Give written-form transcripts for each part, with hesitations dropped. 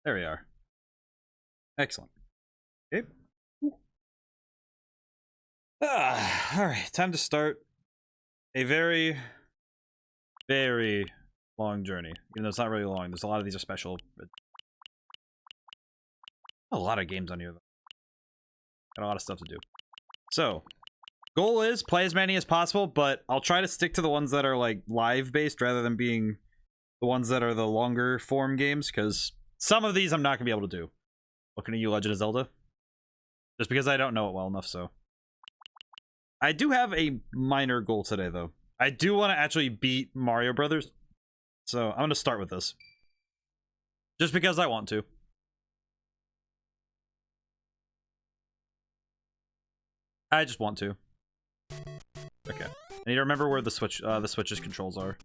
There we are. Excellent. Okay. All right, time to start a very, very long journey. Even though it's not really long, there's a lot of these are special. But a lot of games on here, though. Got a lot of stuff to do. So, goal is play as many as possible, but I'll try to stick to the ones that are like live based rather than being the ones that are the longer form games, because some of these I'm not gonna be able to do. Looking at you, Legend of Zelda. Just because I don't know it well enough, so. I do have a minor goal today, though. I do want to actually beat Mario Brothers. So, I'm going to start with this. Just because I want to. I just want to. Okay. I need to remember where the switch's controls are.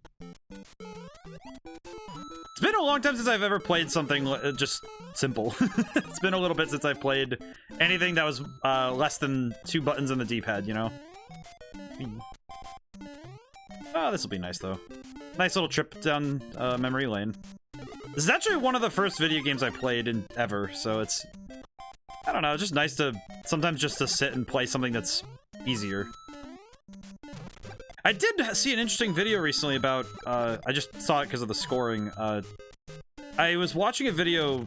It's been a long time since I've ever played something just simple. It's been a little bit since I've played anything that was less than 2 buttons on the D-pad, you know? Oh, this will be nice, though. Nice little trip down memory lane. This is actually one of the first video games I played in ever, so it's... I don't know, it's just nice to... sometimes just to sit and play something that's easier. I did see an interesting video recently about, I just saw it because of the scoring. I was watching a video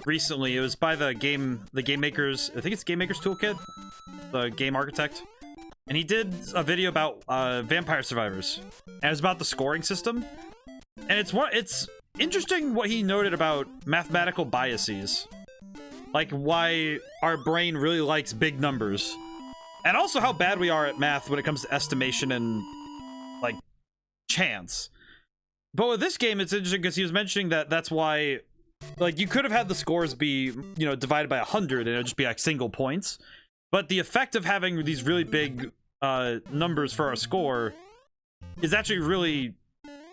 recently. It was by the Game Makers, I think it's Game Makers Toolkit, the game architect. And he did a video about Vampire Survivors. And it was about the scoring system. And it's interesting what he noted about mathematical biases. Like why our brain really likes big numbers. And also how bad we are at math when it comes to estimation and like chance. But with this game, it's interesting because he was mentioning that that's why, like, you could have had the scores be, you know, divided by 100 and it would just be like single points. But the effect of having these really big numbers for our score is actually really,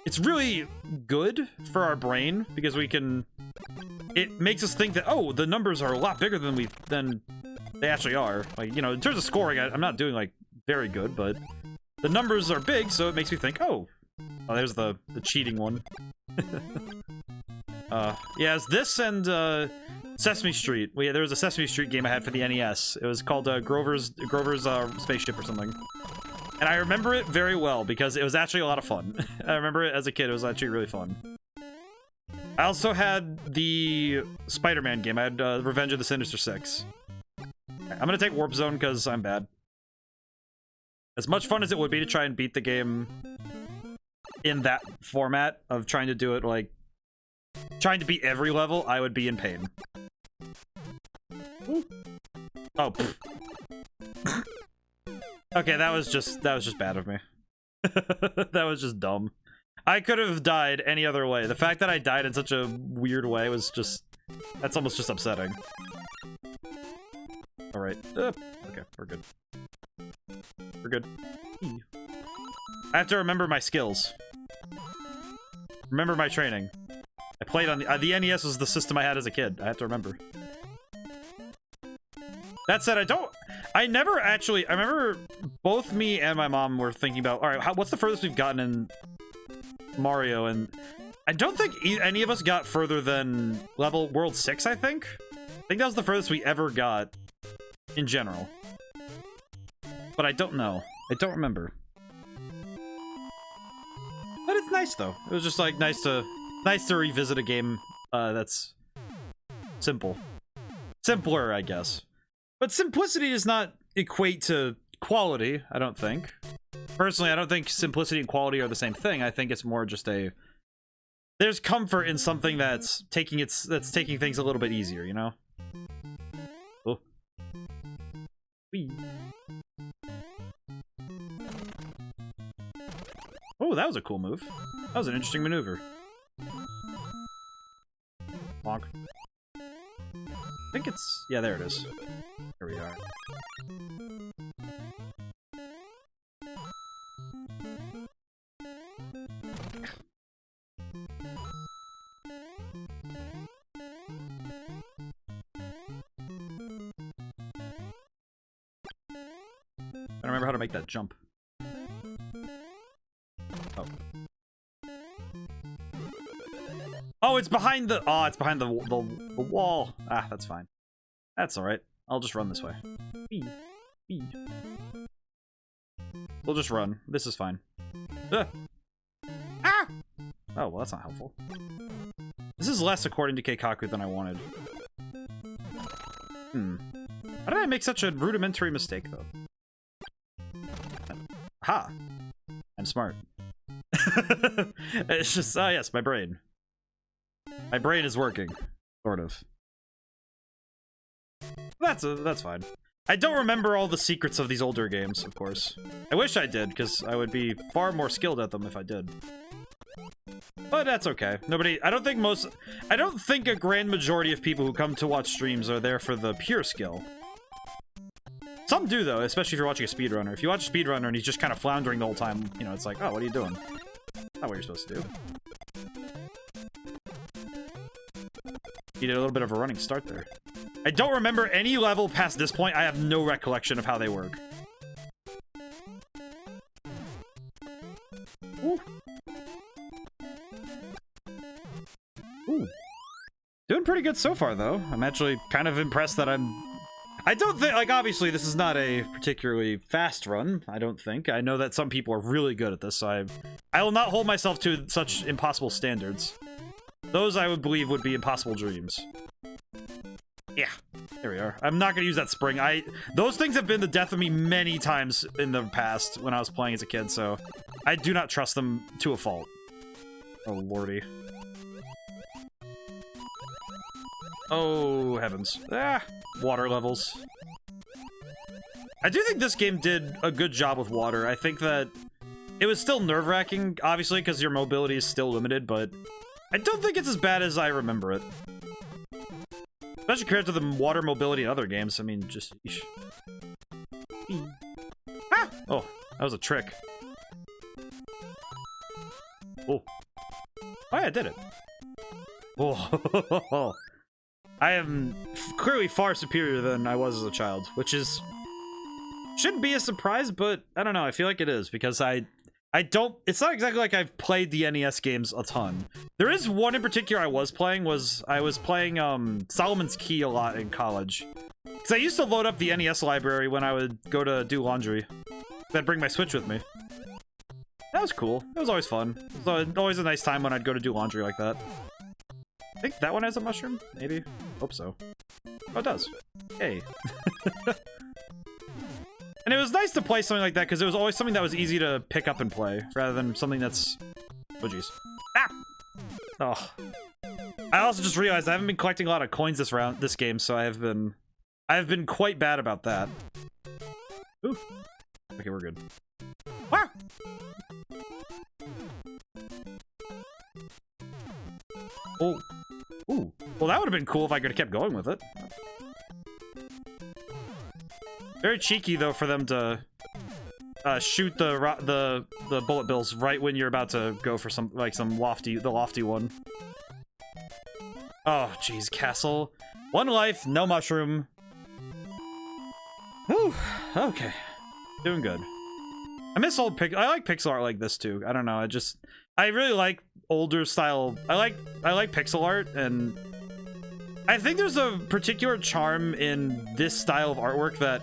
it's really good for our brain because we can, it makes us think that, oh, the numbers are a lot bigger than they actually are. Like, you know, in terms of scoring, I'm not doing like very good, but the numbers are big, so it makes me think, oh, there's the cheating one. Yeah, it's this and Sesame Street. Well, yeah, there was a Sesame Street game I had for the NES. It was called Grover's Spaceship or something. And I remember it very well because it was actually a lot of fun. I remember it as a kid. It was actually really fun. I also had the Spider-Man game. I had Revenge of the Sinister Six. I'm gonna take Warp Zone because I'm bad. As much fun as it would be to try and beat the game in that format of trying to do it like trying to beat every level, I would be in pain. Ooh. Oh. Okay, that was just bad of me. That was just dumb. I could have died any other way. The fact that I died in such a weird way was just, that's almost just upsetting. All right. Okay, we're good. We're good. I have to remember my skills. Remember my training. I played on the NES was the system I had as a kid. I have to remember. That said, I remember both me and my mom were thinking about, all right, what's the furthest we've gotten in Mario? And I don't think any of us got further than World 6, I think. I think that was the furthest we ever got in general. But I don't know. I don't remember. But it's nice, though. It was just, like, nice to revisit a game that's simple. Simpler, I guess. But simplicity does not equate to quality, I don't think. Personally, I don't think simplicity and quality are the same thing. I think it's more just there's comfort in something that's taking things a little bit easier, you know? Oh. Whee. Oh, that was a cool move. That was an interesting maneuver. Bonk. I think it's... yeah, there it is. Here we are. I don't remember how to make that jump. Oh. Oh, it's behind the... Oh, it's behind the wall. Ah, that's fine. That's alright. I'll just run this way. We'll just run. This is fine. Ah! Oh, well, that's not helpful. This is less according to Keikaku than I wanted. How did I make such a rudimentary mistake, though? Ha! I'm smart. It's just, yes, my brain. My brain is working. Sort of. That's fine. I don't remember all the secrets of these older games, of course. I wish I did, because I would be far more skilled at them if I did. But that's okay. I don't think a grand majority of people who come to watch streams are there for the pure skill. Some do, though, especially if you're watching a speedrunner. If you watch a speedrunner and he's just kind of floundering the whole time, you know, it's like, oh, what are you doing? Not what you're supposed to do. You did a little bit of a running start there. I don't remember any level past this point. I have no recollection of how they work. Ooh. Ooh. Doing pretty good so far, though. I'm actually kind of impressed that I don't think, like, obviously this is not a particularly fast run, I don't think. I know that some people are really good at this, so I will not hold myself to such impossible standards. Those, I would believe, would be impossible dreams. Yeah, there we are. I'm not gonna use that spring. Those things have been the death of me many times in the past when I was playing as a kid, so I do not trust them to a fault. Oh, lordy. Oh, heavens. Ah, water levels. I do think this game did a good job with water. I think that it was still nerve-wracking, obviously, because your mobility is still limited, but I don't think it's as bad as I remember it. Especially compared to the water mobility in other games. I mean, just... Ah! Oh, that was a trick. Oh. Oh, yeah, I did it. Oh. I am clearly far superior than I was as a child, which is... shouldn't be a surprise, but I don't know. I feel like it is, because I don't... It's not exactly like I've played the NES games a ton. There is one in particular I was playing, Solomon's Key a lot in college. Because I used to load up the NES library when I would go to do laundry. I'd bring my Switch with me. That was cool. It was always fun. It was always a nice time when I'd go to do laundry like that. I think that one has a mushroom? Maybe? Hope so. Oh, it does. Hey. And it was nice to play something like that, because it was always something that was easy to pick up and play, rather than something that's... Oh, jeez. Ah! Oh. I also just realized I haven't been collecting a lot of coins this game, so I have been quite bad about that. Ooh. Okay, we're good. Ah! Oh. Ooh. Well, that would have been cool if I could have kept going with it. Very cheeky, though, for them to shoot the bullet bills right when you're about to go for the lofty one. Oh, jeez, castle. One life, no mushroom. Whew. Okay. Doing good. I miss I like pixel art like this, too. I don't know, I really like older style. I like pixel art, and I think there's a particular charm in this style of artwork that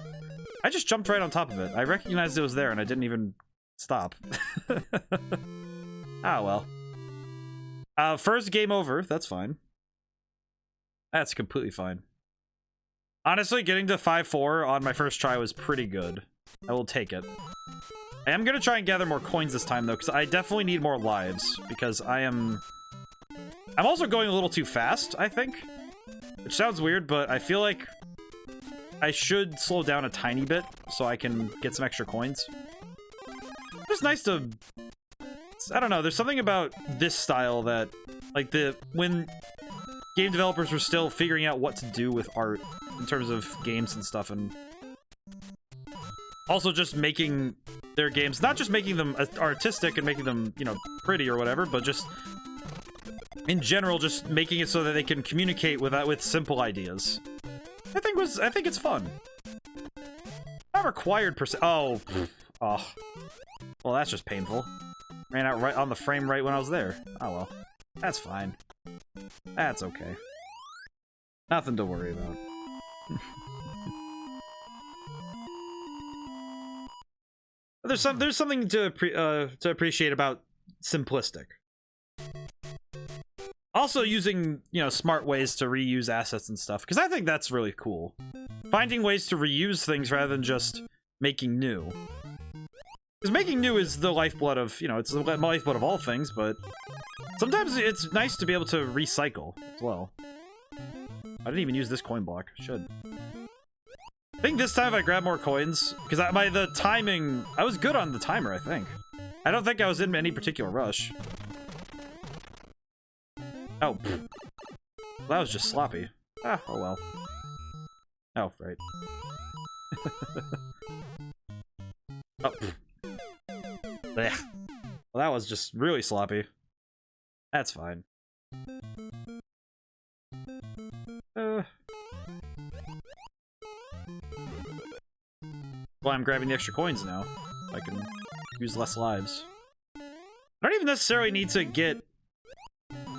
I just jumped right on top of it. I recognized it was there, and I didn't even stop. Ah, well. First game over. That's fine. That's completely fine. Honestly, getting to 5-4 on my first try was pretty good. I will take it. I am going to try and gather more coins this time, though, because I definitely need more lives, because I'm also going a little too fast, I think. Which sounds weird, but I feel like I should slow down a tiny bit so I can get some extra coins. It's nice to... I don't know, there's something about this style that, like, when game developers were still figuring out what to do with art in terms of games and stuff, and also just making their games, not just making them artistic and making them, you know, pretty or whatever, but just in general, just making it so that they can communicate with simple ideas. I think it's fun. Not required per se. Oh. Oh. Well, that's just painful. Ran out right on the frame right when I was there. Oh well. That's fine. That's okay. Nothing to worry about. There's something to appreciate about simplistic. Also using, you know, smart ways to reuse assets and stuff, because I think that's really cool. Finding ways to reuse things rather than just making new. Because making new is the lifeblood of, you know, it's the lifeblood of all things, but sometimes it's nice to be able to recycle as well. I didn't even use this coin block. Should. I think this time if I grab more coins, because the timing, I was good on the timer, I think. I don't think I was in any particular rush. Oh, pfft. That was just sloppy. Ah, oh well. Oh, right. Oh, pfft. Blech. Well, that was just really sloppy. That's fine. Well, I'm grabbing the extra coins now. I can use less lives. I don't even necessarily need to get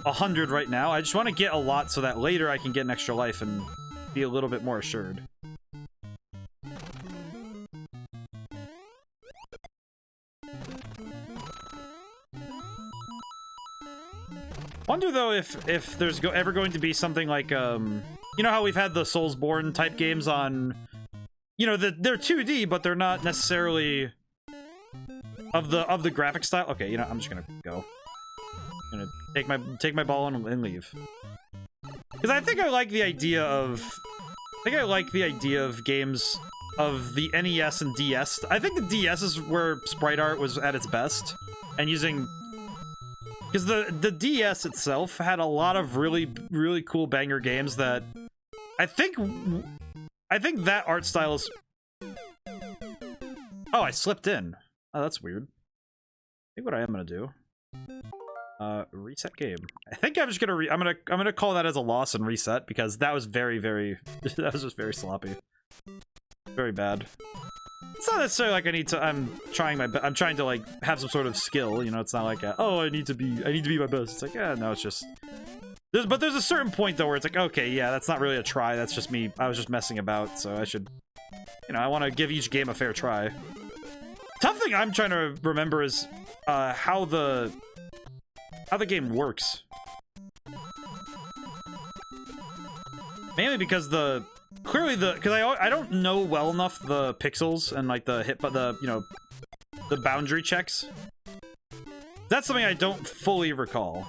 100 right now. I just want to get a lot so that later I can get an extra life and be a little bit more assured. Wonder though if there's ever going to be something like you know how we've had the Soulsborne type games on, you know, they're 2D but they're not necessarily of the graphic style. Okay, you know, I'm just gonna go. I'm gonna take my ball and leave. Because I think I like the idea of games of the NES and DS. I think the DS is where sprite art was at its best, and using, because the DS itself had a lot of really cool banger games that I think that art style is. Oh, I slipped in. Oh, that's weird. I think what I am gonna do, reset game. I think I'm just gonna I'm gonna call that as a loss and reset, because that was very that was just very sloppy, very bad. It's not necessarily like I need to. I'm trying to like have some sort of skill. You know, it's not like oh I need to be my best. It's like, yeah, no, it's just. But there's a certain point though where it's like, okay, yeah, that's not really a try. That's just me. I was just messing about, so I should. You know, I want to give each game a fair try. Tough thing I'm trying to remember is how the game works. Mainly because because I don't know well enough the pixels and like the you know, the boundary checks. That's something I don't fully recall.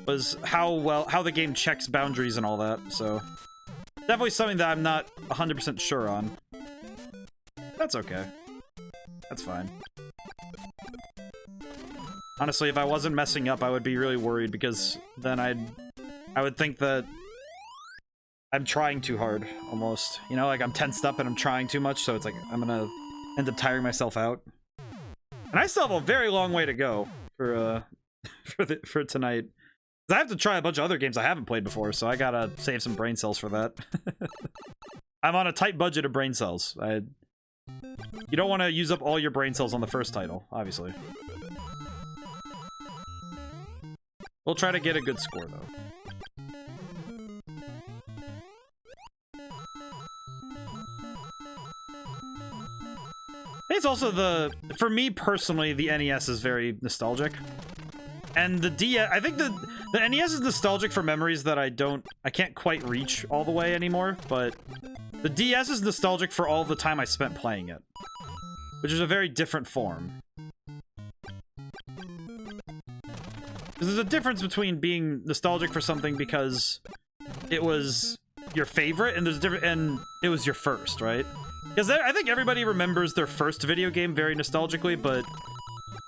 Was how the game checks boundaries and all that. So definitely something that I'm not 100% sure on. That's okay. That's fine. Honestly, if I wasn't messing up, I would be really worried, because then I would think that I'm trying too hard, almost. You know, like I'm tensed up and I'm trying too much, so it's like I'm gonna end up tiring myself out. And I still have a very long way to go for for tonight. 'Cause I have to try a bunch of other games I haven't played before, so I gotta save some brain cells for that. I'm on a tight budget of brain cells. You don't want to use up all your brain cells on the first title, obviously. We'll try to get a good score, though. It's also for me personally, the NES is very nostalgic. And the DS, I think the NES is nostalgic for memories that I can't quite reach all the way anymore, but the DS is nostalgic for all the time I spent playing it, which is a very different form. Because there's a difference between being nostalgic for something because it was your favorite, and it was your first, right? Because I think everybody remembers their first video game very nostalgically, but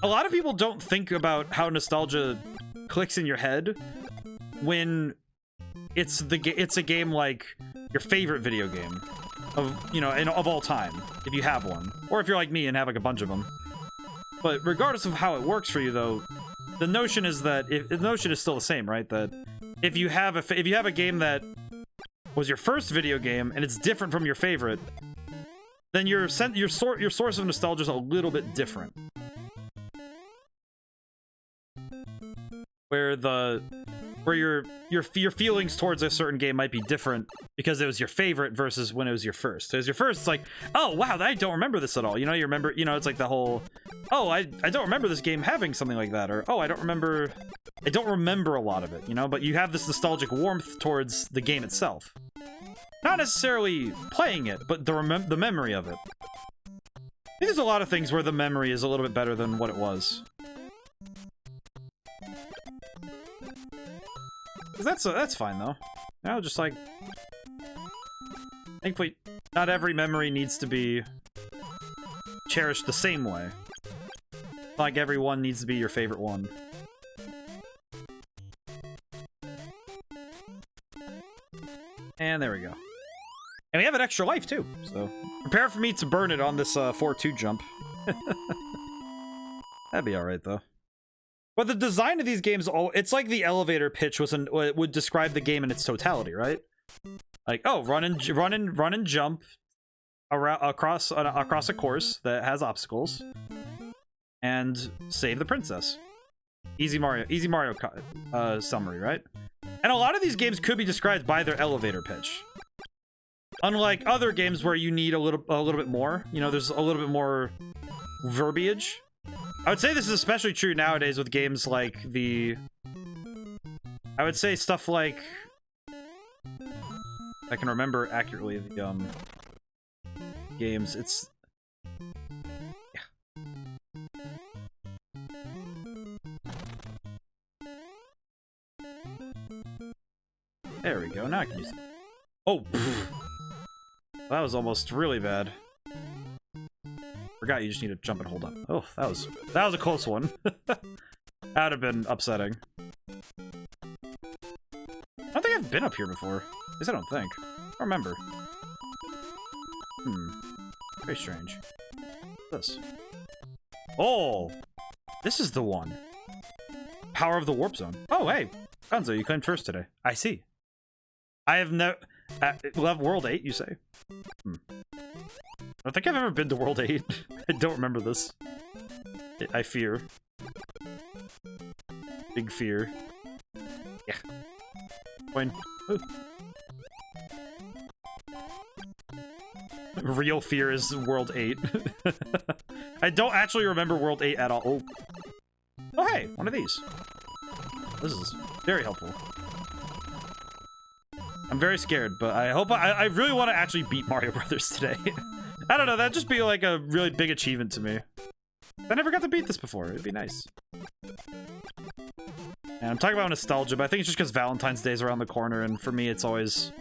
a lot of people don't think about how nostalgia clicks in your head when it's a game like your favorite video game of, you know, of all time, if you have one, or if you're like me and have like a bunch of them. But regardless of how it works for you, though, the notion is that the notion is still the same, right? That if you have a game that was your first video game and it's different from your favorite, then your source of nostalgia is a little bit different. where your feelings towards a certain game might be different because it was your favorite versus when it was your first. It was your first, it's like, oh wow, I don't remember this at all. You know, you remember, you know, it's like the whole, oh, I don't remember this game having something like that, or oh, I don't remember a lot of it, you know, but you have this nostalgic warmth towards the game itself. Not necessarily playing it, but the memory of it. I think there's a lot of things where the memory is a little bit better than what it was. That's fine though. You know, just like, thankfully, not every memory needs to be cherished the same way. Like every one needs to be your favorite one. And there we go. And we have an extra life too, so prepare for me to burn it on this 4-2 jump. That'd be all right though. But the design of these games, it's like the elevator pitch would describe the game in its totality, right? Like, oh, run and jump around across a course that has obstacles, and save the princess. Easy Mario summary, right? And a lot of these games could be described by their elevator pitch. Unlike other games where you need a little bit more, you know, there's a little bit more verbiage. I would say this is especially true nowadays with games like I would say stuff like, I can remember accurately the games. It's, yeah. There we go. Now I can use it. Oh, that was almost really bad. Forgot you just need to jump and hold up. Oh, that was a close one. That would have been upsetting. I don't think I've been up here before. At least I don't think. I don't remember. Very strange. What's this? Oh! This is the one. Power of the Warp Zone. Oh, hey! Gonzo, you claimed first today. I see. I have never... Love World 8, you say? I don't think I've ever been to World 8. I don't remember this. I fear. Big fear. Yeah. Fine. Real fear is World 8. I don't actually remember World 8 at all. Oh, hey, one of these. This is very helpful. I'm very scared, but I hope I really want to actually beat Mario Brothers today. I don't know, that'd just be like a really big achievement to me. I never got to beat this before. It'd be nice. And I'm talking about nostalgia, but I think it's just because Valentine's Day is around the corner, and for me, it's always...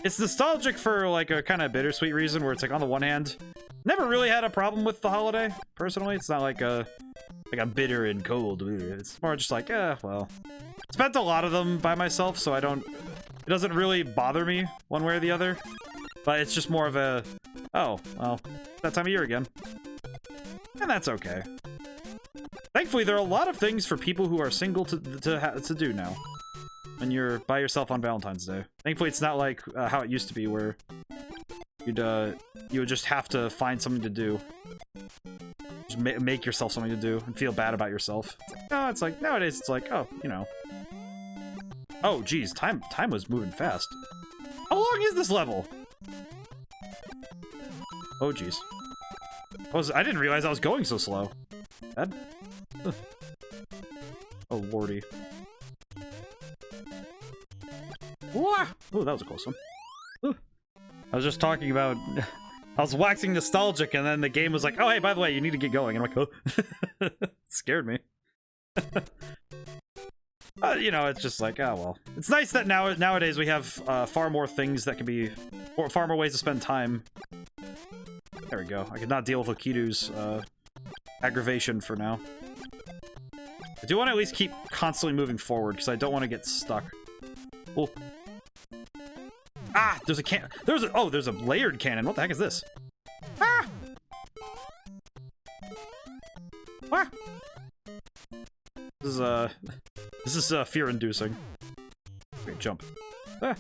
It's nostalgic for like a kind of bittersweet reason, where it's like, on the one hand, never really had a problem with the holiday, personally. It's not like I'm bitter and cold. It's more just like, well. Spent a lot of them by myself, so it doesn't really bother me one way or the other. But it's just more of a, oh, well, that time of year again. And that's okay. Thankfully, there are a lot of things for people who are single to do now. When you're by yourself on Valentine's Day. Thankfully, it's not like how it used to be, where you would just have to find something to do. Just make yourself something to do and feel bad about yourself. No, it's like, nowadays, it's like, oh, you know. Oh, geez, time was moving fast. How long is this level? Oh, geez. I didn't realize I was going so slow. Oh, lordy. Oh, that was a close one. Ooh. I was just talking about... I was waxing nostalgic, and then the game was like, oh, hey, by the way, you need to get going. And I'm like, oh. It scared me. You know, it's just like, oh, well. It's nice that nowadays we have far more things that can be... far more ways to spend time. There we go. I could not deal with Okitu's aggravation for now. I do want to at least keep constantly moving forward, because I don't want to get stuck. Oh. Ah! There's a can- there's a layered cannon. What the heck is this? Ah! Ah! This is fear-inducing. Okay, jump. Ah!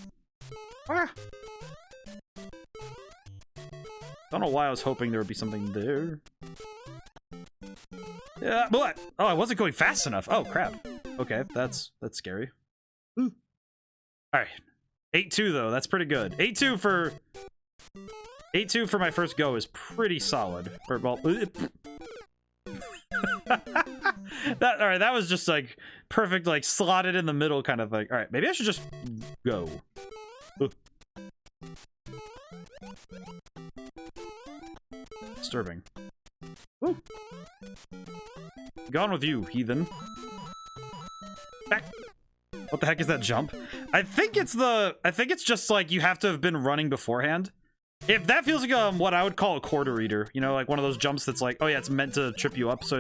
Ah! Don't know why I was hoping there would be something there. Yeah, what? Oh, I wasn't going fast enough. Oh, crap. Okay, that's scary. All right, 8-2 though. That's pretty good. 8-2 for my first go is pretty solid. Or well, that all right. That was just like perfect, like slotted in the middle kind of like. All right, maybe I should just go. Disturbing. Woo. Gone with you, heathen. Back. What the heck is that jump? I think it's just like you have to have been running beforehand. If that feels like what I would call a quarter reader, you know, like one of those jumps that's like, oh yeah, it's meant to trip you up, so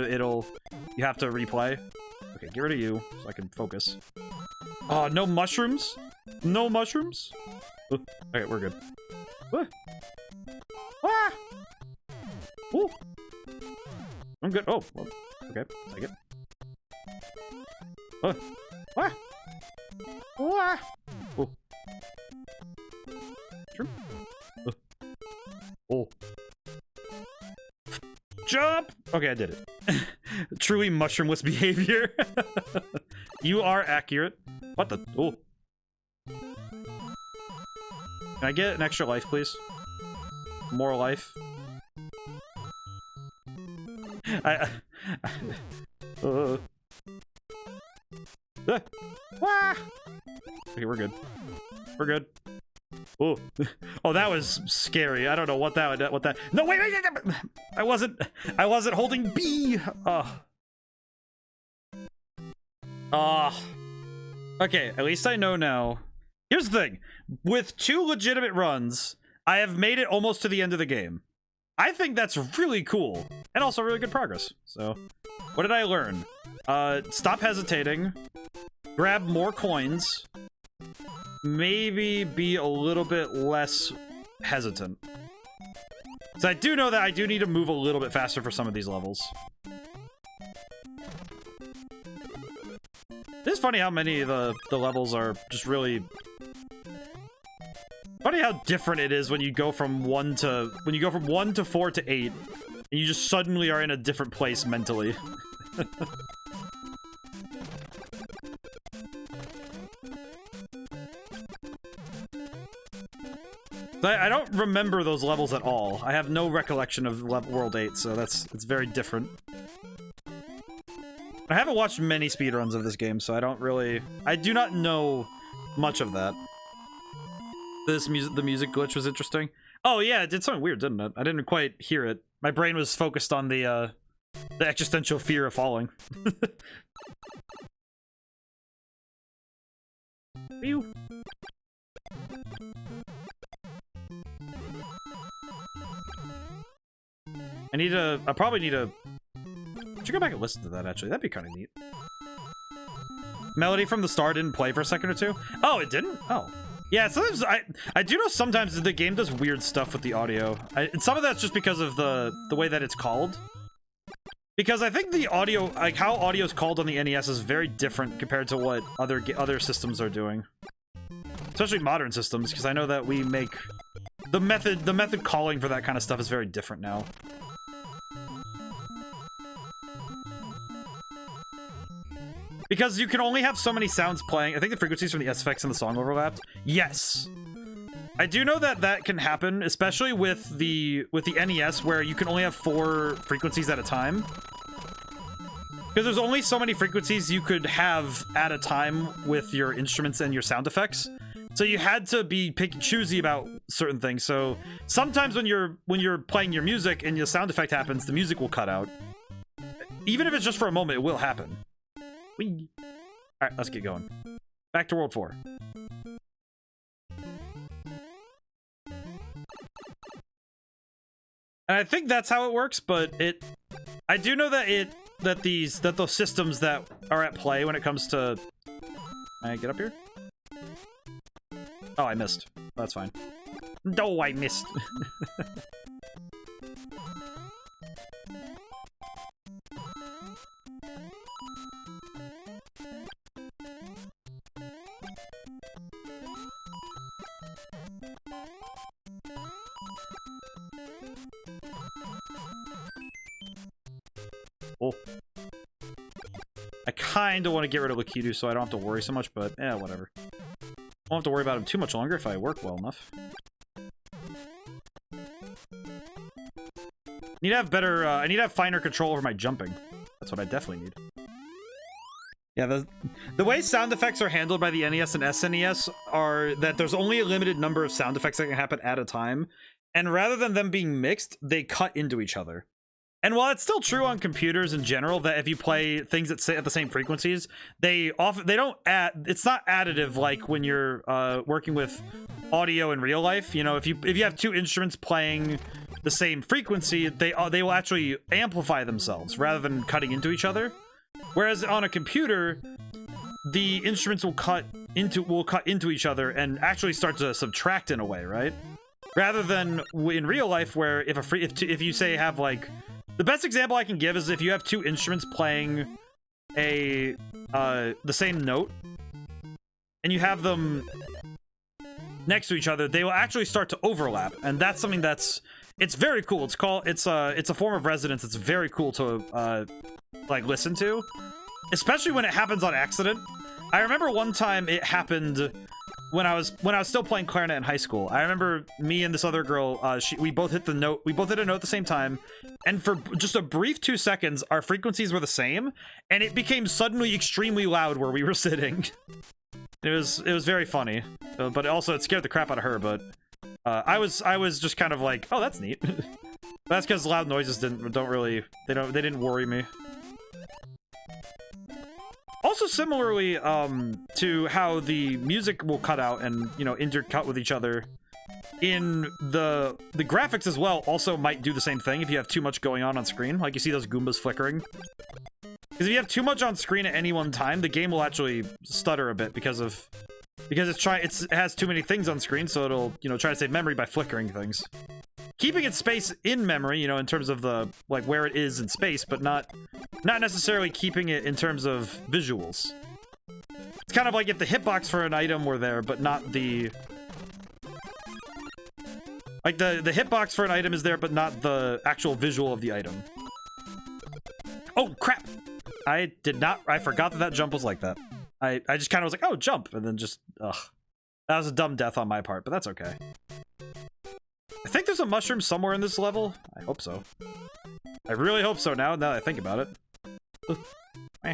you have to replay. Okay, get rid of you so I can focus. Oh, no mushrooms? No mushrooms? Okay, we're good. Ah! Ooh. I'm good. Oh, well, okay, take it. Ah! Ah! Oh. Sure. Oh. Jump! Okay, I did it. Truly mushroomless behavior. You are accurate. What the? Oh. Can I get an extra life, please? More life. Ah! Okay, we're good. We're good. Oh, oh, that was scary. I don't know what that. No, wait. I wasn't holding B. Oh. Okay, at least I know now. Here's the thing. With 2 legitimate runs, I have made it almost to the end of the game. I think that's really cool. And also really good progress. So, what did I learn? Stop hesitating. Grab more coins. Maybe be a little bit less hesitant. So I do know that I do need to move a little bit faster for some of these levels. It's funny how many of the levels are just really... Funny how different it is when you go from 1 to 4 to 8, and you just suddenly are in a different place mentally. I don't remember those levels at all. I have no recollection of World 8, so it's very different. I haven't watched many speedruns of this game, so I do not know much of that. The music glitch was interesting. Oh yeah, it did something weird, didn't it? I didn't quite hear it. My brain was focused on the existential fear of falling. Ew. I probably need to... I should go back and listen to that, actually. That'd be kind of neat. Melody from the Star didn't play for a second or two? Oh, it didn't? Oh. Yeah, sometimes I do know sometimes the game does weird stuff with the audio. And some of that's just because of the way that it's called. Because I think the audio, like how audio is called on the NES is very different compared to what other systems are doing. Especially modern systems, because I know that we make... The method calling for that kind of stuff is very different now. Because you can only have so many sounds playing. I think the frequencies from the SFX and the song overlapped. Yes. I do know that that can happen, especially with the NES, where you can only have 4 frequencies at a time. Because there's only so many frequencies you could have at a time with your instruments and your sound effects. So you had to be choosy about certain things. So sometimes when you're playing your music and your sound effect happens, the music will cut out. Even if it's just for a moment, it will happen. Whee. All right, let's get going. Back to World 4. And I think that's how it works, but I do know that those systems that are at play when it comes to... Can I get up here? Oh, I missed. That's fine. No, I missed. Oh. I kind of want to get rid of Lakitu so I don't have to worry so much, but yeah, whatever. Won't have to worry about him too much longer if I work well enough. Need to have better, I need to have finer control over my jumping. That's what I definitely need. Yeah, the way sound effects are handled by the NES and SNES are that there's only a limited number of sound effects that can happen at a time. And rather than them being mixed, they cut into each other. And while it's still true on computers in general that if you play things that sit at the same frequencies, they don't add, it's not additive like when you're working with audio in real life. You know, if you have two instruments playing the same frequency, they will actually amplify themselves rather than cutting into each other. Whereas on a computer, the instruments will cut into each other and actually start to subtract in a way, right? Rather than in real life, where if you say have like, the best example I can give is if you have two instruments playing the same note, and you have them next to each other, they will actually start to overlap, and that's something it's very cool. It's a form of resonance. It's very cool to like listen to, especially when it happens on accident. I remember one time it happened when I was still playing clarinet in high school. I remember me and this other girl, we both hit a note at the same time, and for just a brief 2 seconds, our frequencies were the same, and it became suddenly extremely loud where we were sitting. It was very funny, but also it scared the crap out of her. But I was just kind of like, oh, that's neat. That's because loud noises didn't worry me. Also, similarly to how the music will cut out and, you know, intercut with each other, in the graphics as well also might do the same thing if you have too much going on screen. Like, you see those Goombas flickering? Because if you have too much on screen at any one time, the game will actually stutter a bit because it has too many things on screen, so it'll, you know, try to save memory by flickering things. Keeping its space in memory, you know, in terms of the, like, where it is in space, but not necessarily keeping it in terms of visuals. It's kind of like if the hitbox for an item were there, but not the... Like, the hitbox for an item is there, but not the actual visual of the item. Oh, crap! I forgot that jump was like that. I just kind of was like, oh, jump, and then just, ugh. That was a dumb death on my part, but that's okay. I think there's a mushroom somewhere in this level. I hope so. I really hope so now that I think about it. Eh.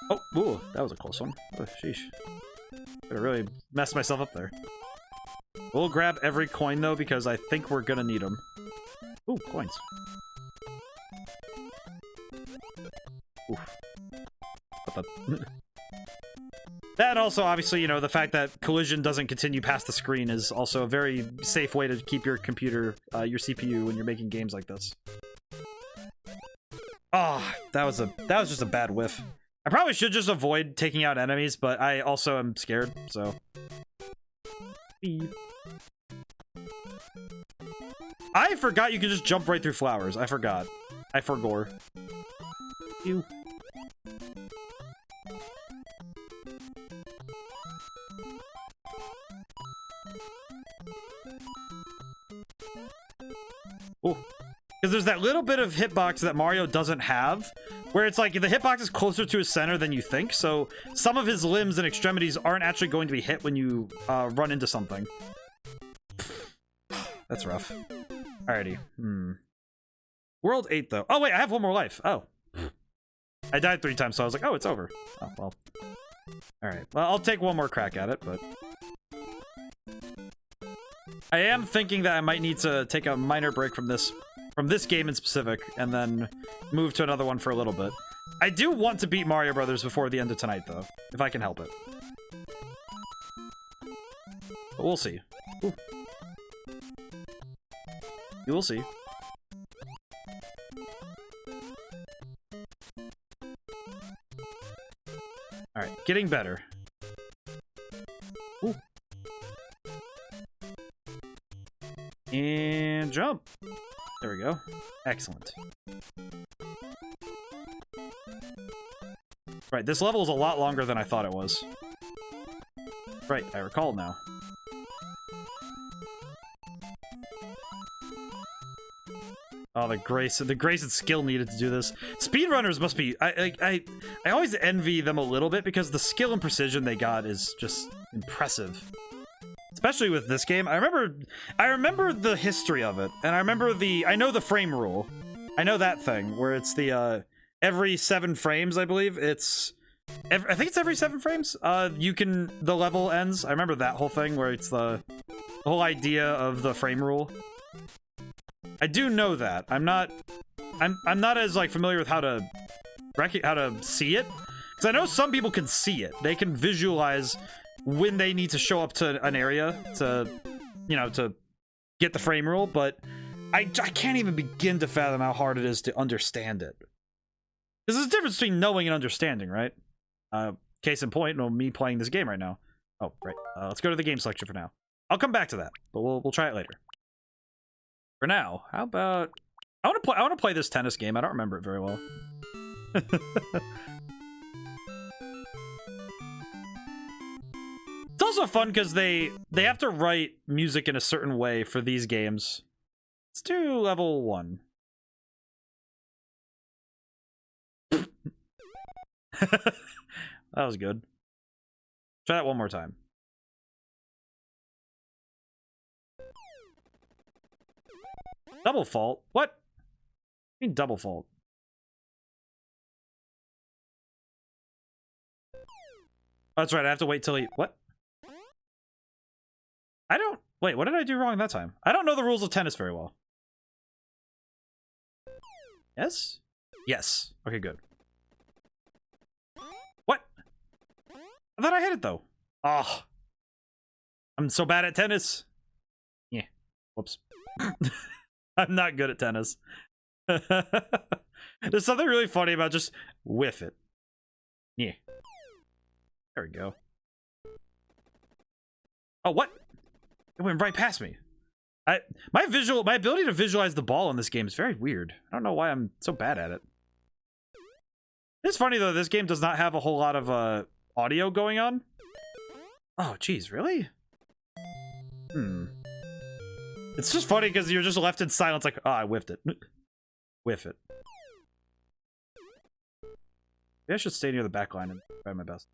Oh, ooh, that was a close one. Oh, sheesh. I really messed myself up there. We'll grab every coin, though, because I think we're gonna need them. Ooh, coins. Oof. What the... That also, obviously, you know, the fact that collision doesn't continue past the screen is also a very safe way to keep your computer, your CPU, when you're making games like this. Oh, that was just a bad whiff. I probably should just avoid taking out enemies, but I also am scared, so... I forgot you could just jump right through flowers. I forgot. I forgore. Ew. Oh, because there's that little bit of hitbox that Mario doesn't have, where it's like the hitbox is closer to his center than you think, so some of his limbs and extremities aren't actually going to be hit when you run into something. That's rough. Alrighty. World 8, though. Oh, wait, I have one more life. Oh. I died 3 times, so I was like, oh, it's over. Oh, well. Alright. Well, I'll take one more crack at it, but... I am thinking that I might need to take a minor break from this game in specific, and then move to another one for a little bit. I do want to beat Mario Brothers before the end of tonight, though, if I can help it. But we'll see. Ooh. You will see. Alright, getting better. Ooh. And jump. There we go. Excellent. Right, this level is a lot longer than I thought it was. Right, I recall now. Oh, the grace and skill needed to do this. Speedrunners must be. I always envy them a little bit because the skill and precision they got is just impressive. Especially with this game. I remember the history of it, and I know the frame rule. I know that thing where it's the every 7 frames, I believe. I think it's every 7 frames. The level ends. I remember that whole thing where it's the whole idea of the frame rule. I do know that. I'm not as like familiar with how to see it, because I know some people can see it. They can visualize when they need to show up to an area to, to get the frame rule, but I can't even begin to fathom how hard it is to understand it. Because there's a difference between knowing and understanding, right? Case in point, me playing this game right now. Oh, right. Let's go to the game selection for now. I'll come back to that, but we'll try it later. For now, how about I want to play this tennis game. I don't remember it very well. It's also fun because they have to write music in a certain way for these games. Let's do level 1. That was good. Try that one more time. Double fault? What? I mean double fault. Oh, that's right, I have to wait till he... What? I don't... Wait, what did I do wrong that time? I don't know the rules of tennis very well. Yes? Yes. Okay, good. What? I thought I hit it, though. Oh. I'm so bad at tennis. Yeah. Whoops. I'm not good at tennis. There's something really funny about just whiff it. Yeah. There we go. Oh, what? It went right past me. My ability to visualize the ball in this game is very weird. I don't know why I'm so bad at it. It's funny though, this game does not have a whole lot of audio going on. Oh, geez, really? It's just funny because you're just left in silence like, oh, I whiffed it. Whiff it. Maybe I should stay near the back line and try my best.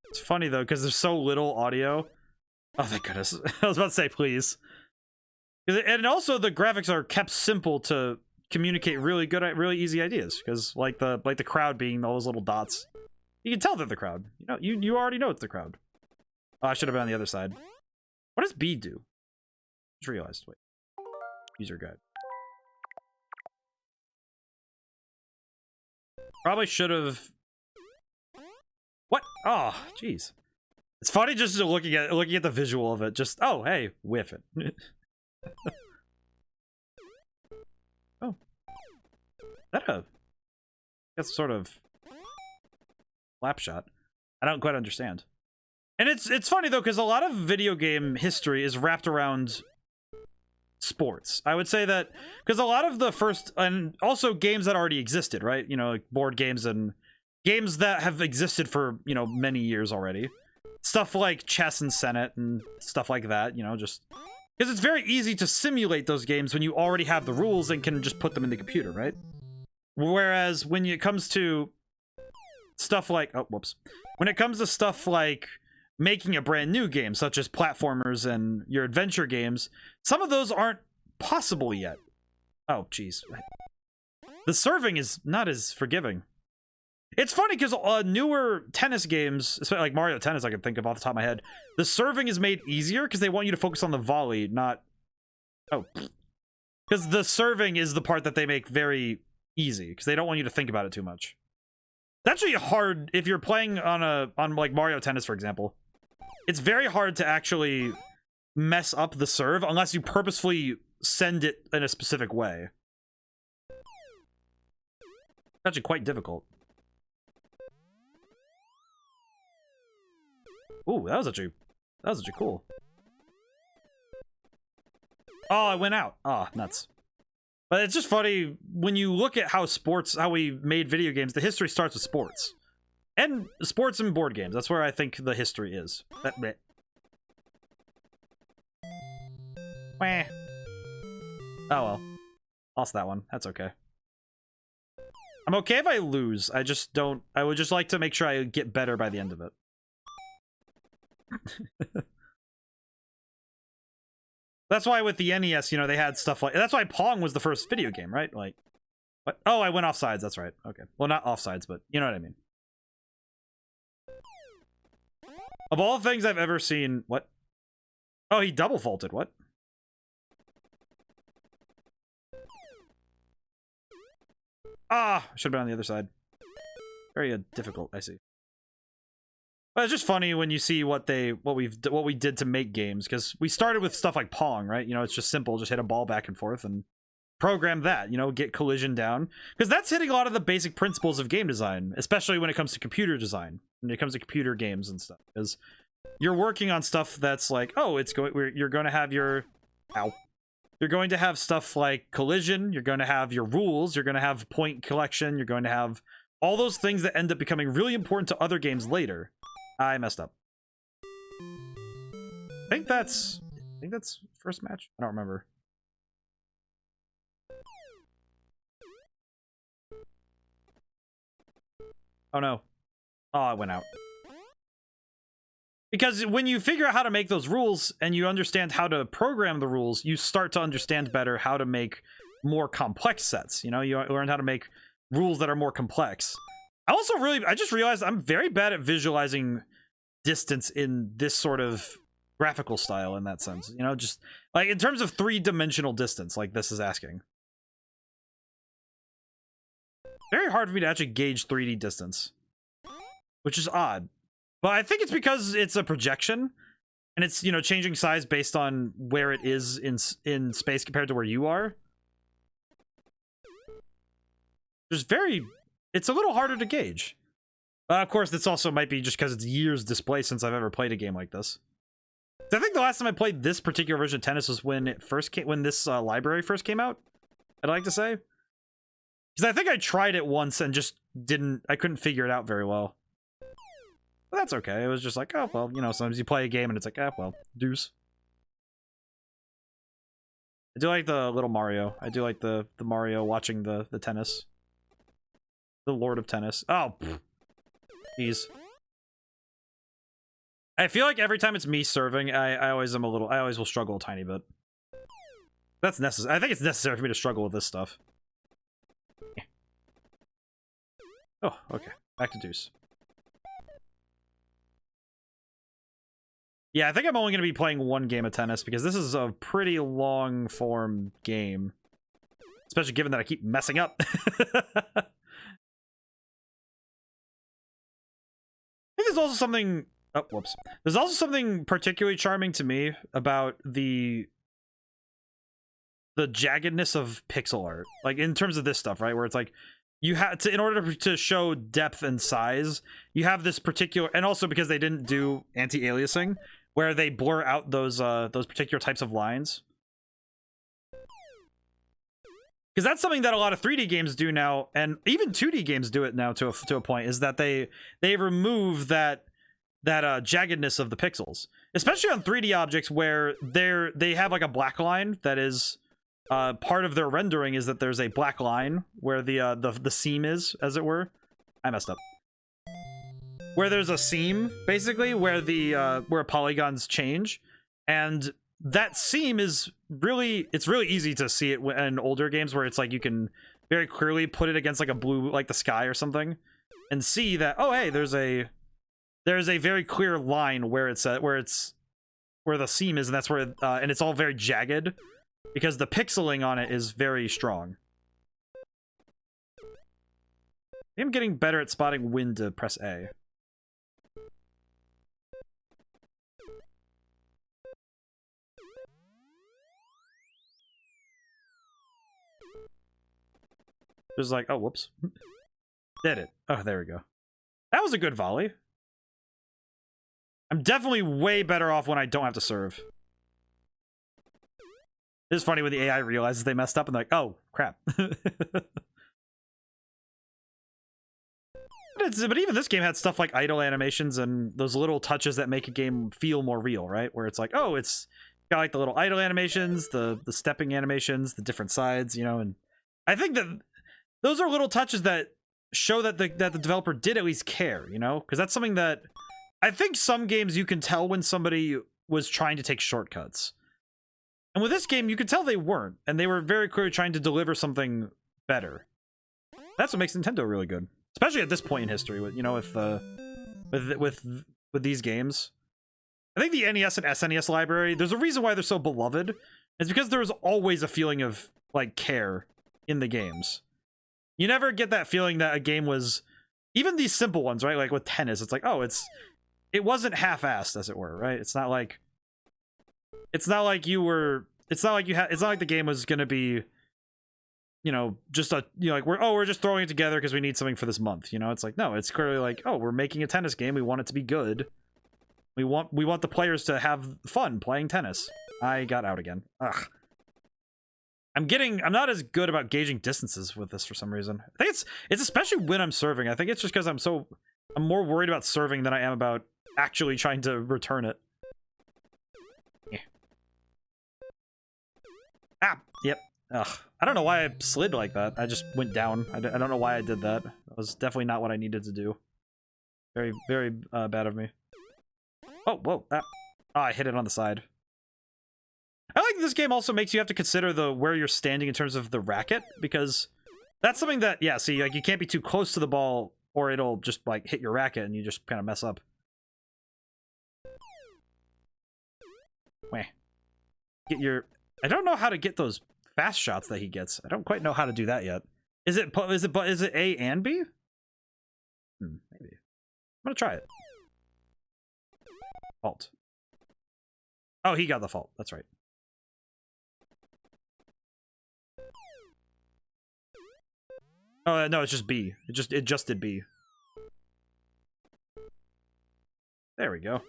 It's funny though, because there's so little audio. Oh, thank goodness. I was about to say, please. And also the graphics are kept simple to communicate really good, really easy ideas. Because like the crowd being all those little dots. You can tell they're the crowd. You already know it's the crowd. Oh, I should have been on the other side. What does B do? Just realized. Wait. User guide. Probably should have. What? Oh, jeez. It's funny just looking at the visual of it. Just oh, hey, whiff it. Oh, that's sort of slap shot. I don't quite understand. And it's funny though, because a lot of video game history is wrapped around sports. I would say that because a lot of the first, and also games that already existed, right? Like board games and games that have existed for, many years already. Stuff like chess and Senate and stuff like that, just because it's very easy to simulate those games when you already have the rules and can just put them in the computer, right? Whereas when it comes to stuff like, oh, whoops. When it comes to stuff like making a brand new game, such as platformers and your adventure games, some of those aren't possible yet. Oh, geez. The serving is not as forgiving. It's funny because newer tennis games, especially like Mario Tennis, I can think of off the top of my head, the serving is made easier because they want you to focus on the volley, not... Oh. Because the serving is the part that they make very easy, because they don't want you to think about it too much. It's actually hard if you're playing on like Mario Tennis, for example. It's very hard to actually mess up the serve unless you purposefully send it in a specific way. It's actually quite difficult. Ooh, that was actually cool. Oh, I went out. Oh, nuts. But it's just funny when you look at how we made video games, the history starts with sports. And sports and board games. That's where I think the history is. Wah. Oh well. Lost that one. That's okay. I'm okay if I lose. I just don't... I would just like to make sure I get better by the end of it. That's why with the NES, you know, they had stuff like... That's why Pong was the first video game, right? Like... What? Oh, I went offsides. That's right. Okay. Well, not offsides, but you know what I mean. Of all the things I've ever seen... What? Oh, he double faulted. What? Ah! Should have been on the other side. Very difficult, I see. But it's just funny when you see what we did to make games, because we started with stuff like Pong, right? You know, it's just simple, just hit a ball back and forth and program that, you know, get collision down. Because that's hitting a lot of the basic principles of game design, especially when it comes to computer design, when it comes to computer games and stuff. Because you're working on stuff that's like, oh, you're going to have your... Ow. You're going to have stuff like collision, you're going to have your rules, you're going to have point collection, you're going to have all those things that end up becoming really important to other games later. I messed up. I think that's first match? I don't remember. Oh no. Oh, it went out. Because when you figure out how to make those rules and you understand how to program the rules, you start to understand better how to make more complex sets. You know, you learn how to make rules that are more complex. I just realized I'm very bad at visualizing distance in this sort of graphical style in that sense. You know, just like in terms of three-dimensional distance, like this is asking. Very hard for me to actually gauge 3D distance, which is odd. But I think it's because it's a projection, and it's, you know, changing size based on where it is in space compared to where you are. It's a little harder to gauge. Of course, this also might be just because it's years display since I've ever played a game like this. I think the last time I played this particular version of tennis was when this library first came out, I'd like to say. Because I think I tried it once and just I couldn't figure it out very well. But that's okay. It was just like, oh, well, you know, sometimes you play a game and it's like, ah, well, deuce. I do like the little Mario. I do like the Mario watching the tennis. The Lord of Tennis. Oh, jeez. I feel like every time it's me serving, I always will struggle a tiny bit. That's necessary. I think it's necessary for me to struggle with this stuff. Oh, okay. Back to deuce. Yeah, I think I'm only going to be playing one game of tennis because this is a pretty long-form game. Especially given that I keep messing up. I think there's also something... Oh, whoops. There's also something particularly charming to me about the jaggedness of pixel art. Like, in terms of this stuff, right? Where it's like, you have to, in order to show depth and size, you have this particular... And also because they didn't do anti-aliasing, where they blur out those particular types of lines. Because that's something that a lot of 3D games do now, and even 2D games do it now to a point, is that they remove that jaggedness of the pixels, especially on 3D objects where they have like a black line that is part of their rendering is that there's a black line where the seam is, as it were. I messed up. Where there's a seam, basically, where where polygons change, and that seam is really easy to see it in older games where it's like you can very clearly put it against like a blue, like the sky or something, and see that, oh hey, there's a very clear line where it's where the seam is, and that's where and it's all very jagged because the pixeling on it is very strong. I'm getting better at spotting when to press A. Just like, oh, whoops. Did it. Oh, there we go. That was a good volley. I'm definitely way better off when I don't have to serve. It's funny when the AI realizes they messed up and they're like, oh, crap. But even this game had stuff like idle animations and those little touches that make a game feel more real, right? Where it's like, oh, it's got like the little idle animations, the stepping animations, the different sides, you know, and I think that those are little touches that show that the developer did at least care, you know, because that's something that I think some games you can tell when somebody was trying to take shortcuts. And with this game, you could tell they weren't, and they were very clearly trying to deliver something better. That's what makes Nintendo really good, especially at this point in history. With you know, with these games, I think the NES and SNES library. There's a reason why they're so beloved. It's because there's always a feeling of like care in the games. You never get that feeling that a game was, even these simple ones, right? Like with tennis, it's like, oh, it wasn't half-assed, as it were, right? It's not like the game was gonna be, you know, just a, you know, like we're just throwing it together because we need something for this month, you know. It's like, no, it's clearly like, oh, we're making a tennis game, we want it to be good, we want the players to have fun playing tennis. I got out again. Ugh. I'm not as good about gauging distances with this for some reason. I think it's especially when I'm serving. I think it's just because I'm more worried about serving than I am about actually trying to return it. Yeah. Ah, yep. Ugh. I don't know why I slid like that. I just went down. I don't know why I did that. That was definitely not what I needed to do. Very, very bad of me. Oh, whoa. Ah. Oh, I hit it on the side. I like this game also makes you have to consider where you're standing in terms of the racket, because that's something that, yeah, see, like you can't be too close to the ball or it'll just like hit your racket and you just kind of mess up. Wait. I don't know how to get those fast shots that he gets. I don't quite know how to do that yet. Is it A and B? Maybe. I'm gonna try it. Fault. Oh, he got the fault. That's right. Oh, no, it's just B. It just did B. There we go.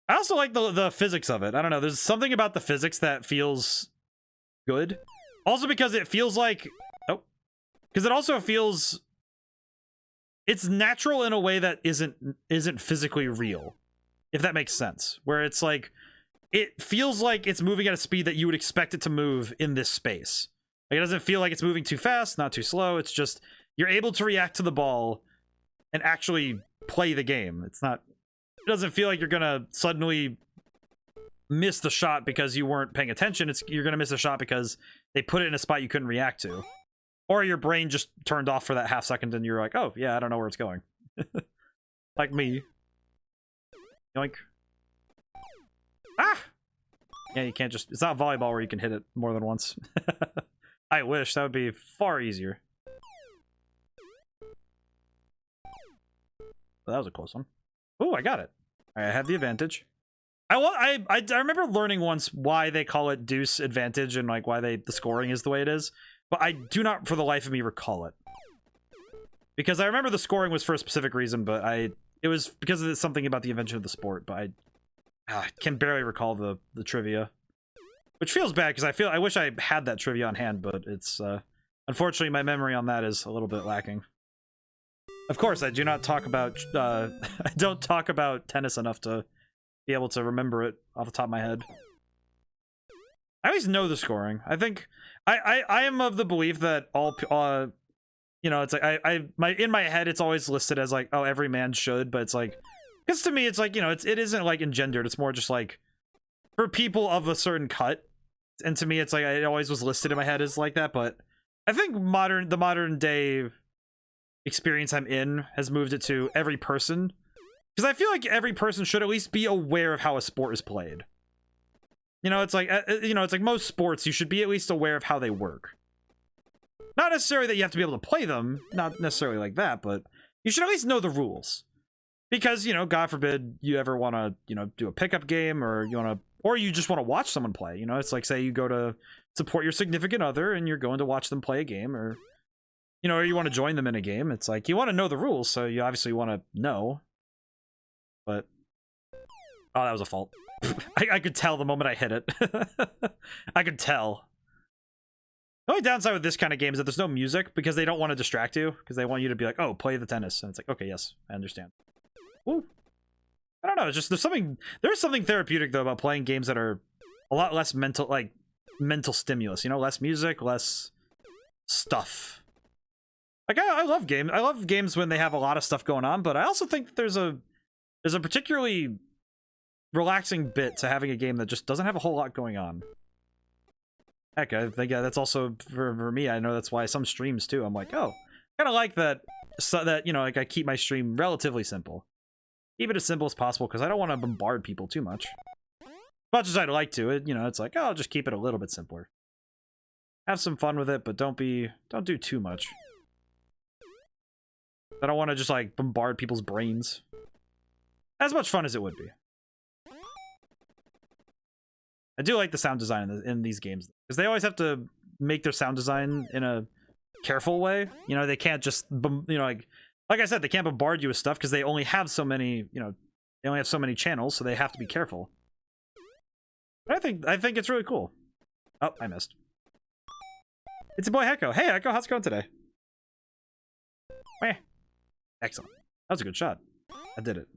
I also like the physics of it. I don't know. There's something about the physics that feels good. Also because it feels like... Oh. Because it also feels... It's natural in a way that isn't physically real. If that makes sense. Where it's like... It feels like it's moving at a speed that you would expect it to move in this space. Like, it doesn't feel like it's moving too fast, not too slow. It's just... You're able to react to the ball and actually play the game. It's not... It doesn't feel like you're gonna suddenly miss the shot because you weren't paying attention. You're gonna miss a shot because they put it in a spot you couldn't react to. Or your brain just turned off for that half second and you're like, oh, yeah, I don't know where it's going. Like me. Yoink. Ah! Yeah, you can't just... It's not volleyball where you can hit it more than once. I wish. That would be far easier. But that was a close one. Oh, I got it. All right, I have the advantage. I remember learning once why they call it deuce advantage and like why the scoring is the way it is, but I do not for the life of me recall it. Because I remember the scoring was for a specific reason, but it was because of something about the invention of the sport, but I can barely recall the trivia. Which feels bad because I wish I had that trivia on hand, but it's unfortunately my memory on that is a little bit lacking. Of course, I do not talk about I don't talk about tennis enough to be able to remember it off the top of my head. I always know the scoring. I think I am of the belief that all you know, it's like in my head it's always listed as like, oh, every man should, but it's like, because to me it's like, you know, it isn't like engendered, it's more just like for people of a certain cut. And to me it's like it always was listed in my head as like that, but I think the modern day experience I'm in has moved it to every person, because I feel like every person should at least be aware of how a sport is played. You know, it's like most sports, you should be at least aware of how they work. Not necessarily that you have to be able to play them, not necessarily like that, but you should at least know the rules. Because, you know, God forbid you ever want to, you know, do a pickup game, or you just want to watch someone play. You know, it's like, say you go to support your significant other and you're going to watch them play a game, or you know, or you want to join them in a game. It's like, you want to know the rules, so you obviously want to know. But... Oh, that was a fault. I could tell the moment I hit it. I could tell. The only downside with this kind of game is that there's no music, because they don't want to distract you, because they want you to be like, oh, play the tennis. And it's like, okay, yes, I understand. Ooh. I don't know, it's just there's something therapeutic though about playing games that are a lot less mental stimulus, you know, less music, less stuff. Like I love games when they have a lot of stuff going on, but I also think there's a particularly relaxing bit to having a game that just doesn't have a whole lot going on. Heck, I think that's also for me. I know that's why some streams too, I'm like, oh, kind of like that, so that, you know, like I keep my stream relatively simple. Keep it as simple as possible because I don't want to bombard people too much. Much as I'd like to, you know, it's like, oh, I'll just keep it a little bit simpler. Have some fun with it, but don't do too much. I don't want to just like bombard people's brains. As much fun as it would be. I do like the sound design in these games because they always have to make their sound design in a careful way. You know, they can't just, you know, like I said, they can't bombard you with stuff because they only have so many, you know, they only have so many channels, so they have to be careful. But I think it's really cool. Oh, I missed. It's a boy Hecko. Hey Hecko, how's it going today? Meh. Excellent. That was a good shot. I did it.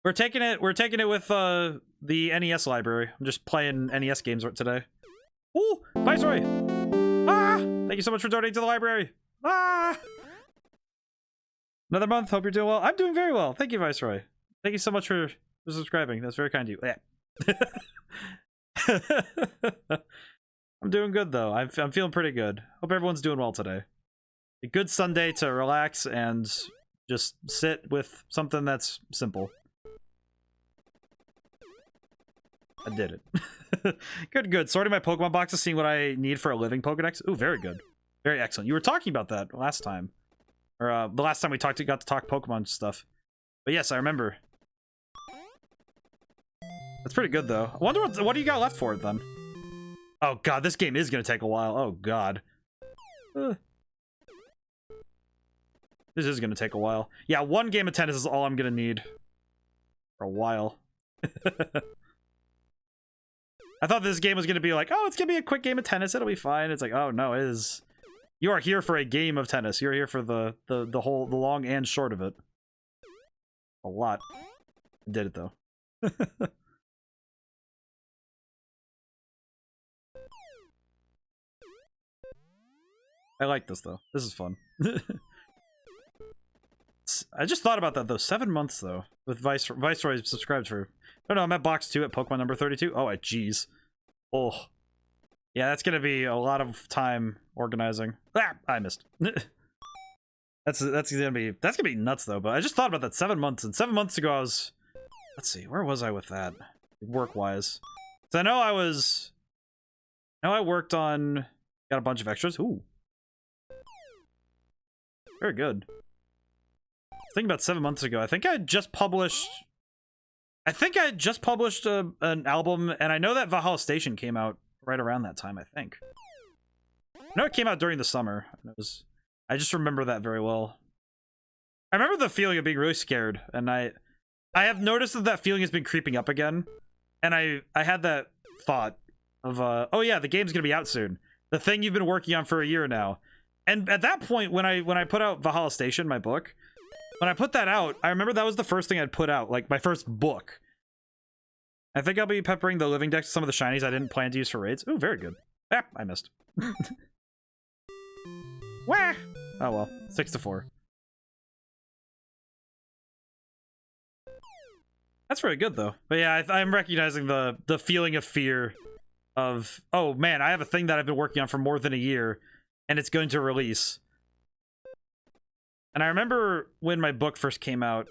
We're taking it with the NES library. I'm just playing NES games today. Ooh, Viceroy! Ah! Thank you so much for donating to the library. Ah! Another month. Hope you're doing well. I'm doing very well. Thank you, Viceroy. Thank you so much for subscribing. That's very kind of you. Yeah. I'm doing good though. I'm feeling pretty good. Hope everyone's doing well today. A good Sunday to relax and just sit with something that's simple. I did it. Good. Sorting my Pokemon boxes, seeing what I need for a living Pokedex. Ooh, very good. Very excellent. You were talking about that last time. Or the last time we got to talk Pokemon stuff. But yes, I remember. That's pretty good though. I wonder what do you got left for it then? Oh god, this game is gonna take a while. Oh god. This is gonna take a while. Yeah, one game of tennis is all I'm gonna need. For a while. I thought this game was gonna be like, oh, it's gonna be a quick game of tennis, it'll be fine. It's like, oh no, it is. You are here for a game of tennis. You're here for the long and short of it. A lot. I did it though. I like this though. This is fun. I just thought about that though. 7 months though, with Viceroy subscribed for. I don't know. I'm at box 2 at Pokemon number 32. Oh, jeez. Oh, yeah. That's gonna be a lot of time organizing. Ah, I missed. That's gonna be nuts though. But I just thought about that 7 months, and 7 months ago I was. Let's see, where was I with that, work wise? So I know I worked on. Got a bunch of extras. Ooh. Very good. Thinking about 7 months ago, I think I had just published an album, and I know that Valhalla Station came out right around that time, I think. I know it came out during the summer. I just remember that very well. I remember the feeling of being really scared, and I have noticed that feeling has been creeping up again, and I had that thought of, oh yeah, the game's gonna be out soon. The thing you've been working on for a year now. And at that point, when I put out Valhalla Station, my book, when I put that out, I remember that was the first thing I'd put out, like my first book. I think I'll be peppering the living decks with some of the shinies I didn't plan to use for raids. Ooh, very good. Ah, I missed. Wah! Oh well, 6-4. That's very good though. But yeah, I'm recognizing the feeling of fear of, oh man, I have a thing that I've been working on for more than a year, and it's going to release. And I remember when my book first came out.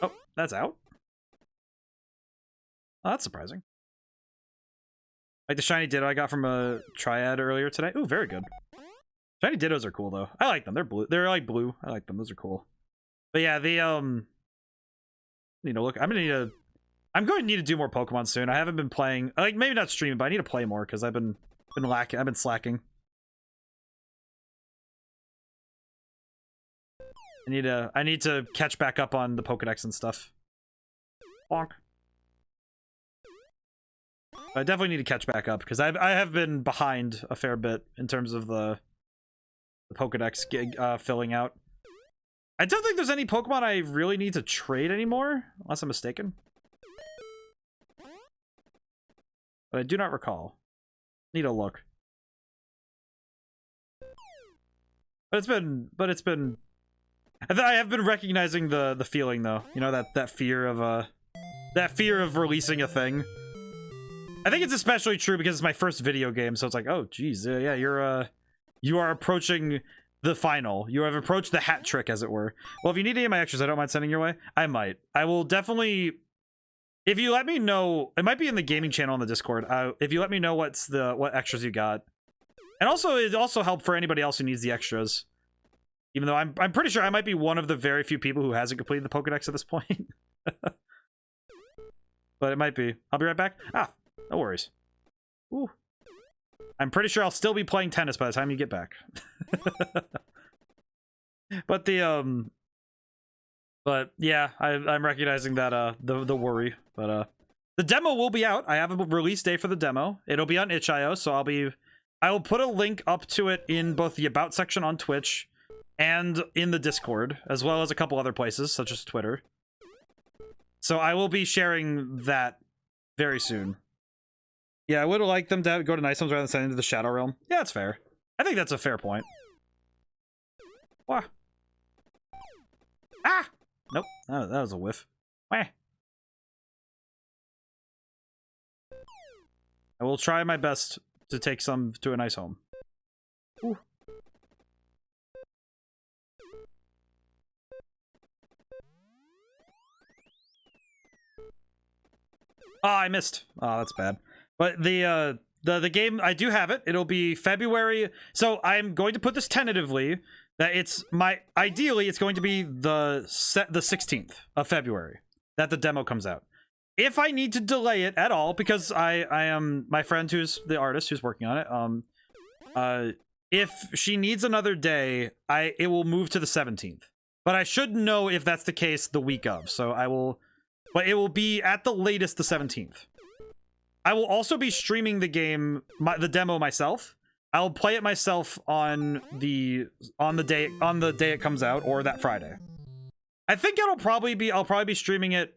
Oh, that's out? Oh, that's surprising. Like the shiny Ditto I got from a Triad earlier today. Ooh, very good. Shiny Dittos are cool though. I like them. They're blue. They're like blue. I like them. Those are cool. But yeah, the need to look. I'm going to need to do more Pokemon soon. I haven't been playing. Like maybe not streaming, but I need to play more because I've been lacking. I've been slacking. I need to catch back up on the Pokedex and stuff. Bonk. I definitely need to catch back up because I have been behind a fair bit in terms of the Pokedex filling out. I don't think there's any Pokemon I really need to trade anymore, unless I'm mistaken. But I do not recall. Need a look. But it's been I have been recognizing the feeling though. You know, that fear of releasing a thing. I think it's especially true because it's my first video game, so it's like, oh geez, yeah, you are approaching the final. You have approached the hat trick, as it were. Well, if you need any of my extras, I don't mind sending your way. I might. I will definitely. If you let me know, it might be in the gaming channel on the Discord. If you let me know what extras you got, and also it also help for anybody else who needs the extras. Even though I'm pretty sure I might be one of the very few people who hasn't completed the Pokedex at this point. But it might be. I'll be right back. Ah, no worries. Ooh. I'm pretty sure I'll still be playing tennis by the time you get back. But yeah, I'm recognizing that the worry. But the demo will be out. I have a release day for the demo. It'll be on itch.io, so I will put a link up to it in both the about section on Twitch and in the Discord, as well as a couple other places, such as Twitter. So I will be sharing that very soon. Yeah, I would like them to go to Nice Homes rather than sending to the Shadow Realm. Yeah, that's fair. I think that's a fair point. Wah. Ah! Nope. Oh, that was a whiff. Wah. I will try my best to take some to a nice home. Ooh. Oh, I missed. Oh, that's bad. But the game, I do have it. It'll be February. So I'm going to put this tentatively that ideally it's going to be the 16th of February that the demo comes out. If I need to delay it at all, because I am my friend who's the artist who's working on it, if she needs another day, it will move to the 17th. But I should know if that's the case the week of. So I will, but it will be at the latest the 17th. I will also be streaming the game, the demo myself. I'll play it myself on the day it comes out, or that Friday. I think I'll probably be streaming it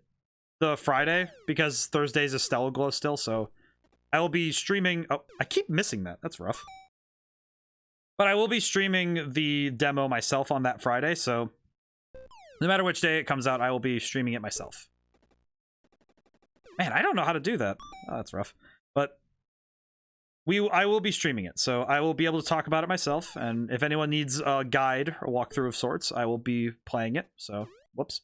the Friday because Thursday's a Stellar Glow still, so I will be streaming. Oh, I keep missing that. That's rough. But I will be streaming the demo myself on that Friday, so no matter which day it comes out, I will be streaming it myself. Man, I don't know how to do that. Oh, that's rough. But I will be streaming it, so I will be able to talk about it myself, and if anyone needs a guide or walkthrough of sorts, I will be playing it, so whoops.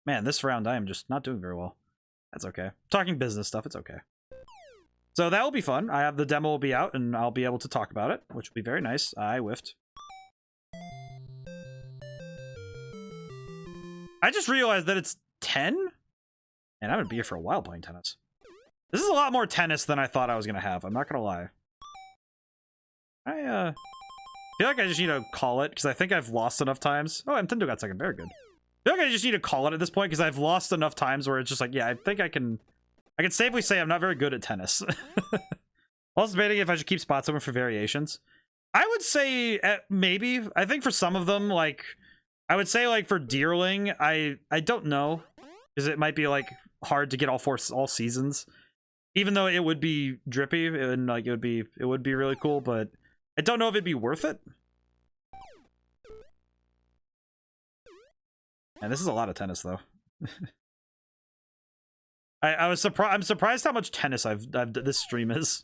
Man, this round I am just not doing very well. That's okay. Talking business stuff, it's okay. So that will be fun. I have the demo will be out, and I'll be able to talk about it, which will be very nice. I whiffed. I just realized that it's 10? And I'm gonna be here for a while playing tennis. This is a lot more tennis than I thought I was gonna have. I'm not gonna lie. I feel like I just need to call it because I think I've lost enough times. Oh, Nintendo got second. Very good. I feel like I just need to call it at this point because I've lost enough times where it's just like, yeah, I think I can safely say I'm not very good at tennis. Also debating if I should keep spots open for variations. I would say maybe. I think for some of them, like I would say like for Deerling, I don't know because it might be like hard to get all seasons, even though it would be drippy and like it would be really cool, but I don't know if it'd be worth it. And this is a lot of tennis though. I'm surprised how much tennis this stream is.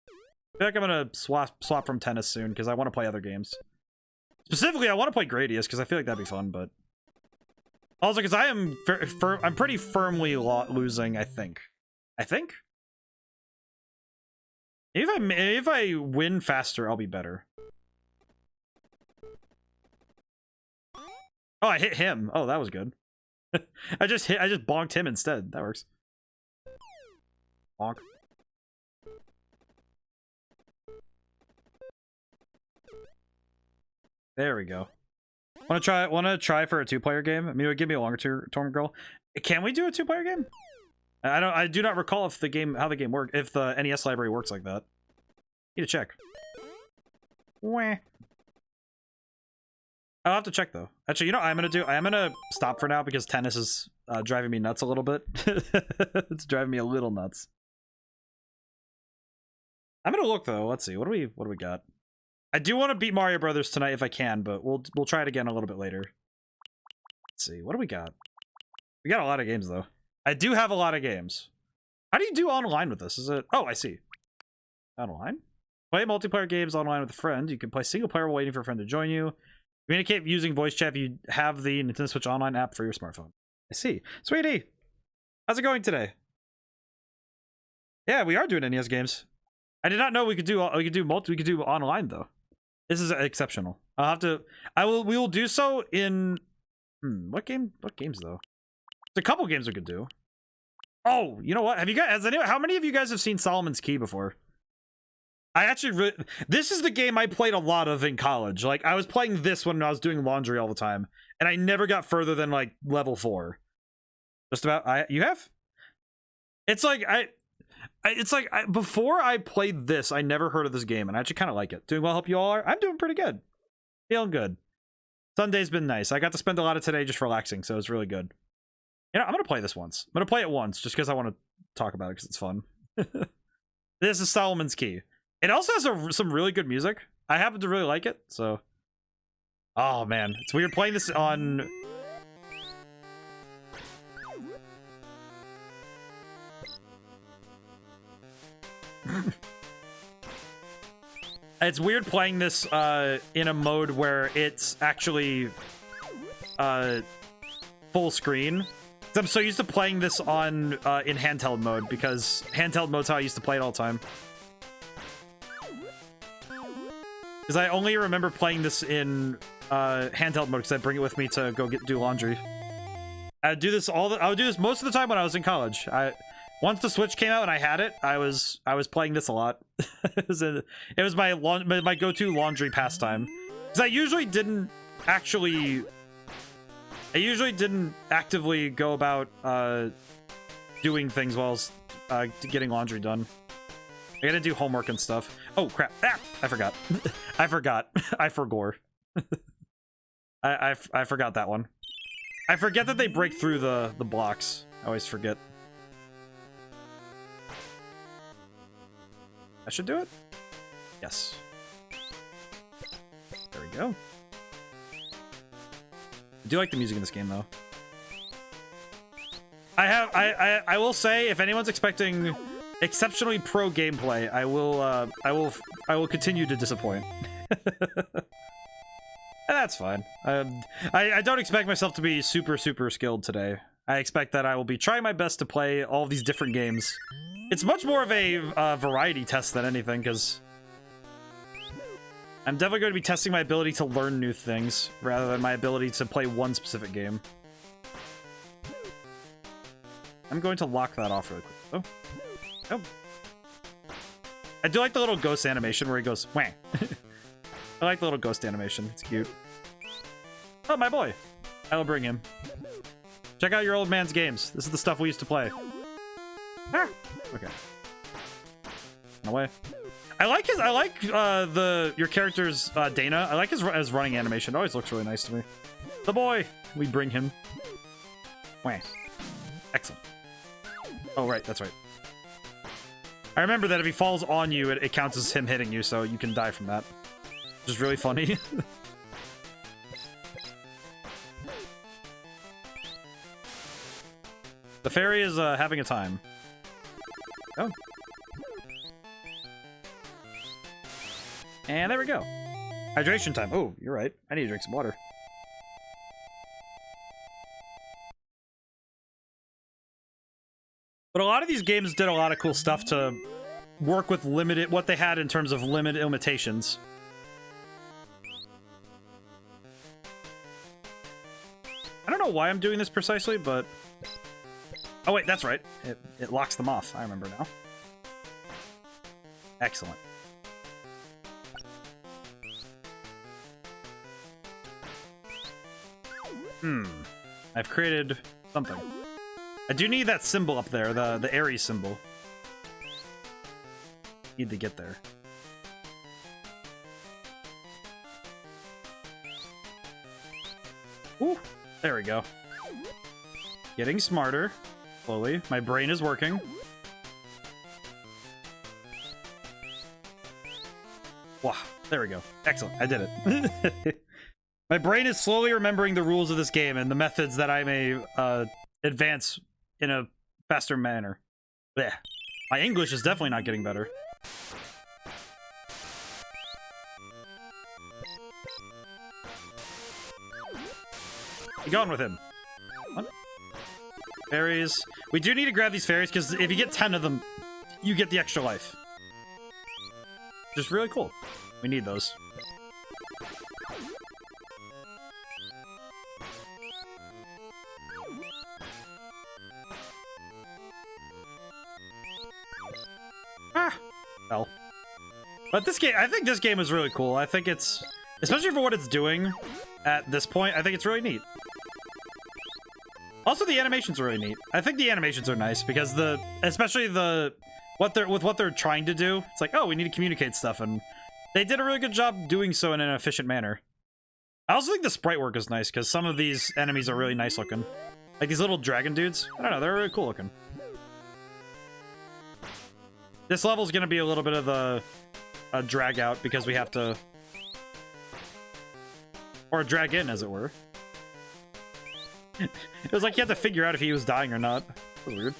I feel like I'm gonna swap from tennis soon because I want to play other games. Specifically, I want to play Gradius because I feel like that'd be fun, but also because I'm pretty firmly losing. I think. If I win faster, I'll be better. Oh, I hit him. Oh, that was good. I just bonked him instead. That works. Bonk. There we go. Want to try for a 2-player game? I mean, it would give me a longer tournament goal. Can we do a 2-player game? I do not recall if how the game works, if the NES library works like that. Need to check. Wah. I'll have to check though. Actually, you know what I'm gonna stop for now because tennis is driving me nuts a little bit. It's driving me a little nuts. I'm gonna look though. Let's see. What do we got? I do want to beat Mario Brothers tonight if I can, but we'll try it again a little bit later. Let's see. What do we got? We got a lot of games though. I do have a lot of games. How do you do online with this? Is it? Oh, I see. Online. Play multiplayer games online with a friend. You can play single player while waiting for a friend to join you. Communicate using voice chat if you have the Nintendo Switch Online app for your smartphone. I see. Sweetie, how's it going today? Yeah, we are doing NES games. I did not know we could do online though. This is exceptional. We will do so in what games though? There's a couple games we could do. Oh, you know what? How many of you guys have seen Solomon's Key before? This is the game I played a lot of in college. Like, I was playing this when I was doing laundry all the time, and I never got further than, like, level 4. Just about. You have? It's like, before I played this, I never heard of this game, and I actually kind of like it. Doing well, hope you all are? I'm doing pretty good. Feeling good. Sunday's been nice. I got to spend a lot of today just relaxing, so it's really good. You know, I'm going to play this once. I'm going to play it once, just because I want to talk about it, because it's fun. This is Solomon's Key. It also has some really good music. I happen to really like it, so... Oh, man. It's weird playing this on... It's weird playing this in a mode where it's actually full screen. I'm so used to playing this on in handheld mode, because handheld mode's how I used to play it all the time. Because I only remember playing this in handheld mode because I bring it with me to go do laundry. I would do this most of the time when I was in college. Once the Switch came out and I had it, I was playing this a lot. It was my go-to laundry pastime. Because I usually didn't actively go about doing things while getting laundry done. I gotta do homework and stuff. Oh crap! Ah, I forgot. I forgot. I forgore. I forgot that one. I forget that they break through the blocks. I always forget. I should do it. Yes. There we go. I do like the music in this game though. I will say, if anyone's expecting exceptionally pro gameplay, I will continue to disappoint. That's fine. I don't expect myself to be super skilled today. I expect that I will be trying my best to play all of these different games. It's much more of a variety test than anything, because I'm definitely going to be testing my ability to learn new things rather than my ability to play one specific game. I'm going to lock that off really quick. Oh. I do like the little ghost animation where he goes, whang. I like the little ghost animation. It's cute. Oh, my boy. I will bring him. Check out your old man's games. This is the stuff we used to play. Ah. Okay. No way. I like your character's Dana. I like his running animation. It always looks really nice to me. The boy. We bring him. Whang. Excellent. Oh, right. That's right. I remember that if he falls on you, it counts as him hitting you, so you can die from that. Which is really funny. The fairy is having a time. Oh. And there we go. Hydration time. Oh, you're right. I need to drink some water. But a lot of these games did a lot of cool stuff to work with what they had in terms of limitations. I don't know why I'm doing this precisely, but... Oh wait, that's right. It locks them off. I remember now. Excellent. I've created something. I do need that symbol up there, the Aries symbol. Need to get there. Ooh, there we go. Getting smarter. Slowly. My brain is working. Wow, there we go. Excellent. I did it. My brain is slowly remembering the rules of this game and the methods that I may advance in a faster manner. Blech. My English is definitely not getting better. Be gone with him. What? Fairies. We do need to grab these fairies because if you get 10 of them, you get the extra life. Just really cool. We need those. Hell. But this game, I think this game is really cool. I think it's, especially for what it's doing at this point, I think it's really neat. Also, the animations are really neat. I think the animations are nice because especially what they're trying to do. It's like, oh, we need to communicate stuff, and they did a really good job doing so in an efficient manner. I also think the sprite work is nice because some of these enemies are really nice looking. Like these little dragon dudes. I don't know, they're really cool looking. This level's gonna be a little bit of a drag out because we have to, or drag in, as it were. It was like you had to figure out if he was dying or not. That was weird.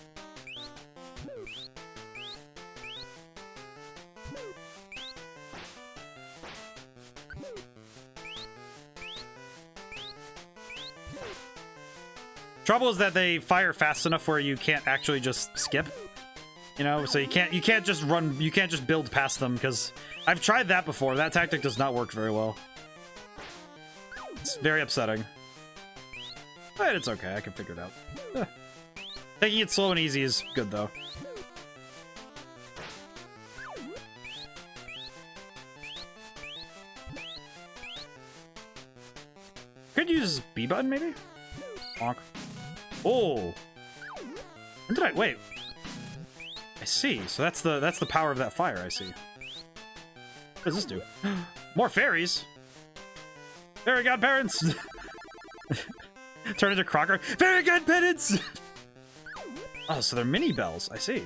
Trouble is that they fire fast enough where you can't actually just skip. You know, so you can't just run, you can't just build past them, because I've tried that before. That tactic does not work very well. It's very upsetting. But it's okay, I can figure it out. Taking it slow and easy is good, though. Could use B button, maybe? Bonk. Oh! When did I... Wait. I see. So that's the power of that fire, I see. What does this do? More fairies! Fairy godparents! Turn into Crocker. Fairy godparents! Oh, so they're mini bells. I see.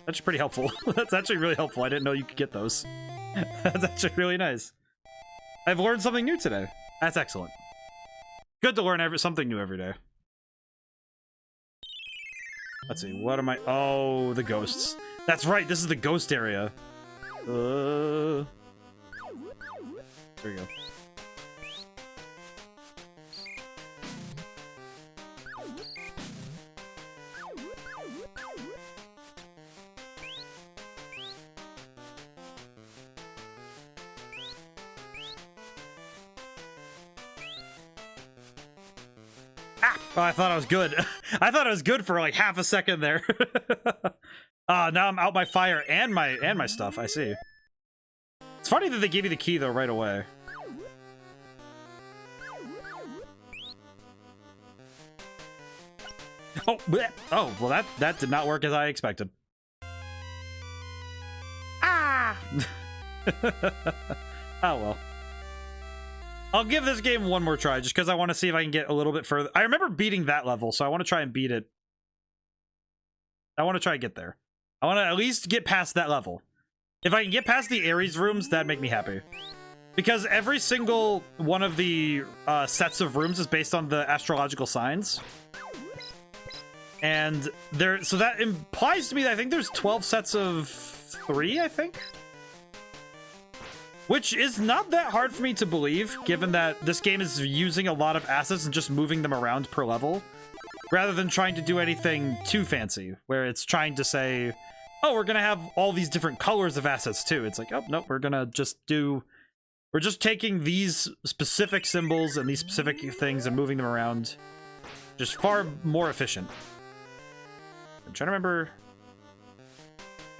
That's pretty helpful. That's actually really helpful. I didn't know you could get those. That's actually really nice. I've learned something new today. That's excellent. Good to learn something new every day. Let's see, what am I... Oh, the ghosts. That's right, this is the ghost area. There we go. Oh, I thought I was good. I thought I was good for like half a second there. Now I'm out my fire and my stuff. I see. It's funny that they gave you the key though right away. Oh, bleh. Oh, well that did not work as I expected. Ah! Oh well. I'll give this game one more try, just because I want to see if I can get a little bit further. I remember beating that level, so I want to try and beat it. I want to try and get there. I want to at least get past that level. If I can get past the Ares rooms, that'd make me happy. Because every single one of the sets of rooms is based on the astrological signs. And so that implies to me that I think there's 12 sets of 3, I think? Which is not that hard for me to believe, given that this game is using a lot of assets and just moving them around per level, rather than trying to do anything too fancy, where it's trying to say, oh, we're gonna have all these different colors of assets too. It's like, oh, no, we're just taking these specific symbols and these specific things and moving them around. Just far more efficient. I'm trying to remember.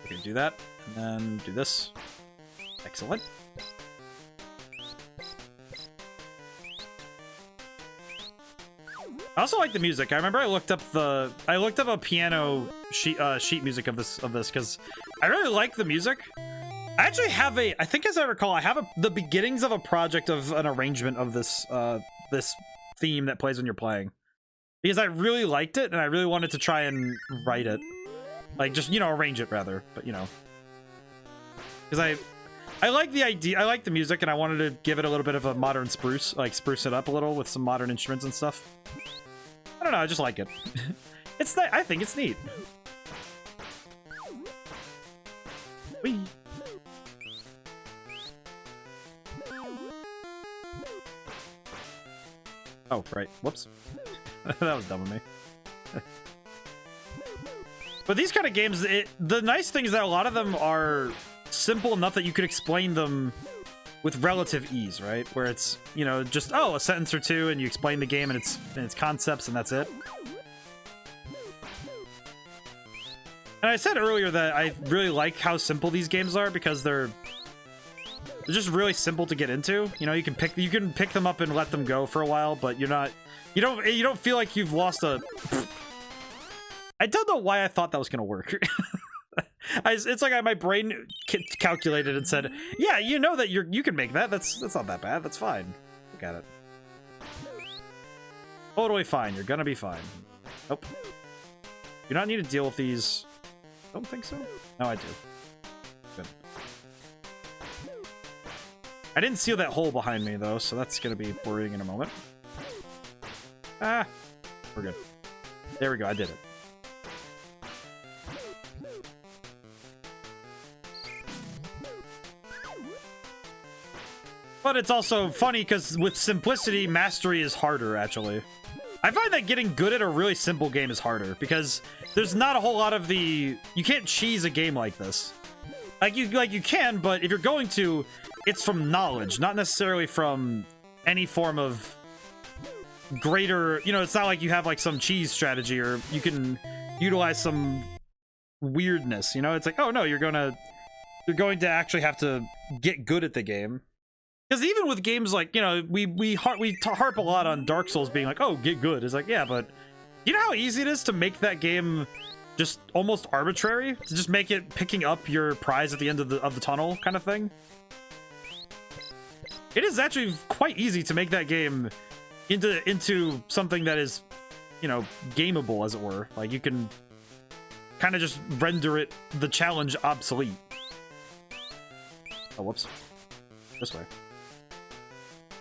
Okay, do that, and then do this. Excellent. I also like the music. I remember I looked up a piano sheet music of this because I really like the music. I actually have I think as I recall, I have the beginnings of a project of an arrangement of this this theme that plays when you're playing. Because I really liked it, and I really wanted to try and write it. Like, just, you know, arrange it, rather. But, you know. Because I like the idea, I like the music, and I wanted to give it a little bit of a modern spruce. Like, spruce it up a little with some modern instruments and stuff. I don't know, I just like it. I think it's neat. Whee! Oh, right. Whoops. That was dumb of me. But these kind of games, the nice thing is that a lot of them are simple enough that you could explain them with relative ease, right? Where it's, you know, just, oh, a sentence or two, and you explain the game and its concepts, and that's it. And I said earlier that I really like how simple these games are because they're just really simple to get into. You know, you can pick them up and let them go for a while, but you don't feel like you've lost a. I don't know why I thought that was gonna work. It's like my brain calculated and said, "Yeah, you know that you can make that. That's not that bad. That's fine. Look at it. Totally fine. You're gonna be fine." Nope. You don't need to deal with these. Don't think so. No, I do. Good. I didn't seal that hole behind me though, so that's gonna be worrying in a moment. Ah, we're good. There we go. I did it. But it's also funny because with simplicity, mastery is harder, actually. I find that getting good at a really simple game is harder because there's not a whole lot of the... You can't cheese a game like this. Like you can, but if you're going to, it's from knowledge, not necessarily from any form of greater... You know, it's not like you have like some cheese strategy or you can utilize some weirdness, you know? It's like, oh no, you're going to actually have to get good at the game. Because even with games like, you know, we harp a lot on Dark Souls being like, oh, get good. It's like, yeah, but you know how easy it is to make that game just almost arbitrary? To just make it picking up your prize at the end of the tunnel kind of thing? It is actually quite easy to make that game into something that is, you know, gameable, as it were. Like, you can kind of just render the challenge obsolete. Oh, whoops. This way.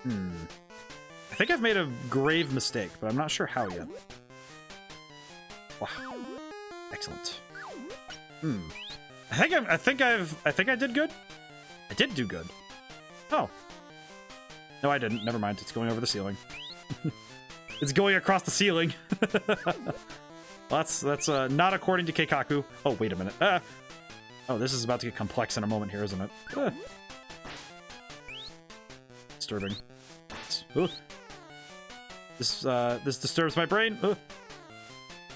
I think I've made a grave mistake, but I'm not sure how yet. Wow. Excellent. I think I did good. I did do good. Oh. No, I didn't. Never mind. It's going over the ceiling. It's going across the ceiling. Well, that's not according to Keikaku. Oh, wait a minute. Oh, this is about to get complex in a moment here, isn't it? Disturbing. This disturbs my brain.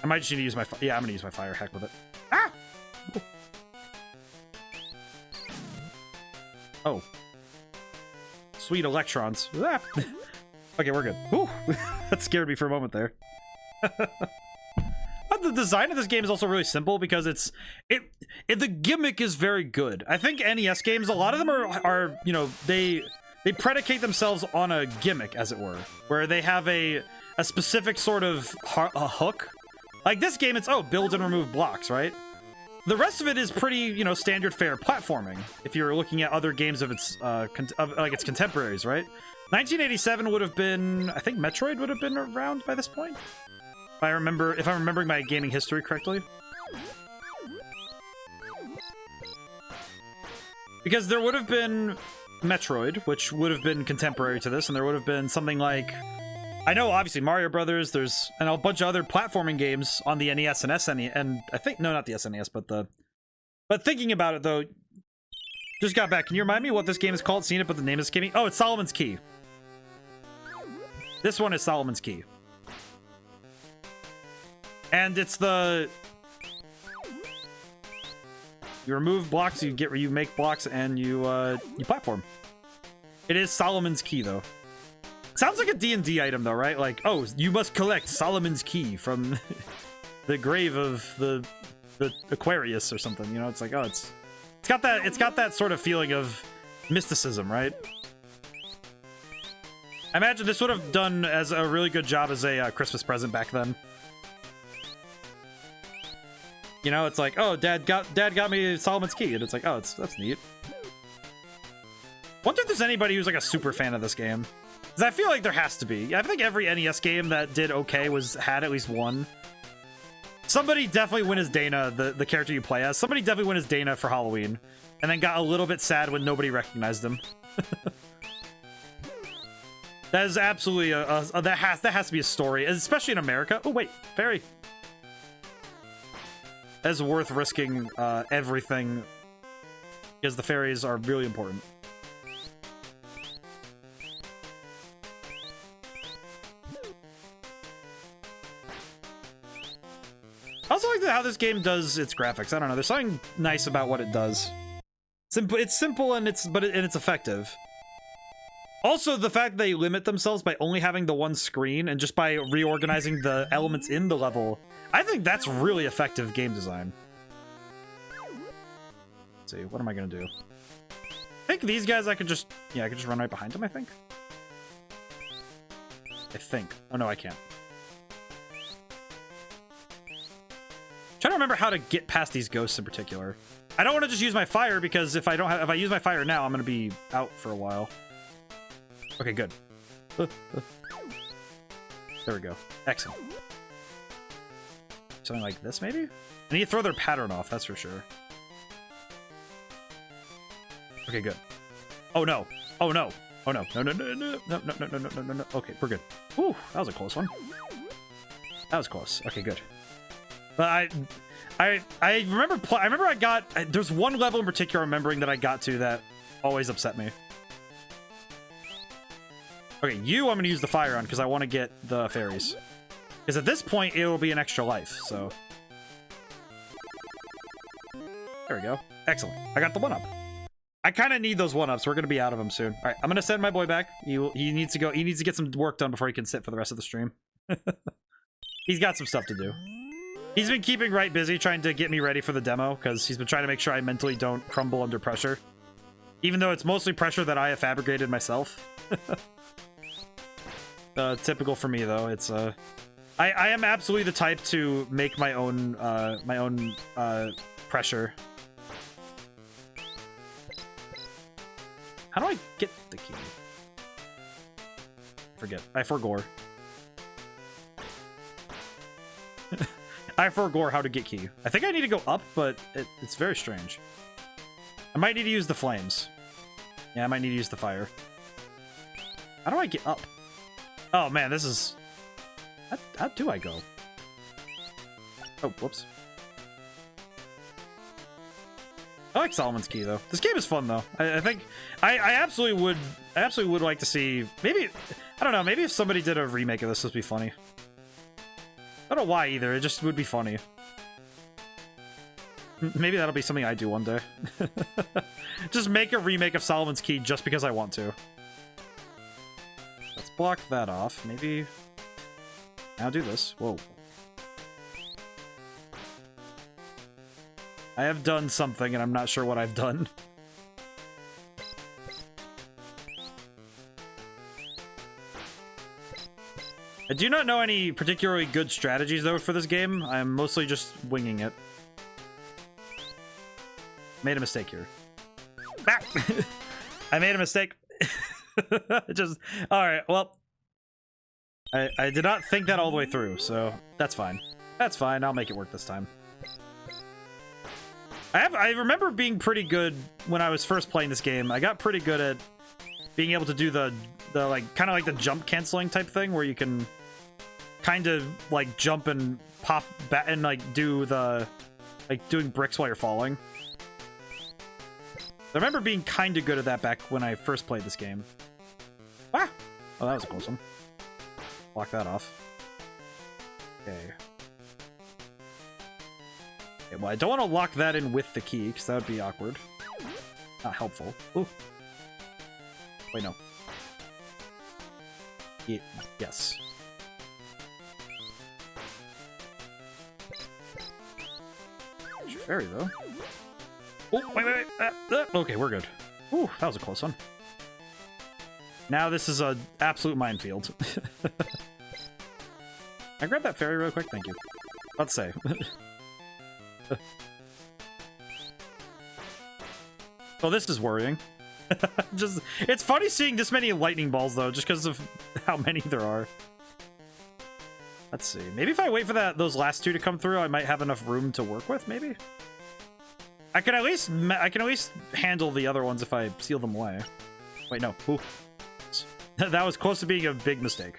I might just need to use my I'm gonna use my fire hack with it. Ah! Oh. Sweet electrons. Ah! Okay, we're good. Whew. That scared me for a moment there. But the design of this game is also really simple because the gimmick is very good. I think NES games, a lot of them are you know, they predicate themselves on a gimmick, as it were, where they have a specific sort of a hook. Like this game, it's, oh, build and remove blocks, right? The rest of it is pretty, you know, standard fare platforming, if you're looking at other games of its, like its contemporaries, right? 1987 would have been, I think Metroid would have been around by this point. If I'm remembering my gaming history correctly. Because there would have been Metroid, which would have been contemporary to this, and there would have been something like, I know obviously Mario Brothers, there's and a bunch of other platforming games on the NES and SNES, and I think, no, not the SNES, but thinking about it though, just got back. Can you remind me what this game is called? Seen it, but the name is escaping. Oh, it's Solomon's Key. This one is Solomon's Key. And it's you remove blocks, you make blocks, and you platform. It is Solomon's Key, though. Sounds like a D&D item, though, right? Like, oh, you must collect Solomon's Key from the grave of the Aquarius or something. You know, it's like, oh, it's got that sort of feeling of mysticism, right? I imagine this would have done as a really good job as a Christmas present back then. You know, it's like, oh, Dad got me Solomon's Key, and it's like, oh, that's neat. Wonder if there's anybody who's like a super fan of this game, because I feel like there has to be. I think every NES game that did okay had at least one. Somebody definitely went as Dana, the character you play as. Somebody definitely went as Dana for Halloween, and then got a little bit sad when nobody recognized him. That is absolutely that has to be a story, especially in America. Oh wait, fairy. That is worth risking everything, because the fairies are really important. I also like how this game does its graphics. I don't know. There's something nice about what it does. It's simple and it's effective. Also, the fact they limit themselves by only having the one screen and just by reorganizing the elements in the level, I think that's really effective game design. Let's see, what am I gonna do? I think these guys I could just run right behind them, I think. Oh no, I can't. Trying to remember how to get past these ghosts in particular. I don't want to just use my fire, because if I use my fire now, I'm gonna be out for a while. Okay, good. There we go. Excellent. Something like this, maybe? I need to throw their pattern off, that's for sure. Okay, good. Oh no. Oh no. Oh no. No, no, no, no, no, no, no, no, no, no, no. Okay, we're good. Whew, that was a close one. That was close. Okay, good. But I remember there's one level in particular I'm remembering that I got to that always upset me. Okay, I'm gonna use the fire on because I want to get the fairies. Because at this point it will be an extra life, so. There we go. Excellent. I got the 1-up. I kind of need those 1-ups. We're gonna be out of them soon. All right, I'm gonna send my boy back. He needs to go. He needs to get some work done before he can sit for the rest of the stream. He's got some stuff to do. He's been keeping right busy trying to get me ready for the demo, because he's been trying to make sure I mentally don't crumble under pressure. Even though it's mostly pressure that I have fabricated myself. Typical for me, though. It's I am absolutely the type to make my own pressure. How do I get the key? I forgore. I forgore how to get key. I think I need to go up, but it's very strange. I might need to use the flames. Yeah, I might need to use the fire. How do I get up? Oh man, this is... How do I go? Oh, whoops. I like Solomon's Key, though. This game is fun, though. I think... I absolutely would like to see... Maybe... I don't know, maybe if somebody did a remake of this would be funny. I don't know why, either. It just would be funny. Maybe that'll be something I do one day. Just make a remake of Solomon's Key just because I want to. Let's block that off. Maybe... Now do this. Whoa. I have done something, and I'm not sure what I've done. I do not know any particularly good strategies, though, for this game. I'm mostly just winging it. Made a mistake here. Ah! I made a mistake. Just... Alright, well... I did not think that all the way through, so that's fine. That's fine, I'll make it work this time. I remember being pretty good when I was first playing this game. I got pretty good at being able to do the like, kind of like the jump canceling type thing, where you can kind of like jump and pop back and like do the, like doing bricks while you're falling. I remember being kind of good at that back when I first played this game. Ah! Oh, that was a close one. Block that off. Okay. Okay, well, I don't want to lock that in with the key, because that would be awkward. Not helpful. Ooh. Wait, no. Yeah, yes. There's your fairy, though. Oh, wait. Okay, we're good. Ooh, that was a close one. Now this is a absolute minefield. I grab that fairy real quick? Thank you. Let's say. Oh, this is worrying. Just, it's funny seeing this many lightning balls, though, just because of how many there are. Let's see. Maybe if I wait for those last two to come through, I might have enough room to work with, maybe? I can at least handle the other ones if I seal them away. Wait, no. Ooh. That was close to being a big mistake.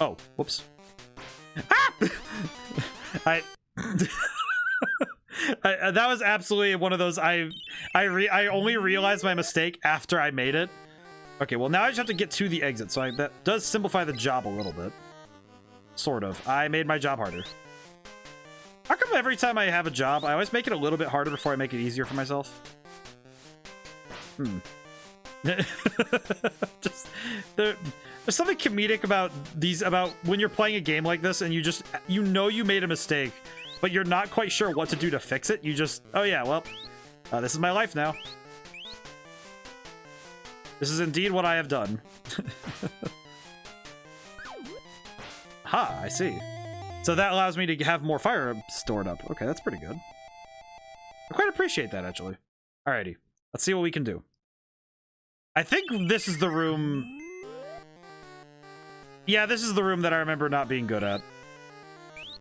Oh, whoops. Ah! That was absolutely one of those. I only realized my mistake after I made it. Okay, well now I just have to get to the exit, so that does simplify the job a little bit. Sort of. I made my job harder. How come every time I have a job, I always make it a little bit harder before I make it easier for myself? Just there's something comedic about when you're playing a game like this and you know you made a mistake, but you're not quite sure what to do to fix it. You just, oh yeah, well, this is my life now. This is indeed what I have done. Ha, I see. So that allows me to have more fire stored up. Okay, that's pretty good. I quite appreciate that, actually. Alrighty, let's see what we can do. I think this is the room... Yeah, this is the room that I remember not being good at.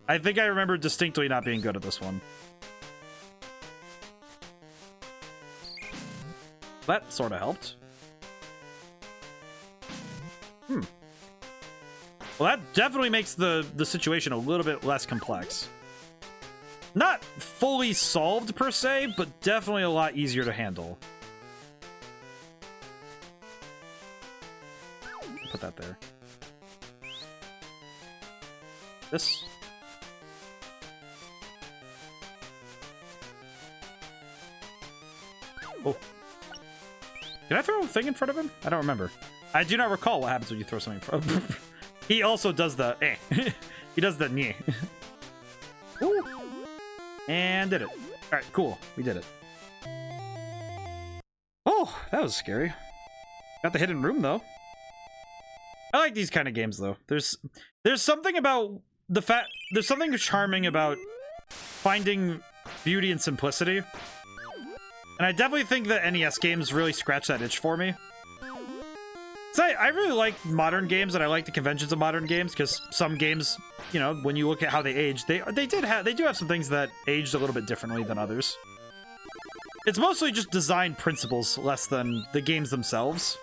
I think I remember distinctly not being good at this one. That sort of helped. Well, that definitely makes the situation a little bit less complex. Not fully solved, per se, but definitely a lot easier to handle. Put that there. This. Oh. Did I throw a thing in front of him? I don't remember. I do not recall what happens when you throw something in front of him. He also does the eh. He does the nyeh. Ooh. And did it. Alright, cool. We did it. Oh, that was scary. Got the hidden room, though. I like these kind of games, though. There's something about the fact... There's something charming about finding beauty and simplicity. And I definitely think that NES games really scratch that itch for me. So I really like modern games, and I like the conventions of modern games, because some games, you know, when you look at how they age, they do have some things that aged a little bit differently than others. It's mostly just design principles less than the games themselves.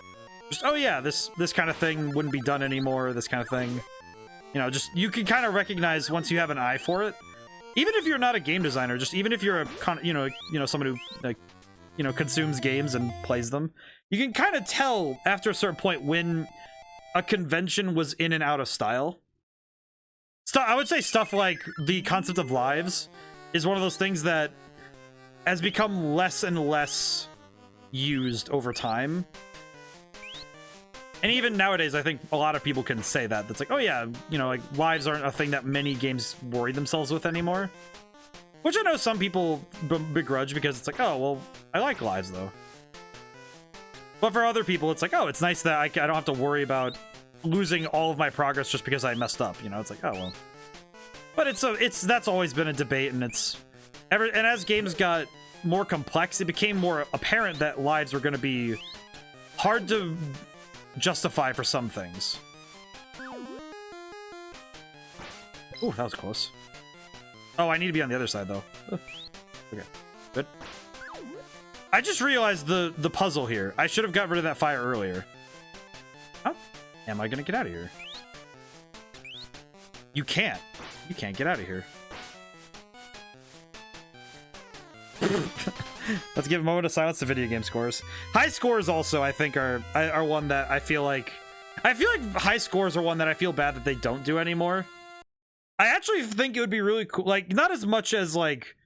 Just, oh yeah, this kind of thing wouldn't be done anymore, this kind of thing. You know, just, you can kind of recognize once you have an eye for it. Even if you're not a game designer, just even if you're a, someone who, like, you know, consumes games and plays them, you can kind of tell after a certain point when a convention was in and out of style. I would say stuff like the concept of lives is one of those things that has become less and less used over time. And even nowadays, I think a lot of people can say that. That's like, oh yeah, you know, like, lives aren't a thing that many games worry themselves with anymore. Which I know some people begrudge, because it's like, oh, well, I like lives, though. But for other people, it's like, oh, it's nice that I don't have to worry about losing all of my progress just because I messed up, you know? It's like, oh, well. But that's always been a debate, and and as games got more complex, it became more apparent that lives were going to be hard to justify for some things. Ooh, that was close. Oh, I need to be on the other side, though. Okay, good. I just realized the puzzle here. I should have got rid of that fire earlier. How am I gonna get out of here? You can't. You can't get out of here. Let's give a moment of silence to video game scores. High scores also, I think, are one that I feel like high scores are one that I feel bad that they don't do anymore. I actually think it would be really cool. Like, not as much as, like,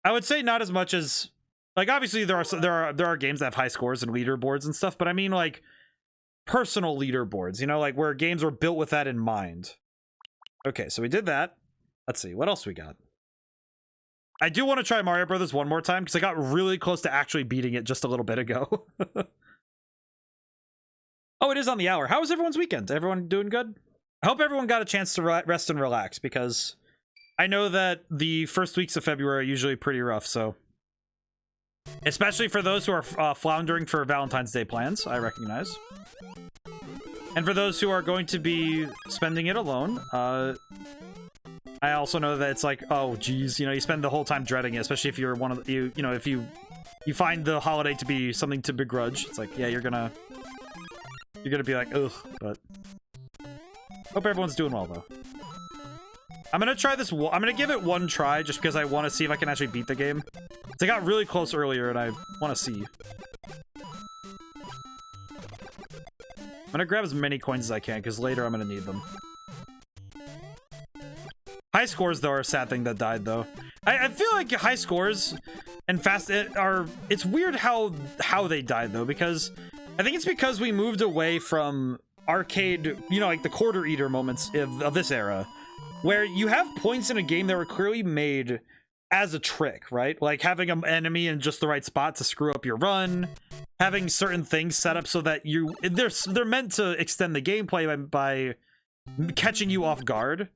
I would say not as much as, like, obviously there are games that have high scores and leaderboards and stuff, but I mean, like, personal leaderboards, you know, like where games were built with that in mind. Okay, so we did that. Let's see, what else we got? I do want to try Mario Brothers one more time because I got really close to actually beating it just a little bit ago. Oh, it is on the hour. How was everyone's weekend? Everyone doing good? I hope everyone got a chance to rest and relax, because I know that the first weeks of February are usually pretty rough, so... Especially for those who are floundering for Valentine's Day plans, I recognize. And for those who are going to be spending it alone, I also know that it's like, oh, geez, you know, you spend the whole time dreading it, especially if you're one of the, you know, if you find the holiday to be something to begrudge. It's like, yeah, you're gonna be like, ugh, but hope everyone's doing well, though. I'm gonna try this. I'm gonna give it one try just because I want to see if I can actually beat the game. I got really close earlier and I want to see. I'm gonna grab as many coins as I can because later I'm gonna need them. High scores, though, are a sad thing that died, though. I feel like high scores and it's weird how they died, though, because I think it's because we moved away from arcade, you know, like the quarter eater moments of this era, where you have points in a game that were clearly made as a trick, right? Like having an enemy in just the right spot to screw up your run, having certain things set up so that they're meant to extend the gameplay by catching you off guard.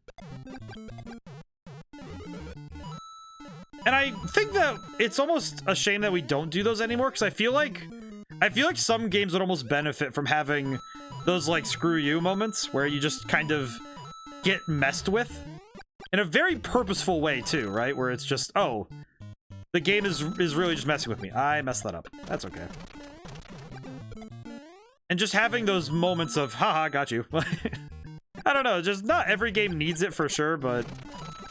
And I think that it's almost a shame that we don't do those anymore, because I feel like some games would almost benefit from having those like screw you moments where you just kind of get messed with in a very purposeful way too, right? Where it's just, oh, the game is really just messing with me. I messed that up. That's okay. And just having those moments of, haha, got you. I don't know, just not every game needs it for sure, but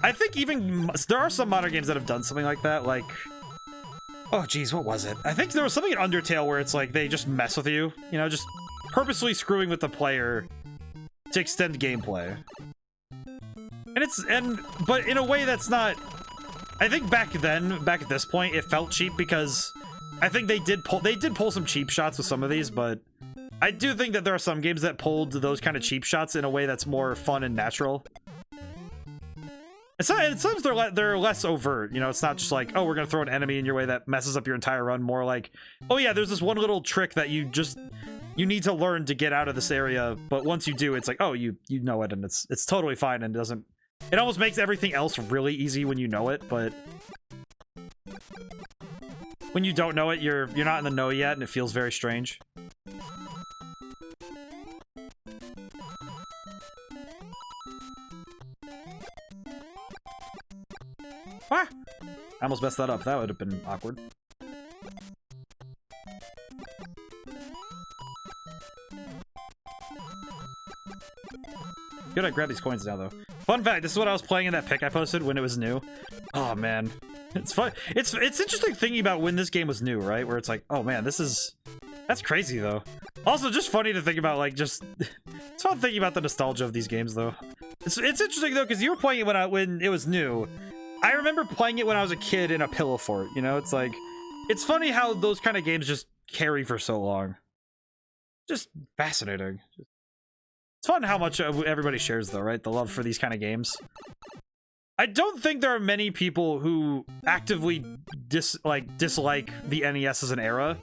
I think even there are some modern games that have done something like that, like, oh geez, what was it? I think there was something in Undertale where it's like they just mess with you, you know, just purposely screwing with the player to extend gameplay. But in a way that's not, I think back at this point, it felt cheap because I think they did pull some cheap shots with some of these, but I do think that there are some games that pulled those kind of cheap shots in a way that's more fun and natural. And sometimes they're less overt, you know, it's not just like, oh, we're gonna throw an enemy in your way that messes up your entire run. More like, oh yeah, there's this one little trick that you need to learn to get out of this area, but once you do, it's like, oh, you know it, and it's totally fine, and it almost makes everything else really easy when you know it, but when you don't know it, you're not in the know yet, and it feels very strange. Ah! I almost messed that up. That would have been awkward. Good, I grab these coins now, though. Fun fact, this is what I was playing in that pic I posted when it was new. Oh, man. It's fun. It's interesting thinking about when this game was new, right? Where it's like, oh, man, that's crazy, though. Also, just funny to think about, like, it's fun thinking about the nostalgia of these games, though. It's interesting, though, because you were playing it when it was new. I remember playing it when I was a kid in a pillow fort, you know? It's like, it's funny how those kind of games just carry for so long. Just fascinating. It's fun how much everybody shares, though, right? The love for these kind of games. I don't think there are many people who actively dislike the NES as an era.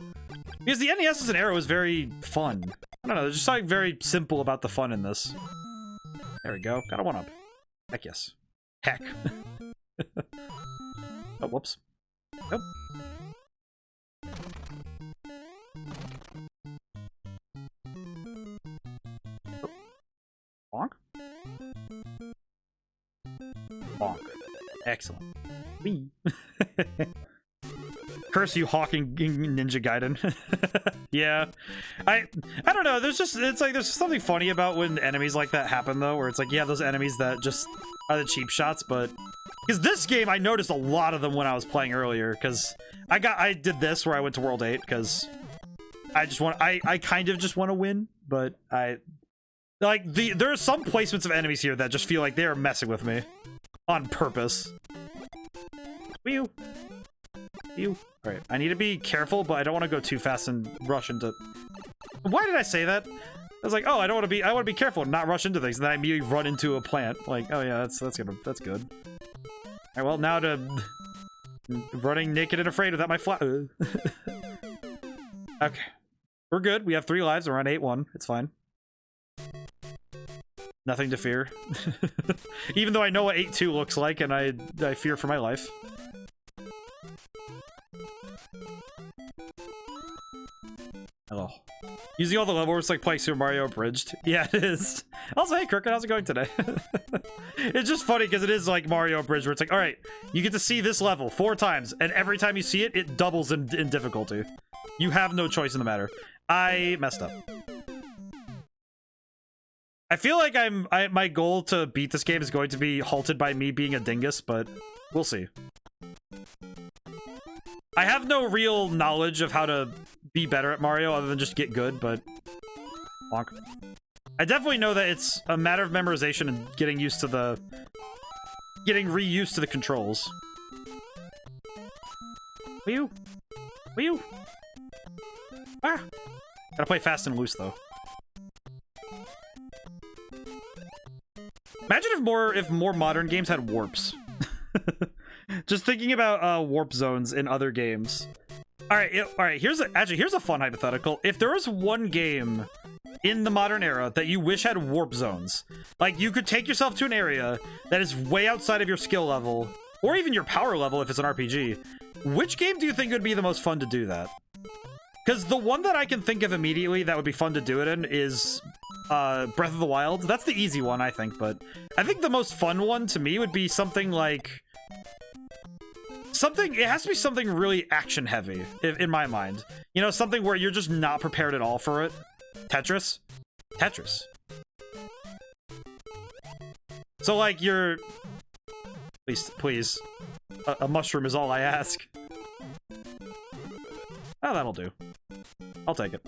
Because the NES as an era was very fun. I don't know, there's just something very simple about the fun in this. There we go. Got a one-up. Heck yes. Heck. Oh, whoops. Nope. Bonk? Bonk. Excellent. Wee. Curse you, Hawking Ninja Gaiden. Yeah. I don't know, there's something funny about when enemies like that happen, though, where it's like, yeah, those enemies that just are the cheap shots, but because this game, I noticed a lot of them when I was playing earlier, because I did this where I went to World 8, because I kind of just want to win, but there are some placements of enemies here that just feel like they are messing with me on purpose. Whew. Whew. Alright, I need to be careful, but I don't want to go too fast and rush into... Why did I say that? I was like, oh, I want to be careful and not rush into things, and then I immediately run into a plant. Like, oh yeah, that's good. Alright, well, now to running naked and afraid without my Okay. We're good. We have 3 lives. We're on 8-1. It's fine. Nothing to fear. Even though I know what 8-2 looks like, and I fear for my life. Hello. Using all the levels like playing Super Mario Abridged. Yeah, it is. Also, hey, Crooked, how's it going today? It's just funny because it is like Mario Abridged, where it's like, all right, you get to see this level 4 times, and every time you see it, it doubles in difficulty. You have no choice in the matter. I messed up. I feel like my goal to beat this game is going to be halted by me being a dingus, but we'll see. I have no real knowledge of how to be better at Mario other than just get good, but bonk. I definitely know that it's a matter of memorization and getting reused to the controls. Wee-oo. Wee-oo. Ah! Gotta play fast and loose, though. Imagine if more modern games had warps. Just thinking about warp zones in other games. All right. Here's a fun hypothetical. If there was one game in the modern era that you wish had warp zones, like you could take yourself to an area that is way outside of your skill level, or even your power level if it's an RPG, which game do you think would be the most fun to do that? Because the one that I can think of immediately that would be fun to do it in is Breath of the Wild. That's the easy one, I think, but I think the most fun one to me would be something like... it has to be something really action heavy, in my mind. You know, something where you're just not prepared at all for it. Tetris? Tetris. So, like, you're... Please. A mushroom is all I ask. Oh, that'll do. I'll take it.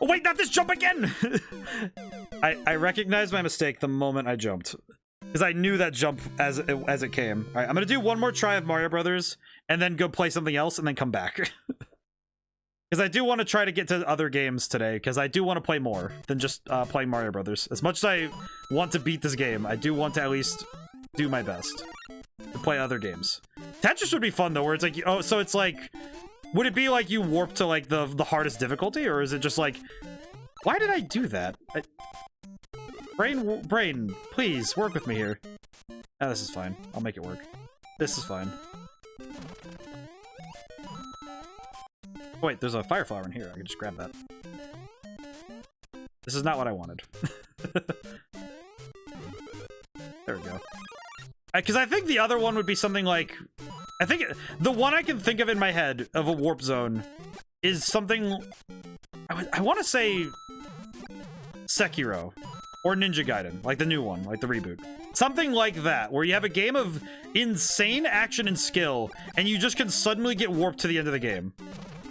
Oh, wait, not this jump again! I recognized my mistake the moment I jumped. Because I knew that jump as it came. Alright, I'm gonna do one more try of Mario Brothers, and then go play something else, and then come back. Because I do want to try to get to other games today, because I do want to play more than just playing Mario Brothers. As much as I want to beat this game, I do want to at least do my best to play other games. Tetris would be fun, though, where it's like, oh, so it's like... Would it be like you warp to, like, the hardest difficulty, or is it just like... Why did I do that? Brain, please, work with me here. Oh, this is fine. I'll make it work. This is fine. Wait, there's a fire flower in here. I can just grab that. This is not what I wanted. There we go. Because I think the other one would be something like... I think the one I can think of in my head of a warp zone is something... I want to say... Sekiro. Or Ninja Gaiden. Like the new one. Like the reboot. Something like that. Where you have a game of insane action and skill, and you just can suddenly get warped to the end of the game.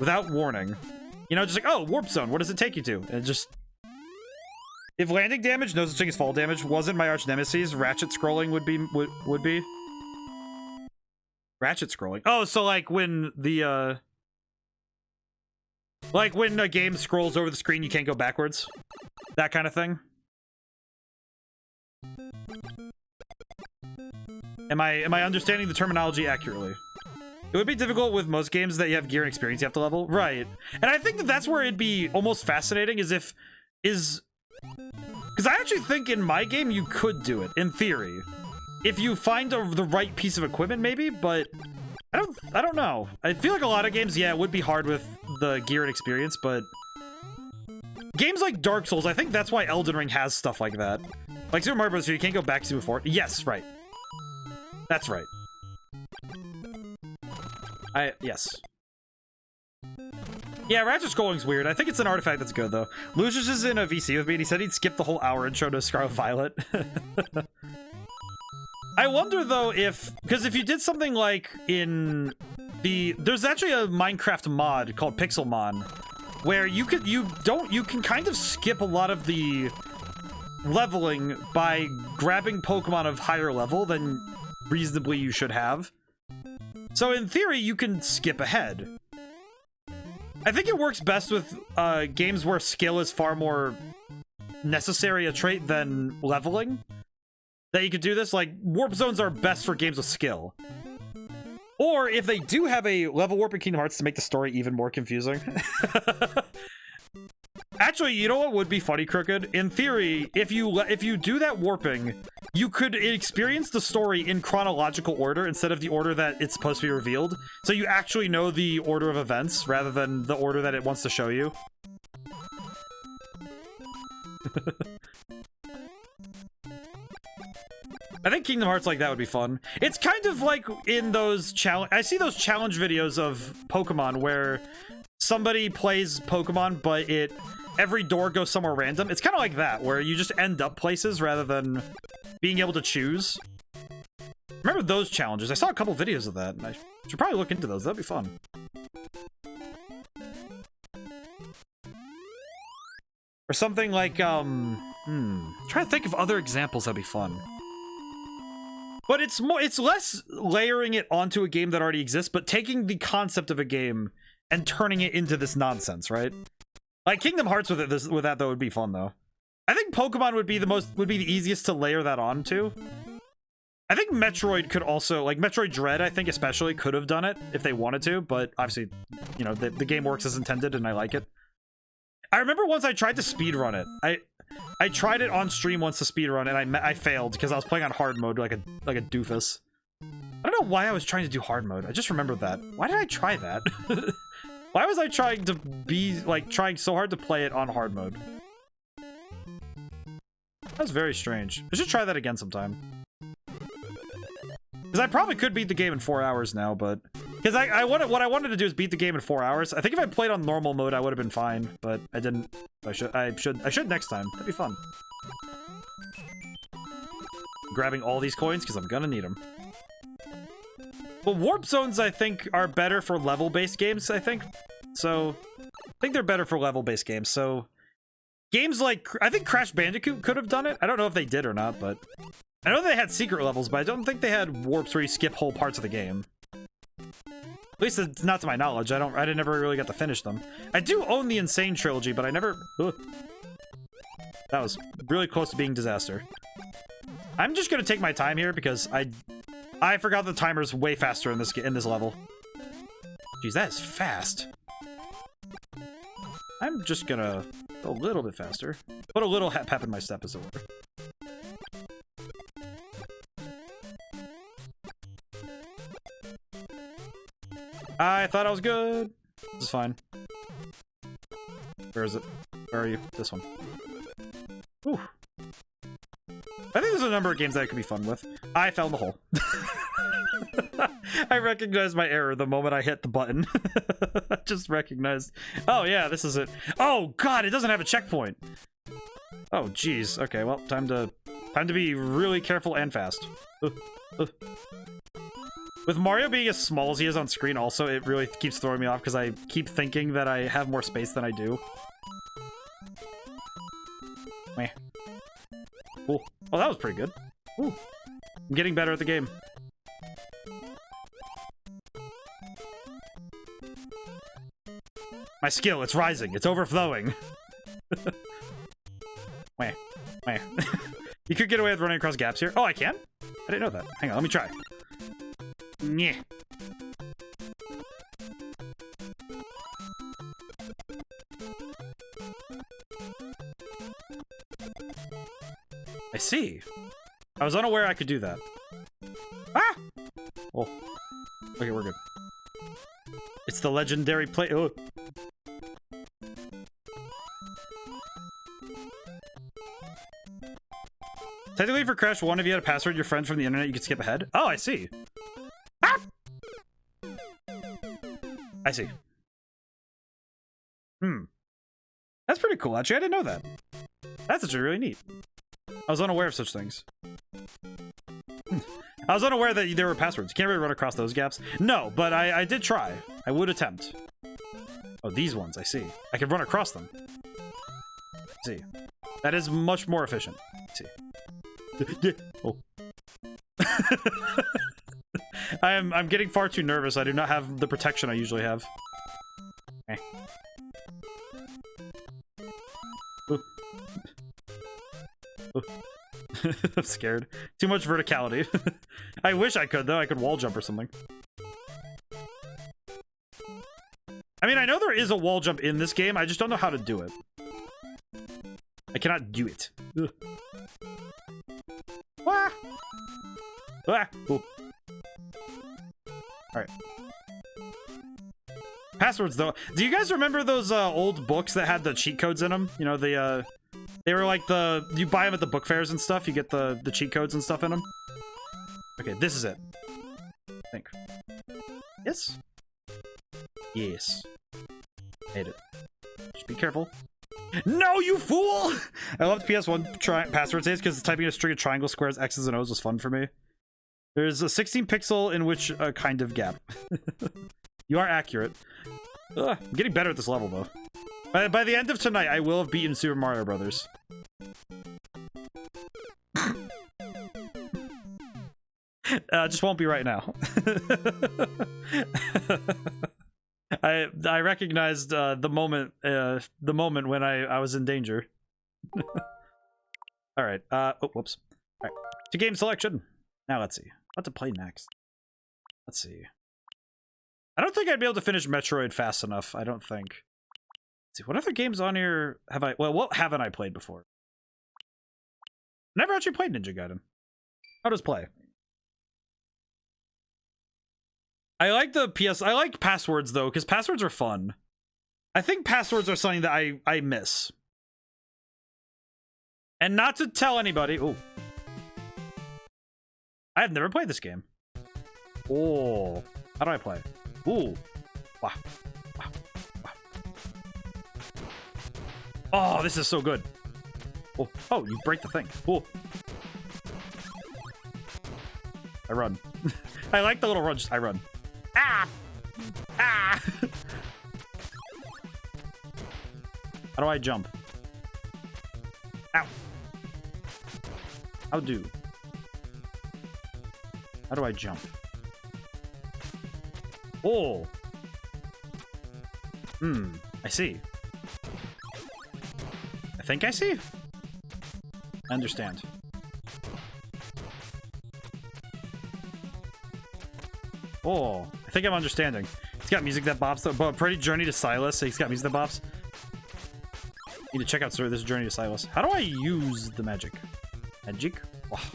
Without warning. You know, just like, oh, warp zone. What does it take you to? And it just... If landing damage, no such thing as fall damage, wasn't my arch nemesis, ratchet scrolling would be. Ratchet scrolling. Oh, so like when the like when a game scrolls over the screen, you can't go backwards. That kind of thing. Am I understanding the terminology accurately? It would be difficult with most games that you have gear and experience you have to level. Right. And I think that's where it'd be almost fascinating because I actually think in my game you could do it, in theory. If you find the right piece of equipment, maybe, but I don't know. I feel like a lot of games, yeah, it would be hard with the gear and experience, but games like Dark Souls, I think that's why Elden Ring has stuff like that. Like Super Mario Bros. You can't go back to before. Yes, right. That's right. Yes. Yeah, ratchet scrolling's weird. I think it's an artifact that's good, though. Lucius is in a VC with me, and he said he'd skip the whole hour intro to Scarlet Violet. I wonder, though, because if you did something like in there's actually a Minecraft mod called Pixelmon, where you can kind of skip a lot of the leveling by grabbing Pokemon of higher level than reasonably you should have. So in theory, you can skip ahead. I think it works best with games where skill is far more necessary a trait than leveling. that you could do this. Like, warp zones are best for games with skill. Or if they do have a level warp in Kingdom Hearts to make the story even more confusing. Actually, you know what would be funny, Crooked? In theory, if you do that warping, you could experience the story in chronological order instead of the order that it's supposed to be revealed. So you actually know the order of events rather than the order that it wants to show you. I think Kingdom Hearts like that would be fun. It's kind of like in those challenge... I see those challenge videos of Pokemon where somebody plays Pokemon, but every door goes somewhere random. It's kind of like that, where you just end up places rather than being able to choose. Remember those challenges? I saw a couple videos of that, and I should probably look into those. That'd be fun. Or something like, trying to think of other examples that'd be fun. But it's less layering it onto a game that already exists, but taking the concept of a game and turning it into this nonsense, right? Like Kingdom Hearts with that though would be fun though. I think Pokemon would be the easiest to layer that onto. I think Metroid could also, like Metroid Dread, I think especially could have done it if they wanted to, but obviously, you know, the game works as intended and I like it. I remember once I tried to speedrun it. I tried it on stream once to speedrun and I failed because I was playing on hard mode like a doofus. I don't know why I was trying to do hard mode. I just remembered that. Why did I try that? Why was I trying to be trying so hard to play it on hard mode? That was very strange. I should try that again sometime. Because I probably could beat the game in 4 hours now, but because what I wanted to do is beat the game in 4 hours. I think if I played on normal mode, I would have been fine, but I didn't. I should next time. That'd be fun. Grabbing all these coins because I'm gonna need them. Well, warp zones I think are better for level-based games. I think they're better for level-based games. So games like I think Crash Bandicoot could have done it. I don't know if they did or not, but I know they had secret levels, but I don't think they had warps where you skip whole parts of the game. At least it's not to my knowledge. I never really got to finish them. I do own the Insane trilogy, but I never... Ugh. That was really close to being disaster. I'm just gonna take my time here because I forgot the timer's way faster in this level. Jeez, that is fast. I'm just gonna go a little bit faster. Put a little pep in my step as it were. I thought I was good. This is fine. Where is it? Where are you? This one. Ooh. I think there's a number of games that I could be fun with. I fell in the hole. I recognized my error the moment I hit the button. I just recognized. Oh yeah, this is it. Oh god, it doesn't have a checkpoint. Oh jeez. Okay, well, time to be really careful and fast. With Mario being as small as he is on screen also, it really keeps throwing me off because I keep thinking that I have more space than I do. Meh. Cool. Oh, that was pretty good. Ooh. I'm getting better at the game. My skill, it's rising. It's overflowing. Meh. Meh. You could get away with running across gaps here. Oh, I can? I didn't know that. Hang on, let me try. Yeah. I see. I was unaware I could do that. Ah! Oh. Okay, we're good. It's the legendary play. Oh. Technically, for Crash 1, if you had a password your friend from the internet, you could skip ahead. Oh, I see. Ah! I see. That's pretty cool, actually. I didn't know that. That's actually really neat. I was unaware of such things. I was unaware that there were passwords. You can't really run across those gaps. No, but I did try. I would attempt. Oh, these ones, I see. I can run across them. See. That is much more efficient. See. Oh. I'm getting far too nervous. I do not have the protection I usually have. Eh. Ooh. Ooh. I'm scared. Too much verticality. I wish I could, though. I could wall jump or something. I mean, I know there is a wall jump in this game. I just don't know how to do it. I cannot do it. Ugh. Ah! Ah! Ooh. Alright. Passwords, though. Do you guys remember those old books that had the cheat codes in them? You know, they were like you buy them at the book fairs and stuff. You get the cheat codes and stuff in them. Okay, this is it. I think. Yes? Yes. Hate it. Just be careful. No, you fool! I loved PS1 password saves because typing a string of triangles, squares, X's, and O's was fun for me. There's a 16 pixel in which a kind of gap. You are accurate. Ugh, I'm getting better at this level, though. By the end of tonight, I will have beaten Super Mario Brothers. Just won't be right now. I recognized the moment when I was in danger. All right. Oh, whoops. All right. To game selection. Now let's see what to play next. Let's see. I don't think I'd be able to finish Metroid fast enough. I don't think. Let's see, what other games on here have I? Well, what haven't I played before? Never actually played Ninja Gaiden. How does play? I like the PS. I like passwords though, because passwords are fun. I think passwords are something that I miss. And not to tell anybody. Oh, I have never played this game. Oh, how do I play? Ooh. Wow. Wow. Wow. Oh, this is so good. Oh, oh, you break the thing. Oh. I run. I like the little run. I run. Ah! Ah! How do I jump? Ow. How do? How do I jump? Oh. I see. I think I see. I understand. Oh, I think I'm understanding. He's got music that bops, though. Pretty Journey to Silas. So he's got music that bops. Need to check out this Journey to Silas. How do I use the magic? Magic? Oh.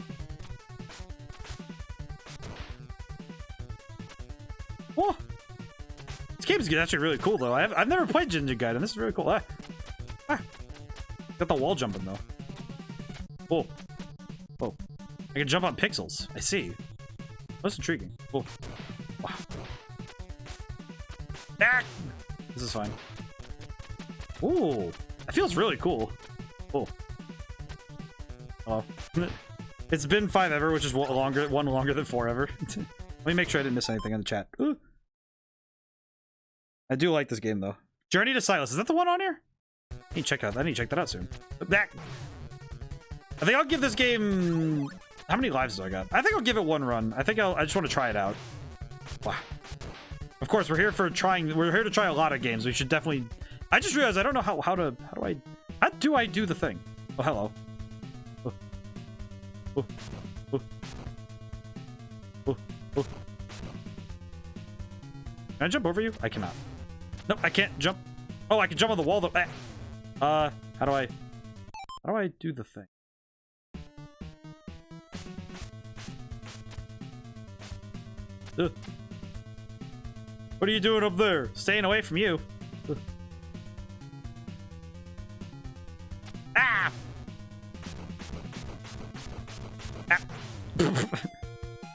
Oh. This game is actually really cool, though. I've never played Ninja Gaiden. This is really cool. Ah. Ah. Got the wall jumping, though. Oh. Oh. I can jump on pixels. I see. That's intriguing. Oh. Wow. Ah! This is fine. Ooh. That feels really cool. Oh. Oh. It's been 5 ever, which is one longer than 4 ever. Let me make sure I didn't miss anything in the chat. Ooh. I do like this game, though. Journey to Silas. Is that the one on here? I need to check that out soon. Back. I think I'll give this game... How many lives do I got? I think I'll give it 1 run. I just want to try it out. Wow. Of course, we're here to try a lot of games. We should definitely... I just realized I don't know how do I do the thing? Oh, hello. Oh. Oh. Oh. Oh. Oh. Can I jump over you? I cannot. Nope, I can't jump. Oh, I can jump on the wall though. How do I do the thing? What are you doing up there? Staying away from you. Ah! Ah!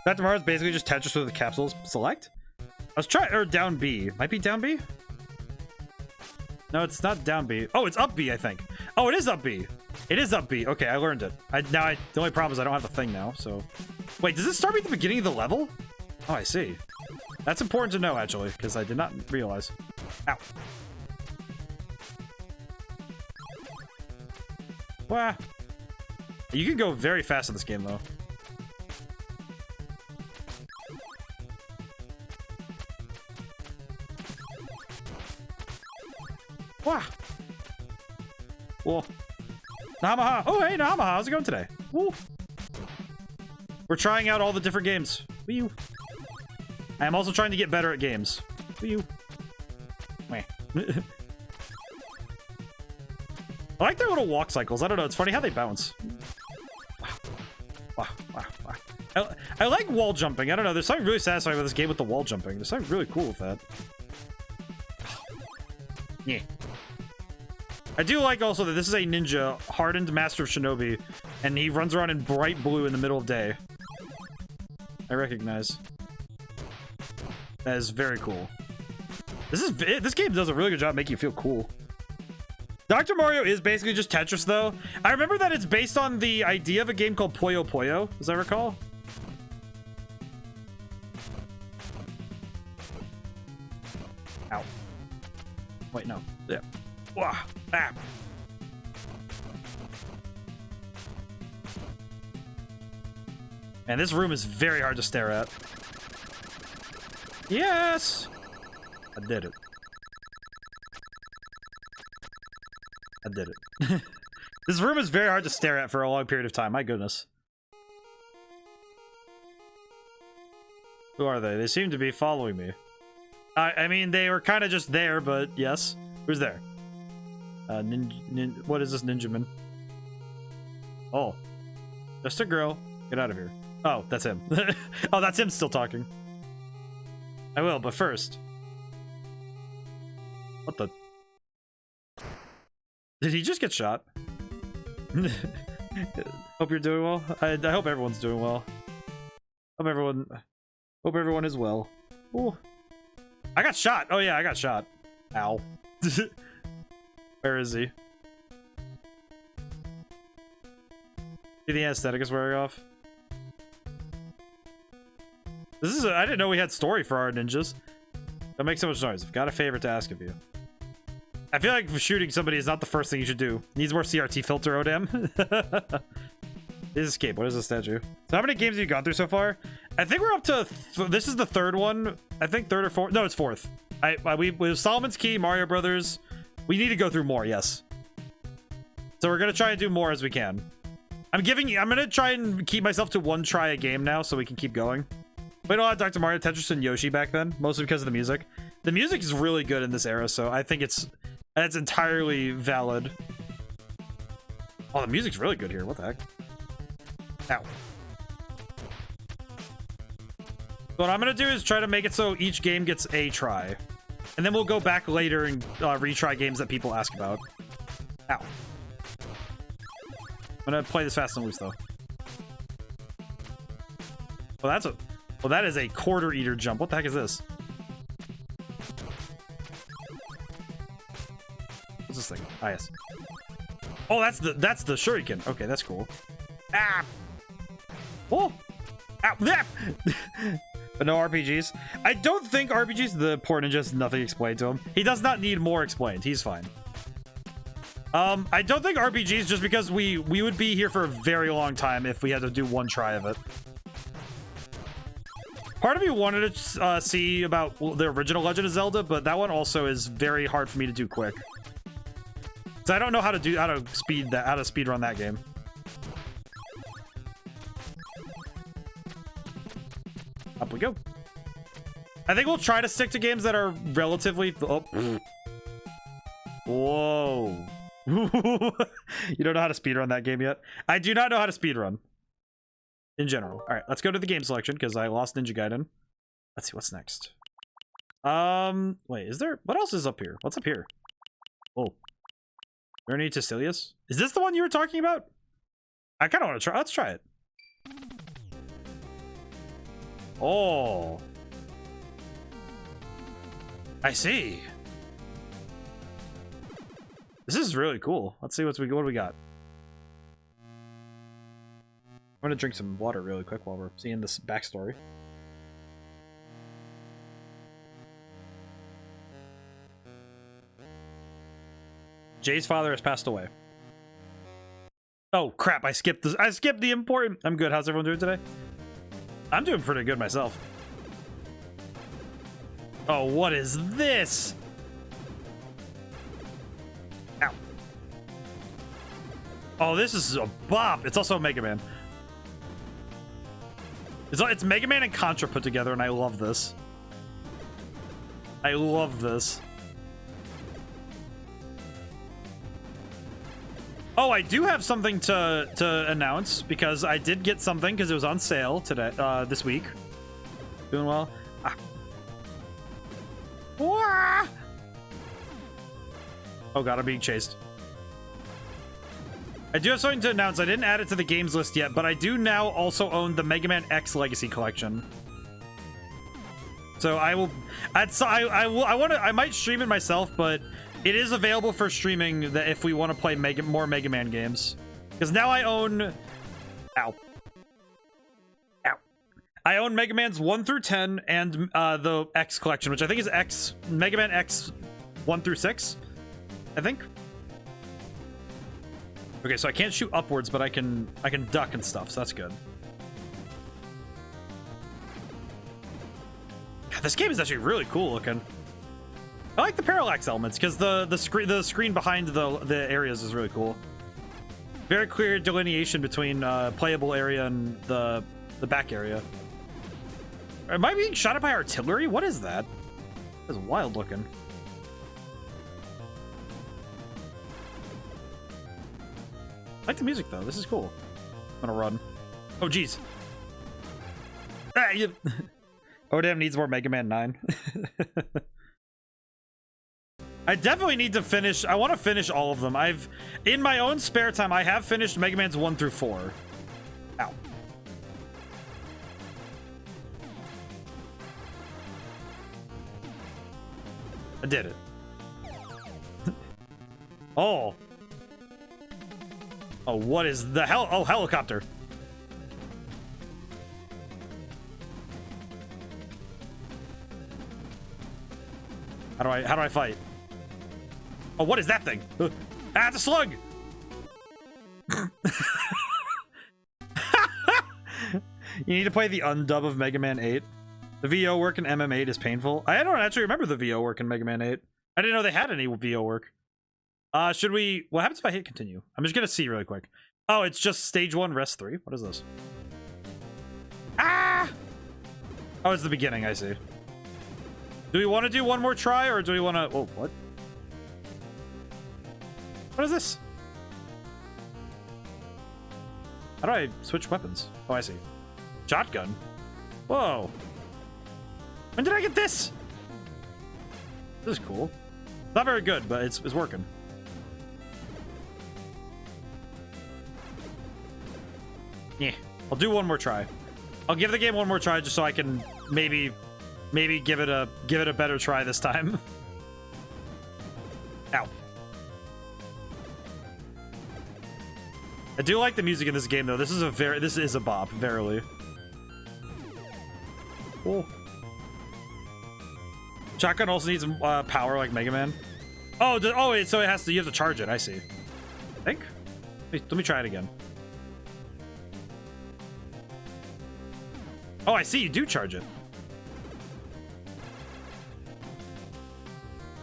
That tomorrow is basically just Tetris with the capsules. Select? Let's try, or down B. Might be down B? No, it's not down B. Oh, it's up B, I think. Oh, it is up B. It is up B. Okay, I learned it. The only problem is I don't have the thing now, so... Wait, does it start me at the beginning of the level? Oh, I see. That's important to know, actually, because I did not realize. Ow. Wow. You can go very fast in this game, though. Wow. Whoa. Nahamaha. Oh, hey, Nahamaha. How's it going today? Woo. We're trying out all the different games. Wii U. I am also trying to get better at games. Wii U. Meh. I like their little walk cycles. I don't know. It's funny how they bounce. Wow. I like wall jumping. I don't know. There's something really satisfying with this game with the wall jumping. There's something really cool with that. Yeah. I do like also that this is a ninja, hardened master of shinobi, and he runs around in bright blue in the middle of day. I recognize. That is very cool. This game does a really good job making you feel cool. Dr. Mario is basically just Tetris, though. I remember that it's based on the idea of a game called Puyo Puyo, as I recall. Ow. Wait, no. Yeah. Wah. Ah. Man, this room is very hard to stare at. Yes! I did it. I did it. This room is very hard to stare at for a long period of time. My goodness. Who are they? They seem to be following me. I mean, they were kind of just there, but yes. Who's there? What is this ninjaman? Oh. Just a girl. Get out of here. Oh, that's him. Oh, that's him still talking. I will, but first. What the? Did he just get shot? Hope you're doing well. I hope everyone's doing well. Hope everyone is well. Ooh. I got shot. Oh yeah, I got shot. Ow. Where is he? See, the aesthetic is wearing off. This is I didn't know we had story for our ninjas. Don't make so much noise. I've got a favor to ask of you. I feel like shooting somebody is not the first thing you should do. Needs more CRT filter, ODaM. This escape. What is this statue? So how many games have you gone through so far? I think we're up to this is the third one. I think third or fourth. No, it's fourth. We Solomon's Key, Mario Brothers. We need to go through more, yes. So we're gonna try and do more as we can. I'm gonna try and keep myself to one try a game now so we can keep going. Played a lot of Dr. Mario, Tetris, and Yoshi back then, mostly because of the music. The music is really good in this era, so I think that's entirely valid. Oh, the music's really good here. What the heck? Ow. So what I'm gonna do is try to make it so each game gets a try. And then we'll go back later and retry games that people ask about. Ow. I'm gonna play this fast and loose, though. Well, that is a quarter eater jump. What the heck is this? What's this thing? Ah, yes. Oh, that's the shuriken. Okay, that's cool. Ah! Oh! Ow! Ah! But no RPGs. I don't think RPGs. The poor ninja has nothing explained to him. He does not need more explained. He's fine. I don't think RPGs, just because we would be here for a very long time if we had to do one try of it. Part of me wanted to see about the original Legend of Zelda, but that one also is very hard for me to do quick. So I don't know how to speed run that game. Up we go. I think we'll try to stick to games that are relatively... Oh. Whoa. You don't know how to speedrun that game yet? I do not know how to speedrun. In general. Alright, let's go to the game selection, because I lost Ninja Gaiden. Let's see, what's next? Wait, is there... What else is up here? What's up here? Oh. Ernie Tessilius? Is this the one you were talking about? I kind of want to try... Let's try it. Oh. I see. This is really cool. Let's see what do we got. I'm gonna drink some water really quick while we're seeing this backstory. Jay's father has passed away. Oh crap, I skipped the important. I'm good. How's everyone doing today? I'm doing pretty good myself. Oh, what is this? Ow. Oh, this is a bop. It's also a Mega Man. It's Mega Man and Contra put together, and I love this. I love this. Oh, I do have something to announce, because I did get something because it was on sale today, this week. Doing well. Ah. Oh god, I'm being chased. I do have something to announce. I didn't add it to the games list yet, but I do now also own the Mega Man X Legacy Collection. So I will. I might stream it myself, but it is available for streaming. That if we want to play more Mega Man games, because now I own. Ow. I own Mega Man's 1 through 10 and the X collection, which I think is Mega Man X 1 through 6. I think. Okay, so I can't shoot upwards, but I can duck and stuff, so that's good. God, this game is actually really cool looking. I like the parallax elements because the screen behind the areas is really cool. Very clear delineation between playable area and the back area. Am I being shot at by artillery? What is that? That's wild looking. I like the music though. This is cool. I'm gonna run. Oh geez. Ah, ODaM needs more Mega Man 9. I definitely need to finish. I want to finish all of them. In my own spare time, I have finished Mega Man's 1 through 4. Ow. I did it. Oh. Oh, what is the hell? Oh, helicopter. How do I fight? Oh, what is that thing? Ah, it's a slug. You need to play the undub of Mega Man 8. The VO work in MM8 is painful. I don't actually remember the VO work in Mega Man 8. I didn't know they had any VO work. Should we... What happens if I hit continue? I'm just gonna see really quick. Oh, it's just stage 1, rest 3. What is this? Ah! Oh, it's the beginning, I see. Do we want to do one more try, or do we want to... Oh, what? What is this? How do I switch weapons? Oh, I see. Shotgun? Whoa. When did I get this? This is cool. Not very good, but it's working. Yeah, I'll do one more try. I'll give the game one more try just so I can maybe give it a better try this time. Ow. I do like the music in this game though. This is a bop, verily. Cool. Shotgun also needs power like Mega Man. Oh, so it has to. You have to charge it. I see. I think. Let me try it again. Oh, I see. You do charge it.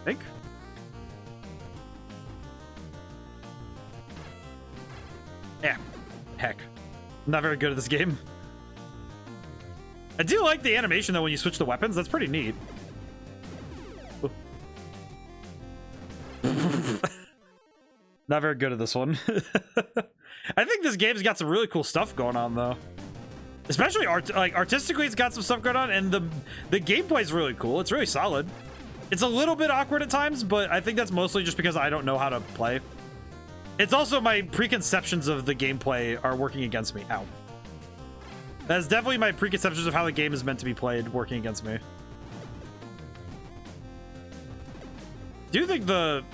I think. Yeah. Heck. I'm not very good at this game. I do like the animation though when you switch the weapons. That's pretty neat. Not very good at this one. I think this game's got some really cool stuff going on though. Especially artistically, it's got some stuff going on, and the gameplay is really cool. It's really solid. It's a little bit awkward at times, but I think that's mostly just because I don't know how to play. It's also my preconceptions of the gameplay are working against me. Ow. That's definitely my preconceptions of how the game is meant to be played working against me. Do you think the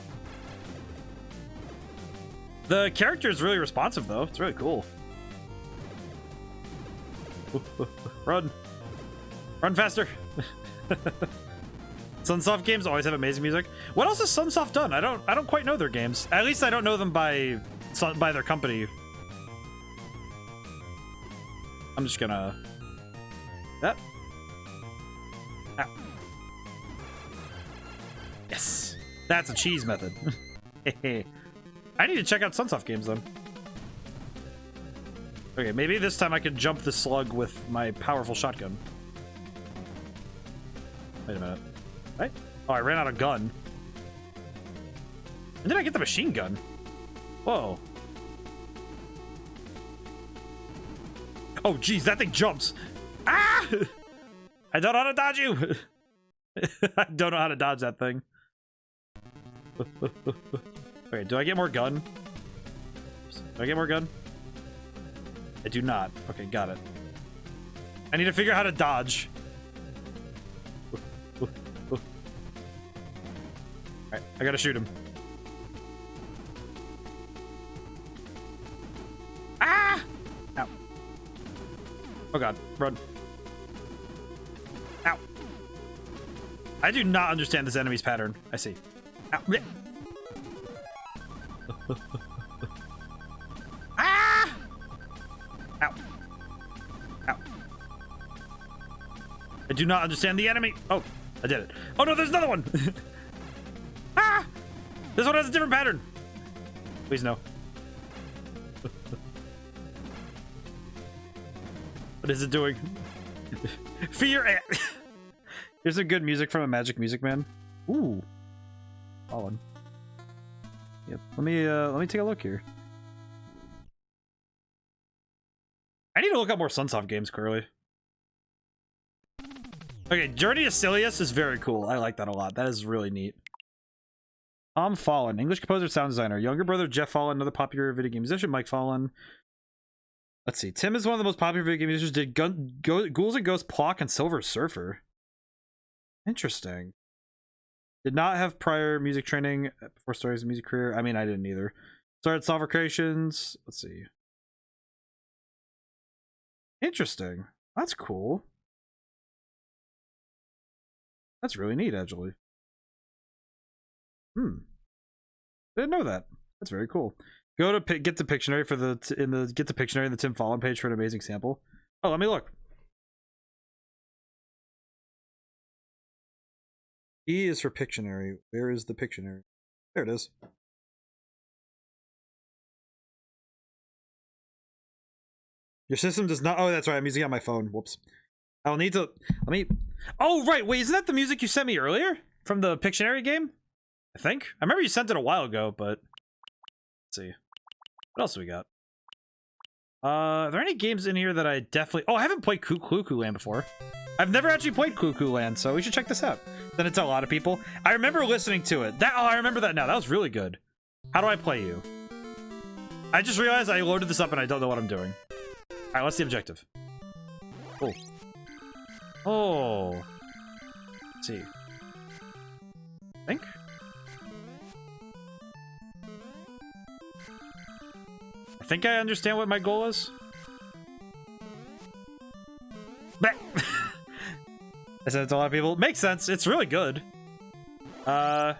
character is really responsive though? It's really cool. Run faster. Sunsoft games always have amazing music. What else has Sunsoft done? I don't quite know their games. At least I don't know them by their company. I'm just gonna that. Ah. Yes, that's a cheese method. I need to check out Sunsoft games then. Okay, maybe this time I could jump the slug with my powerful shotgun. Wait a minute. Right? Oh, I ran out of gun. When did I get the machine gun? Whoa. Oh, geez, that thing jumps. Ah! I don't know how to dodge you. I don't know how to dodge that thing. Okay, do I get more gun? Do I get more gun? I do not. Okay, got it. I need to figure out how to dodge. Alright, I gotta shoot him. Ah! Ow. Oh god, run. Ow. I do not understand this enemy's pattern. I see. Ow. Ah! Ow. Ow. I do not understand the enemy. Oh, I did it. Oh no, there's another one. Ah! This one has a different pattern. Please no. What is it doing? Fear. Here's some good music from a Magic Music Man. Ooh. Fallen. Yep. Let me take a look here. I need to look up more Sunsoft games, Curly. Okay, Journey to Silius is very cool. I like that a lot. That is really neat. Tom Fallen, English composer, sound designer. Younger brother Jeff Fallen, another popular video game musician. Mike Fallen. Let's see. Tim is one of the most popular video game musicians. Did Ghouls and Ghosts, Plock, and Silver Surfer. Interesting. Did not have prior music training before starting his music career. I mean, I didn't either. Started Software Creations. Let's see. Interesting. That's cool. That's really neat, actually. Didn't know that. That's very cool. Go to get the Pictionary for the get the Pictionary in the Tim Fallen page for an amazing sample. Oh, let me look. E is for Pictionary. Where is the Pictionary? There it is. Your system does not. Oh, that's right. I'm using it on my phone. Whoops. I'll need to. Let me. Oh, right. Wait, isn't that the music you sent me earlier from the Pictionary game? I think. I remember you sent it a while ago, but let's see. What else do we got? Are there any games in here that I definitely... Oh, I haven't played Cuckoo Land before. I've never actually played Cuckoo Land, so we should check this out. Then it's a lot of people. I remember listening to it. Oh, I remember that now. That was really good. How do I play you? I just realized I loaded this up and I don't know what I'm doing. All right, what's the objective? Oh. Oh. Let's see. I think. I think I understand what my goal is. I said it's a lot of people. Makes sense. It's really good. What's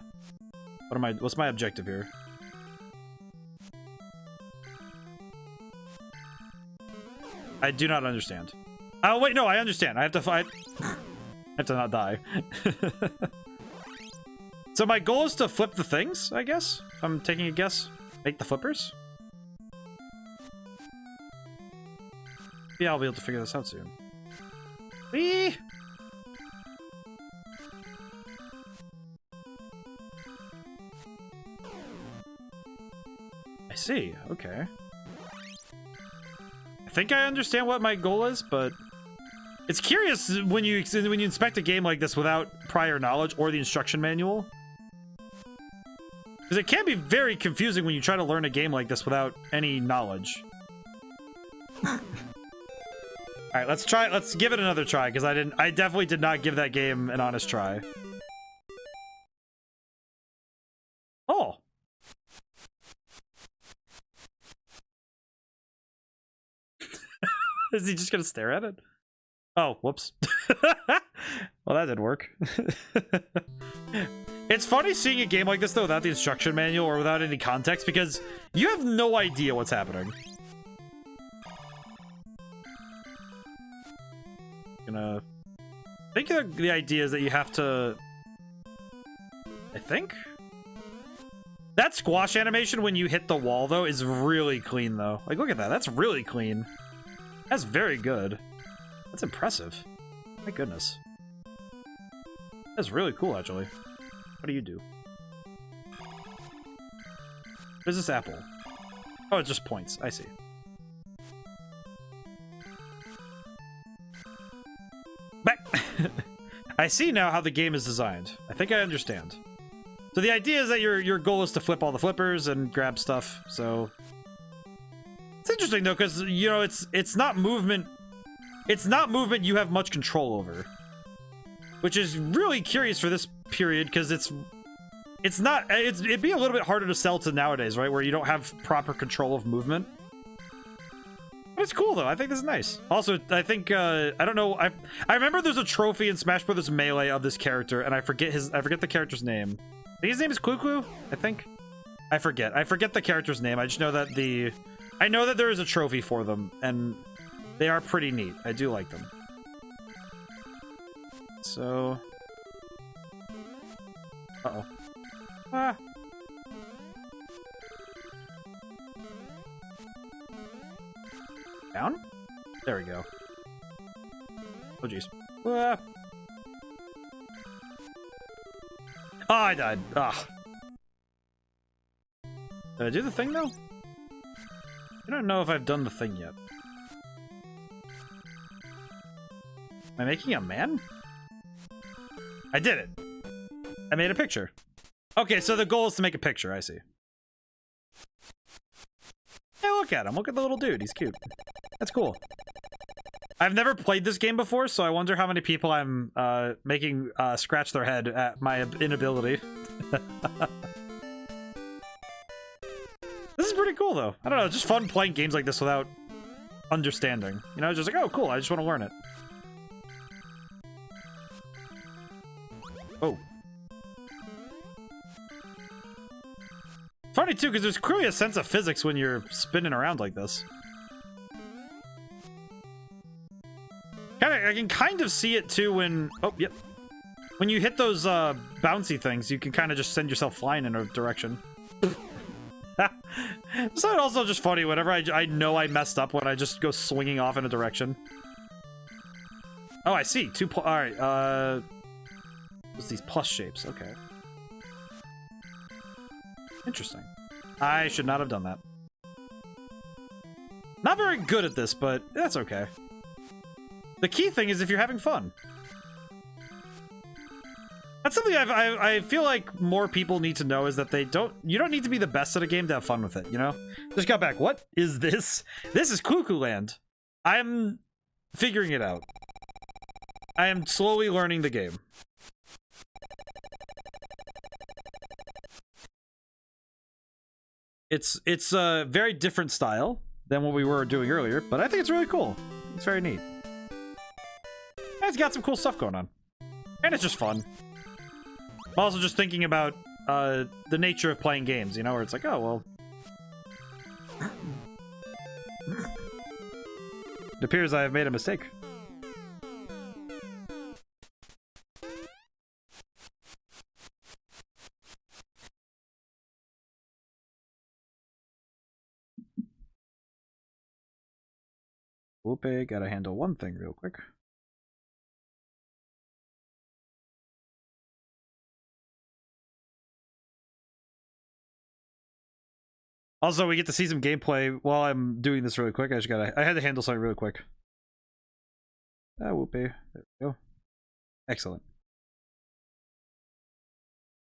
my objective here? I do not understand. Oh wait, no, I understand. I have to fight. I have to not die. So my goal is to flip the things, I guess. If I'm taking a guess. Make the flippers. Yeah, I'll be able to figure this out soon. Whee! I see. Okay. I think I understand what my goal is, but it's curious when you inspect a game like this without prior knowledge or the instruction manual. Because it can be very confusing when you try to learn a game like this without any knowledge. All right, let's try. Let's give it another try because I definitely did not give that game an honest try. Oh. Is he just gonna stare at it? Oh, whoops. Well, that didn't work. It's funny seeing a game like this though without the instruction manual or without any context because you have no idea what's happening. I think the idea is that you have to... I think? That squash animation when you hit the wall, though, is really clean, though. Like, look at that. That's really clean. That's very good. That's impressive. My goodness. That's really cool, actually. What do you do? What is this apple? Oh, it's just points. I see. Back. I see now how the game is designed. I think I understand. So the idea is that your goal is to flip all the flippers and grab stuff. So it's interesting though, because you know it's not movement. It's not movement you have much control over, which is really curious for this period because it'd be a little bit harder to sell to nowadays, right? Where you don't have proper control of movement. But it's cool though. I think this is nice. Also, I think I don't know. I remember there's a trophy in Smash Brothers Melee of this character, and I forget the character's name. I think his name is Clue. I think. I forget the character's name. I just know that I know that there is a trophy for them, and they are pretty neat. I do like them. So. Uh-oh. Ah. Down? There we go. Oh, jeez. Ah. Oh, I died. Ah. Did I do the thing, though? I don't know if I've done the thing yet. Am I making a man? I did it. I made a picture. Okay, so the goal is to make a picture, I see. Hey, look at him. Look at the little dude. He's cute. That's cool. I've never played this game before, so I wonder how many people I'm making scratch their head at my inability. This is pretty cool, though. I don't know, it's just fun playing games like this without understanding. You know, just like, oh, cool, I just want to learn it. Oh. Funny, too, because there's clearly a sense of physics when you're spinning around like this. I can kind of see it, too, when... Oh, yep. When you hit those bouncy things, you can kind of just send yourself flying in a direction. It's also just funny whenever I know I messed up when I just go swinging off in a direction. Oh, I see. Alright, what's these plus shapes? Okay. Interesting. I should not have done that. Not very good at this, but that's okay. The key thing is if you're having fun. That's something I feel like more people need to know, is that you don't need to be the best at a game to have fun with it, you know? Just got back. What is this? This is Cuckoo Land. I'm figuring it out. I am slowly learning the game. It's a very different style than what we were doing earlier, but I think it's really cool. It's very neat. And it's got some cool stuff going on. And it's just fun. I'm also just thinking about the nature of playing games, you know, where it's like, oh, well. It appears I have made a mistake. Whoopee, gotta handle one thing real quick. Also, we get to see some gameplay while I'm doing this really quick. I had to handle something really quick. Ah, whoopee. There we go. Excellent.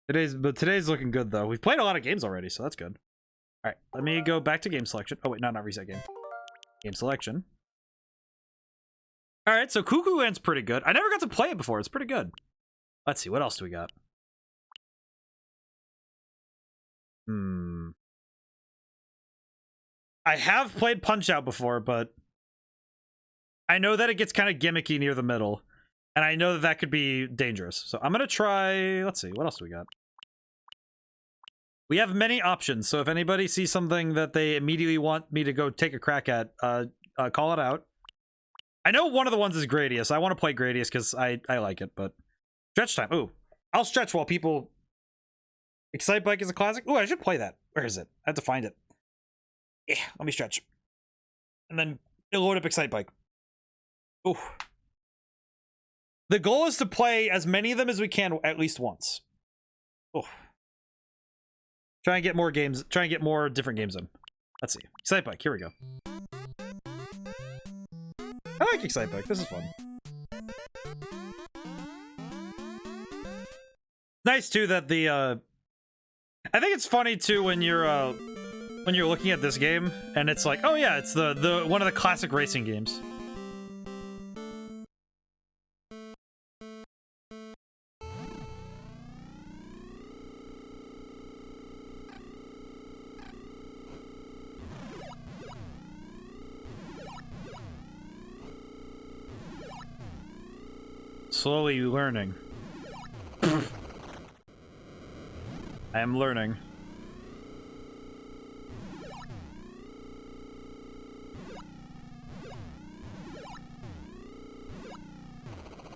Today's looking good, though. We've played a lot of games already, so that's good. Alright, let me go back to game selection. Oh, wait, no, not reset game. Game selection. Alright, so Cuckoo Land's pretty good. I never got to play it before. It's pretty good. Let's see, what else do we got? I have played Punch-Out before, but I know that it gets kind of gimmicky near the middle, and I know that that could be dangerous. So I'm gonna try... Let's see, what else do we got? We have many options, so if anybody sees something that they immediately want me to go take a crack at, call it out. I know one of the ones is Gradius. I want to play Gradius because I like it, but... Stretch time. Ooh. I'll stretch while people... Excite Bike is a classic. Ooh, I should play that. Where is it? I have to find it. Yeah, let me stretch. And then it'll load up Excite Bike. Ooh. The goal is to play as many of them as we can at least once. Oh. Try and get more games. Try and get more different games in. Let's see. Excite Bike. Here we go. I like Excite Bike. This is fun. Nice too that the I think it's funny too when you're looking at this game and it's like, oh yeah, it's the one of the classic racing games. Slowly learning. I am learning.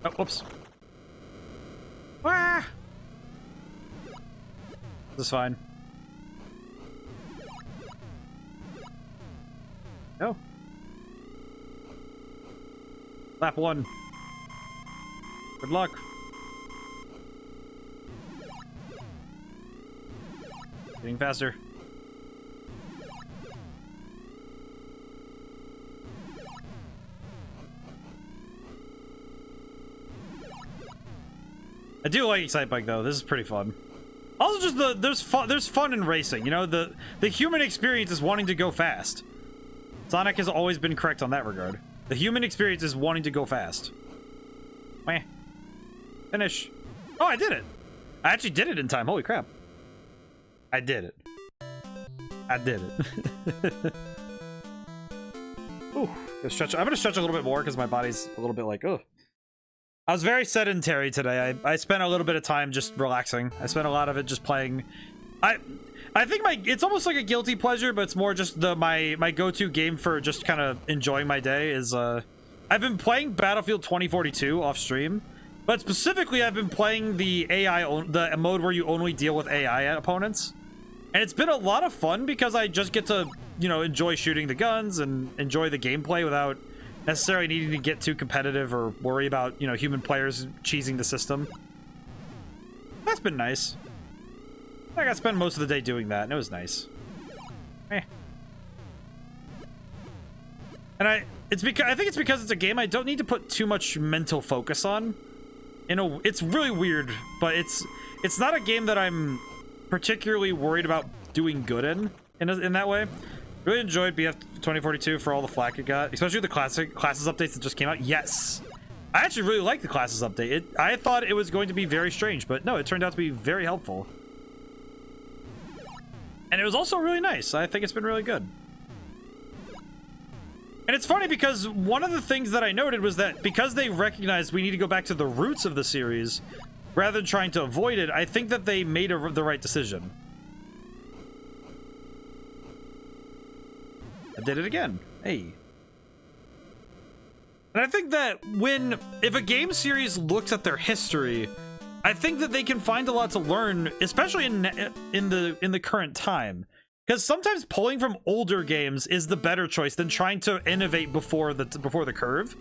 Oh, whoops. Ah! This is fine. No. Lap 1. Good luck. Getting faster. I do like Excite Bike though. This is pretty fun. Also, just there's fun in racing. You know, the human experience is wanting to go fast. Sonic has always been correct on that regard. The human experience is wanting to go fast. Meh. Finish. Oh, I did it. I actually did it in time. Holy crap. I did it. I did it. Ooh, I'm gonna stretch a little bit more because my body's a little bit like, ugh. I was very sedentary today. I spent a little bit of time just relaxing. I spent a lot of it just playing. I think it's almost like a guilty pleasure, but it's more just my go-to game for just kind of enjoying my day is I've been playing Battlefield 2042 off stream, but specifically I've been playing the the mode where you only deal with AI opponents. And it's been a lot of fun because I just get to, you know, enjoy shooting the guns and enjoy the gameplay without necessarily needing to get too competitive or worry about, you know, human players cheesing the system. That's been nice. I got to spend most of the day doing that, and it was nice. Eh. And I think it's because it's a game I don't need to put too much mental focus on. It's really weird, but it's not a game that I'm particularly worried about doing good in that way. Really enjoyed BF 2042 for all the flack it got, especially the classes updates that just came out. Yes, I actually really like the classes update. I thought it was going to be very strange, but no, it turned out to be very helpful. And it was also really nice. I think it's been really good. And it's funny because one of the things that I noted was that because they recognized we need to go back to the roots of the series rather than trying to avoid it, I think that they made the right decision. I did it again. Hey. And I think that if a game series looks at their history, I think that they can find a lot to learn, especially in the current time. Because sometimes pulling from older games is the better choice than trying to innovate before the curve.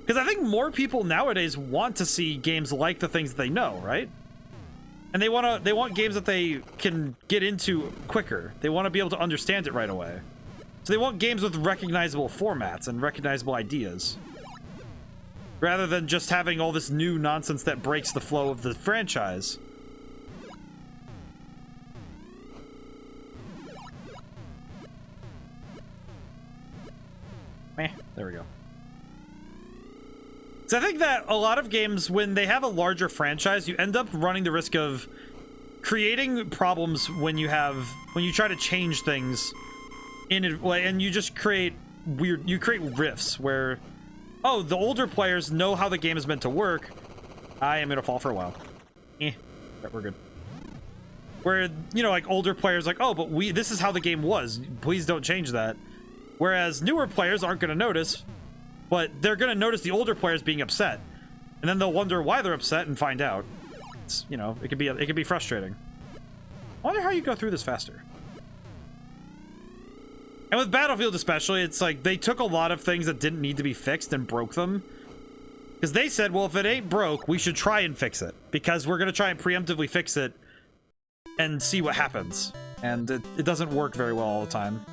Because I think more people nowadays want to see games like the things that they know, right? And they want games that they can get into quicker. They want to be able to understand it right away. So they want games with recognizable formats and recognizable ideas, rather than just having all this new nonsense that breaks the flow of the franchise. Meh, there we go. So I think that a lot of games, when they have a larger franchise, you end up running the risk of creating problems when you try to change things and you just create rifts where, oh, the older players know how the game is meant to work. I am gonna fall for a while. We're good. Where, you know, like older players like, oh, but this is how the game was. Please don't change that. Whereas newer players aren't gonna notice, but they're gonna notice the older players being upset, and then they'll wonder why they're upset and find out. It's, you know, it could be frustrating. I wonder how you go through this faster. And with Battlefield especially, it's like they took a lot of things that didn't need to be fixed and broke them. Because they said, well, if it ain't broke, we should try and fix it. Because we're going to try and preemptively fix it and see what happens. And it doesn't work very well all the time.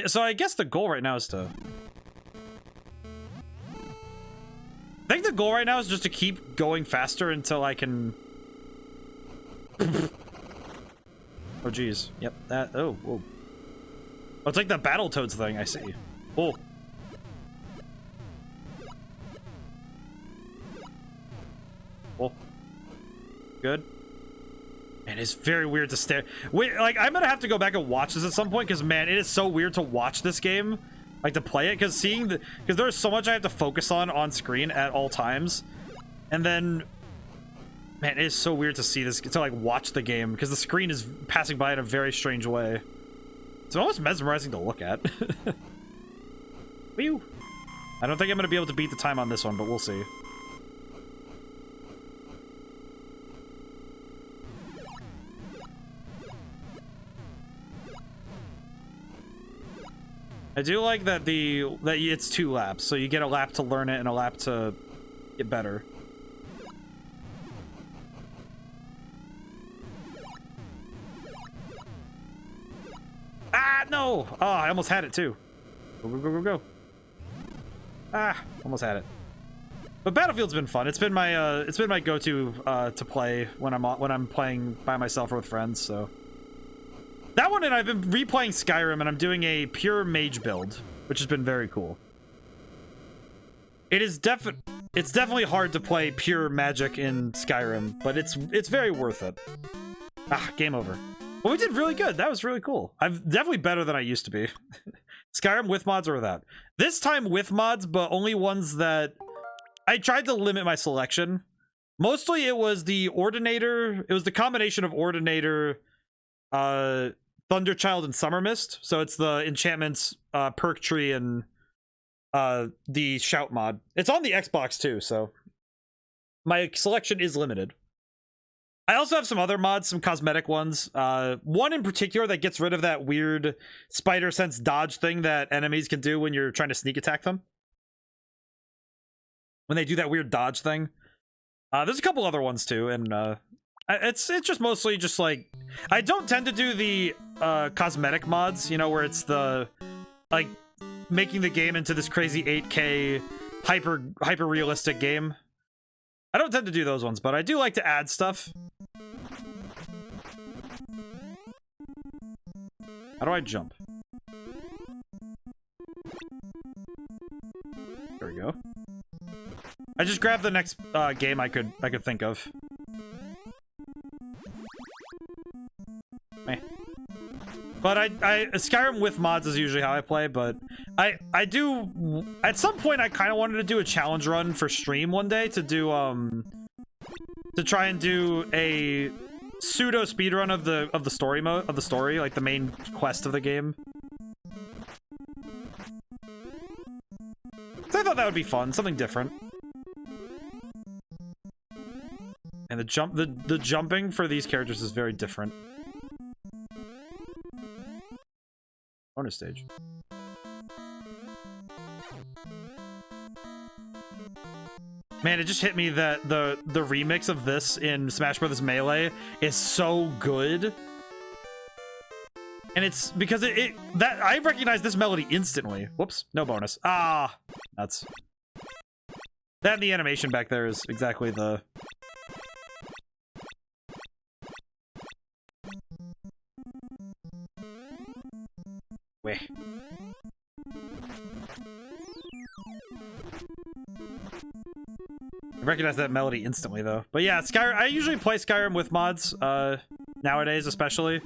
So I guess the goal right now is to... I think the goal right now is just to keep going faster until I can... Oh, geez. Yep, that... Oh, whoa. Oh, it's like the Battletoads thing, I see. Oh. Oh. Good. Man, it's very weird to stare. Wait, like, I'm gonna have to go back and watch this at some point, because, man, it is so weird to watch this game. Like, to play it, because seeing the... Because there's so much I have to focus on screen at all times. And then... Man, it is so weird to see this, to, like, watch the game, because the screen is passing by in a very strange way. It's almost mesmerizing to look at. Whew. I don't think I'm going to be able to beat the time on this one, but we'll see. I do like that it's 2 laps, so you get a lap to learn it and a lap to get better. Ah, no! Oh, I almost had it too. Go, go, go, go, go. Ah, almost had it. But Battlefield's been fun. It's been my go-to to play when I'm playing by myself or with friends. So that one, and I've been replaying Skyrim, and I'm doing a pure mage build, which has been very cool. It's definitely hard to play pure magic in Skyrim, but it's very worth it. Ah, game over. Well, we did really good. That was really cool. I'm definitely better than I used to be. Skyrim with mods or without. This time with mods, but only ones that... I tried to limit my selection. Mostly it was the Ordinator... It was the combination of Ordinator, Thunderchild, and Summer Mist. So it's the enchantments, perk tree, and the Shout mod. It's on the Xbox too, so... My selection is limited. I also have some other mods, some cosmetic ones. One in particular that gets rid of that weird spider sense dodge thing that enemies can do when you're trying to sneak attack them. When they do that weird dodge thing. There's a couple other ones too, and it's just mostly just like... I don't tend to do the cosmetic mods, you know, where it's the... like, making the game into this crazy 8K hyper realistic game. I don't tend to do those ones, but I do like to add stuff. How do I jump? There we go. I just grabbed the next game I could think of. Eh. But Skyrim with mods is usually how I play, but I do... At some point, I kind of wanted to do a challenge run for stream one day to do, to try and do a pseudo speedrun of the story mode, like the main quest of the game. So I thought that would be fun, something different. And the jumping for these characters is very different. Bonus stage. Man, it just hit me that the remix of this in Smash Bros. Melee is so good. And it's because that I recognize this melody instantly. Whoops, no bonus. Ah, nuts. That and the animation back there is exactly the... Wait. I recognize that melody instantly, though. But yeah, Skyrim. I usually play Skyrim with mods, nowadays, especially.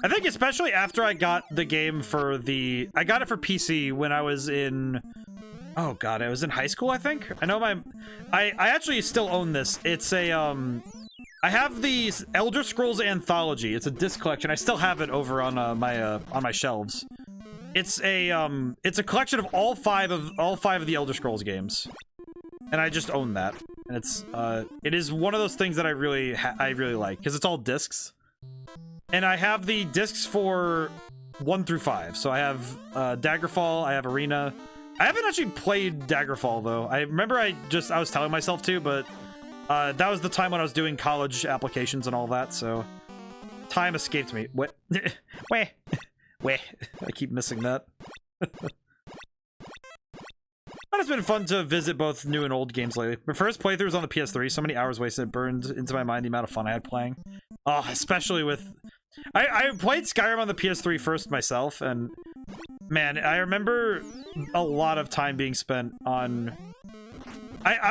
I think especially after I got the game for the... I got it for PC when I was in... Oh, God, I was in high school, I think? I know my... I actually still own this. It's a, I have the Elder Scrolls Anthology. It's a disc collection. I still have it over on my shelves. It's a collection of all five of the Elder Scrolls games. And I just own that. And it is one of those things that I really like, because it's all discs. And I have the discs for 1 through 5. So I have Daggerfall, I have Arena. I haven't actually played Daggerfall though. I remember I was telling myself to, but that was the time when I was doing college applications and all that, so time escaped me. What? Where? Where? I keep missing that. But it's been fun to visit both new and old games lately. My first playthrough was on the PS3. So many hours wasted, burned into my mind the amount of fun I had playing. Oh, especially with... I played Skyrim on the PS3 first myself, and man, I remember a lot of time being spent on... I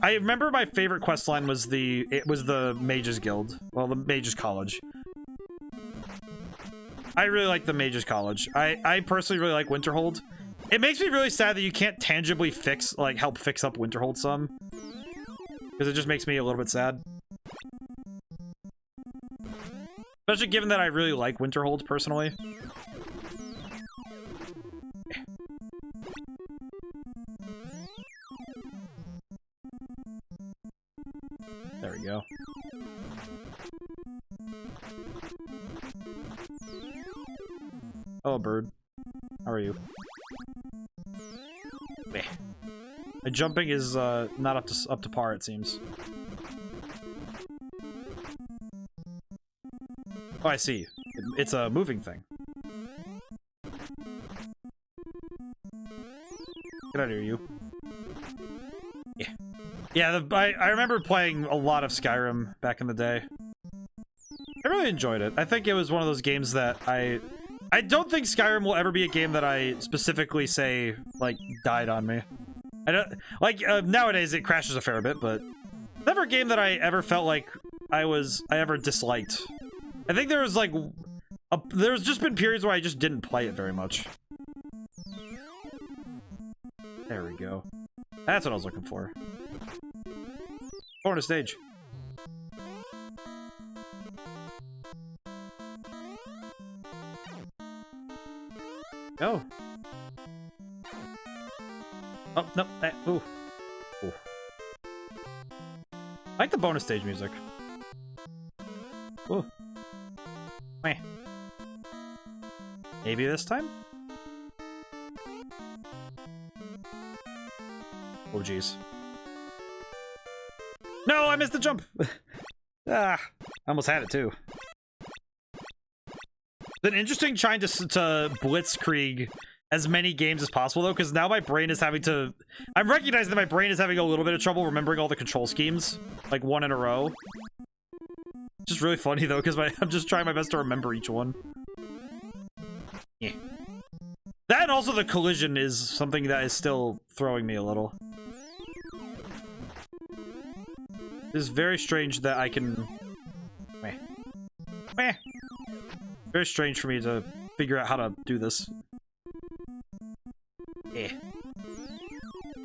remember my favorite quest line was the Mages Guild. Well, the Mages College. I really like the Mages College. I personally really like Winterhold. It makes me really sad that you can't tangibly help fix up Winterhold some. Because it just makes me a little bit sad. Especially given that I really like Winterhold, personally. There we go. Hello, bird. How are you? My jumping is not up to par, it seems. Oh, I see. It's a moving thing. Get out of here, you. Yeah. Yeah, I remember playing a lot of Skyrim back in the day. I really enjoyed it. I think it was one of those games that I don't think Skyrim will ever be a game that I specifically say, like, died on me. I don't, like, nowadays it crashes a fair bit, but never a game that I ever felt like I ever disliked. I think there was, like, there's just been periods where I just didn't play it very much. There we go. That's what I was looking for. Corner stage. Oh. Oh, no. Ooh. Ooh. I like the bonus stage music. Ooh. Meh. Maybe this time? Oh, jeez. No, I missed the jump! Ah, I almost had it, too. It's been interesting trying to blitzkrieg as many games as possible, though, because now my brain is having to... I'm recognizing that my brain is having a little bit of trouble remembering all the control schemes, like, one in a row. Just really funny, though, because I'm just trying my best to remember each one. Yeah. That and also the collision is something that is still throwing me a little. It's very strange that I can... Meh. Meh. Very strange for me to figure out how to do this. Eh.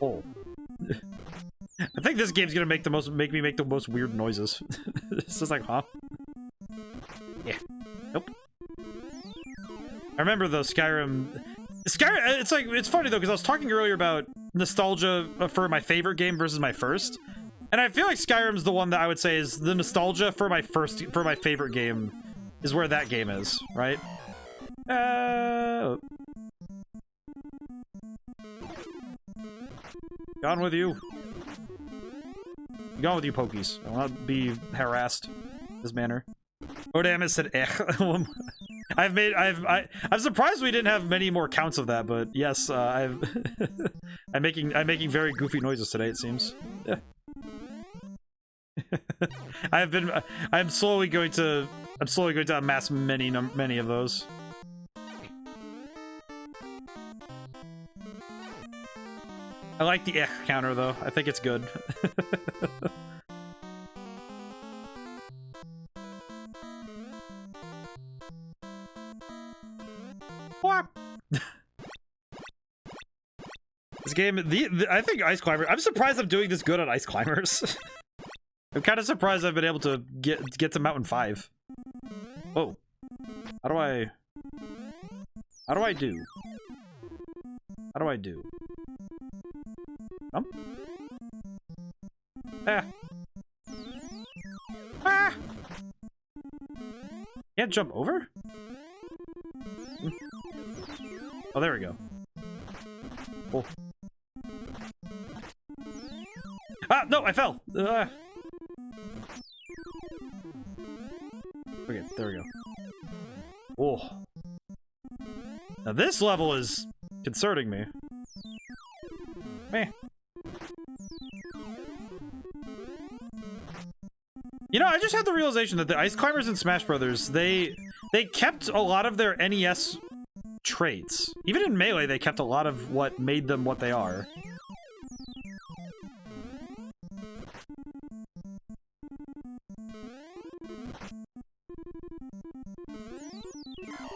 Oh. I think this game's gonna make me make the most weird noises. It's just like, huh? Yeah. Nope. I remember though, Skyrim, it's like, it's funny though, because I was talking earlier about nostalgia for my favorite game versus my first. And I feel like Skyrim's the one that I would say is the nostalgia for my favorite game is where that game is, right? Gone with you. Gone with you, Pokies. I will not be harassed in this manner. ODaM has said eh. I'm surprised we didn't have many more counts of that, but yes, I'm making very goofy noises today, it seems. Yeah. I'm slowly going to amass many of those. I like the counter though. I think it's good. This game, I think Ice Climber. I'm surprised I'm doing this good on Ice Climbers. I'm kind of surprised I've been able to get to Mountain 5. Oh. How do I do? How do I do? Ah. Ah! Can't jump over? Oh, there we go. Oh. Ah, no, I fell. Okay, there we go. Oh. Now this level is concerning me. Meh. You know, I just had the realization that the Ice Climbers in Smash Brothers, they kept a lot of their NES traits. Even in Melee, they kept a lot of what made them what they are.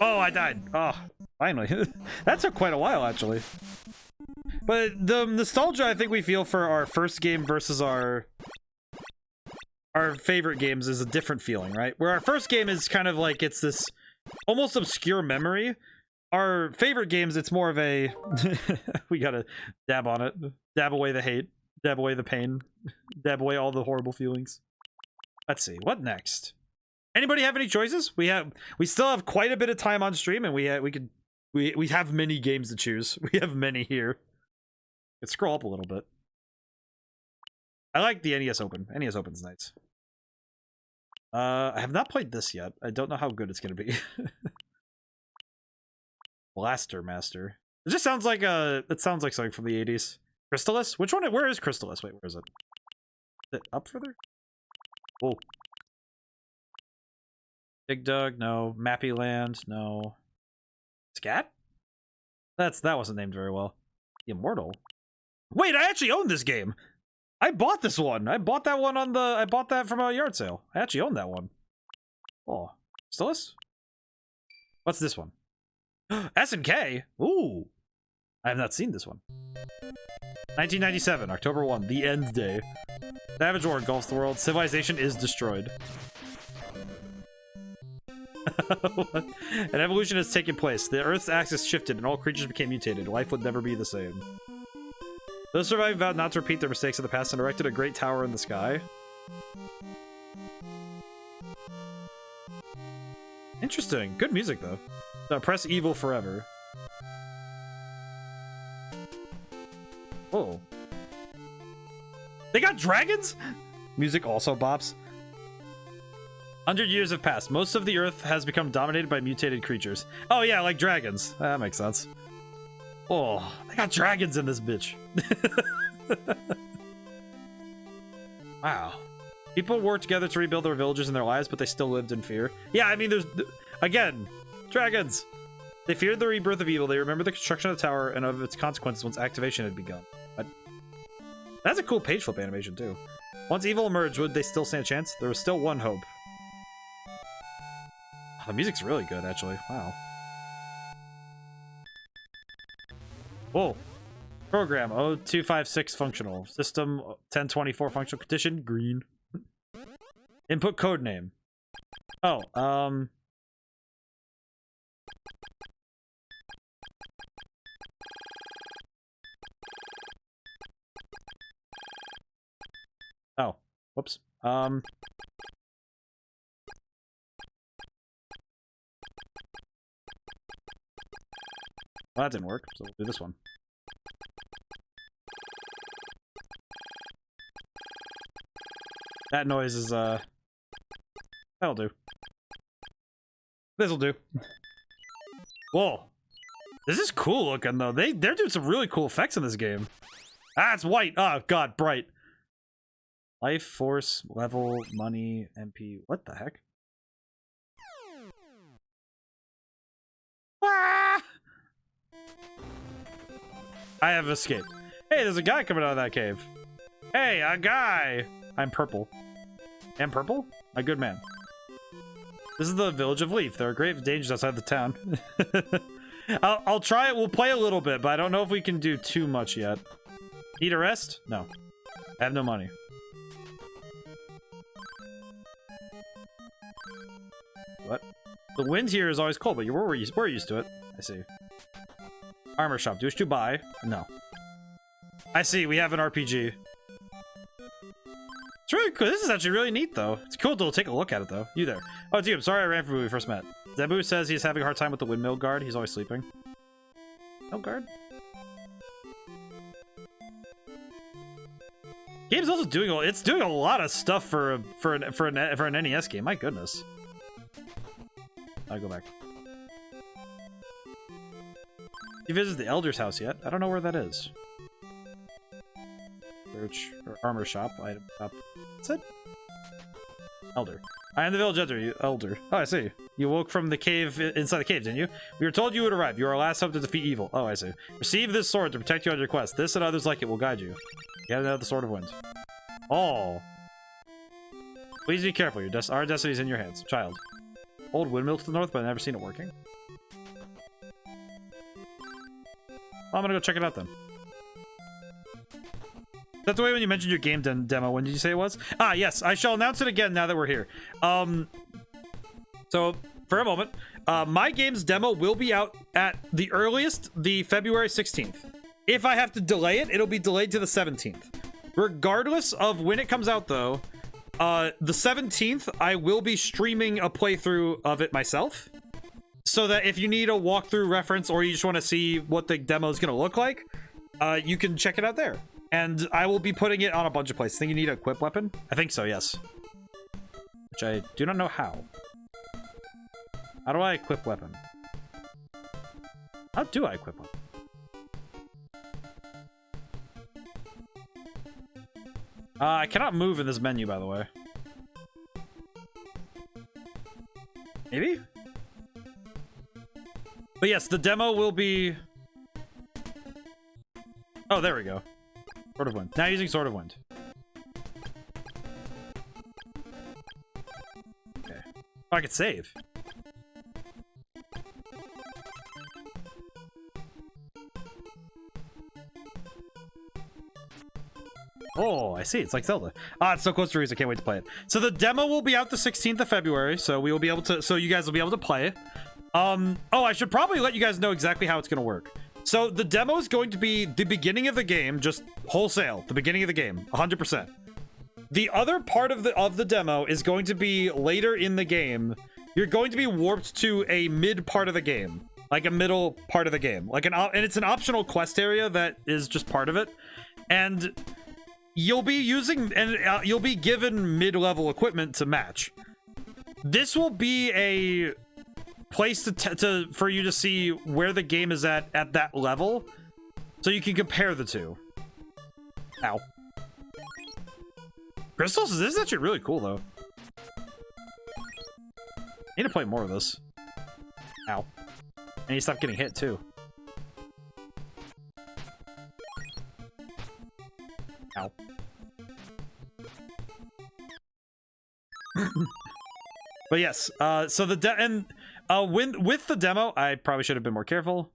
Oh, I died. Oh, finally. That took quite a while, actually. But the nostalgia I think we feel for our first game versus our favorite games is a different feeling, right? Where our first game is kind of like, it's this almost obscure memory. Our favorite games, it's more of a, we gotta dab on it. Dab away the hate. Dab away the pain. Dab away all the horrible feelings. Let's see, what next? Anybody have any choices? We still have quite a bit of time on stream, and we have many games to choose. We have many here. Let's scroll up a little bit. I like the NES Open. NES Open's nice. I have not played this yet. I don't know how good it's gonna be. Blaster Master. It just sounds like it sounds like something from the 80s. Crystalis? Which one? Where is Crystalis? Wait, where is it? Is it up further? Oh. Big Doug, no. Mappy Land, no. Scat? That wasn't named very well. The Immortal. Wait, I actually own this game. I bought this one. I bought that one on the. I bought that from a yard sale. I actually own that one. Oh, Crystalis? What's this one? S&K. Ooh, I have not seen this one. 1997, October 1, the end day. Savage War engulfs the world. Civilization is destroyed. An evolution has taken place. The Earth's axis shifted and all creatures became mutated. Life would never be the same. Those surviving vowed not to repeat their mistakes of the past and erected a great tower in the sky. Interesting. Good music, though. Oppress evil forever. Oh. They got dragons? Music also bops. 100 years have passed. Most of the Earth has become dominated by mutated creatures. Oh yeah, like dragons. That makes sense. Oh, they got dragons in this bitch. Wow. People worked together to rebuild their villages and their lives, but they still lived in fear. Yeah, I mean, there's... Again, dragons. They feared the rebirth of evil. They remembered the construction of the tower and of its consequences once activation had begun. But that's a cool page flip animation, too. Once evil emerged, would they still stand a chance? There was still one hope. Oh, the music's really good, actually. Wow. Whoa. Program 0256 functional. System 1024 functional condition green. Input code name. Oh, oh, whoops. Well, that didn't work, so we'll do this one. That noise is, that'll do. This'll do. Whoa. This is cool looking, though. They're doing some really cool effects in this game. Ah, it's white. Oh, God, bright. Life, force, level, money, MP. What the heck? Ah! I have escaped. Hey, there's a guy coming out of that cave. Hey, a guy! I'm purple. I'm purple? A good man. This is the village of Leaf. There are grave dangers outside the town. I'll try it. We'll play a little bit, but I don't know if we can do too much yet. Need a rest? No. I have no money. What? The wind here is always cold, but we're used to it. I see. Armor shop. Do you wish to buy? No. I see. We have an RPG. It's really cool. This is actually really neat, though. It's cool to take a look at it, though. You there. Oh, dude, I'm sorry I ran from when we first met. Zebu says he's having a hard time with the windmill guard. He's always sleeping. No guard. Game's also doing a lot of stuff for an NES game. My goodness. I'll go back. You visited the Elder's house yet? I don't know where that is. Search or armor shop, item shop. What's it? Elder. I am the village elder. Oh, I see. You woke from the cave inside the cave, didn't you? We were told you would arrive. You are our last hope to defeat evil. Oh, I see. Receive this sword to protect you on your quest. This and others like it will guide you. You have the sword of wind. Oh. Please be careful. Our destiny is in your hands, child. Old windmill to the north, but I've never seen it working. Well, I'm gonna go check it out then. That's the way when you mentioned your game demo. When did you say it was? Ah, yes. I shall announce it again now that we're here. So, for a moment, my game's demo will be out at the earliest, the February 16th. If I have to delay it, it'll be delayed to the 17th. Regardless of when it comes out, though, the 17th, I will be streaming a playthrough of it myself. So that if you need a walkthrough reference or you just want to see what the demo is going to look like, you can check it out there. And I will be putting it on a bunch of places. I think you need an equip weapon? I think so, yes. Which I do not know how. How do I equip weapon? How do I equip weapon? I cannot move in this menu, by the way. Maybe? But yes, the demo will be... Oh, there we go. Sword of Wind. Now using Sword of Wind. Okay. Oh, I could save. Oh, I see. It's like Zelda. Ah, it's so close to release. I can't wait to play it. So the demo will be out the 16th of February. So we will be able to... So you guys will be able to play it. Oh, I should probably let you guys know exactly how it's going to work. So the demo is going to be the beginning of the game, just wholesale, the beginning of the game, 100%. The other part of the demo is going to be later in the game. You're going to be warped to a mid part of the game, like a middle part of the game, like and it's an optional quest area that is just part of it. And you'll be using you'll be given mid-level equipment to match. This will be a place for you to see where the game is at that level, so you can compare the two. Ow. Crystals? This is actually really cool, though. I need to play more of this. Ow. I need to stop getting hit, too. Ow. But yes, so the with the demo, I probably should have been more careful.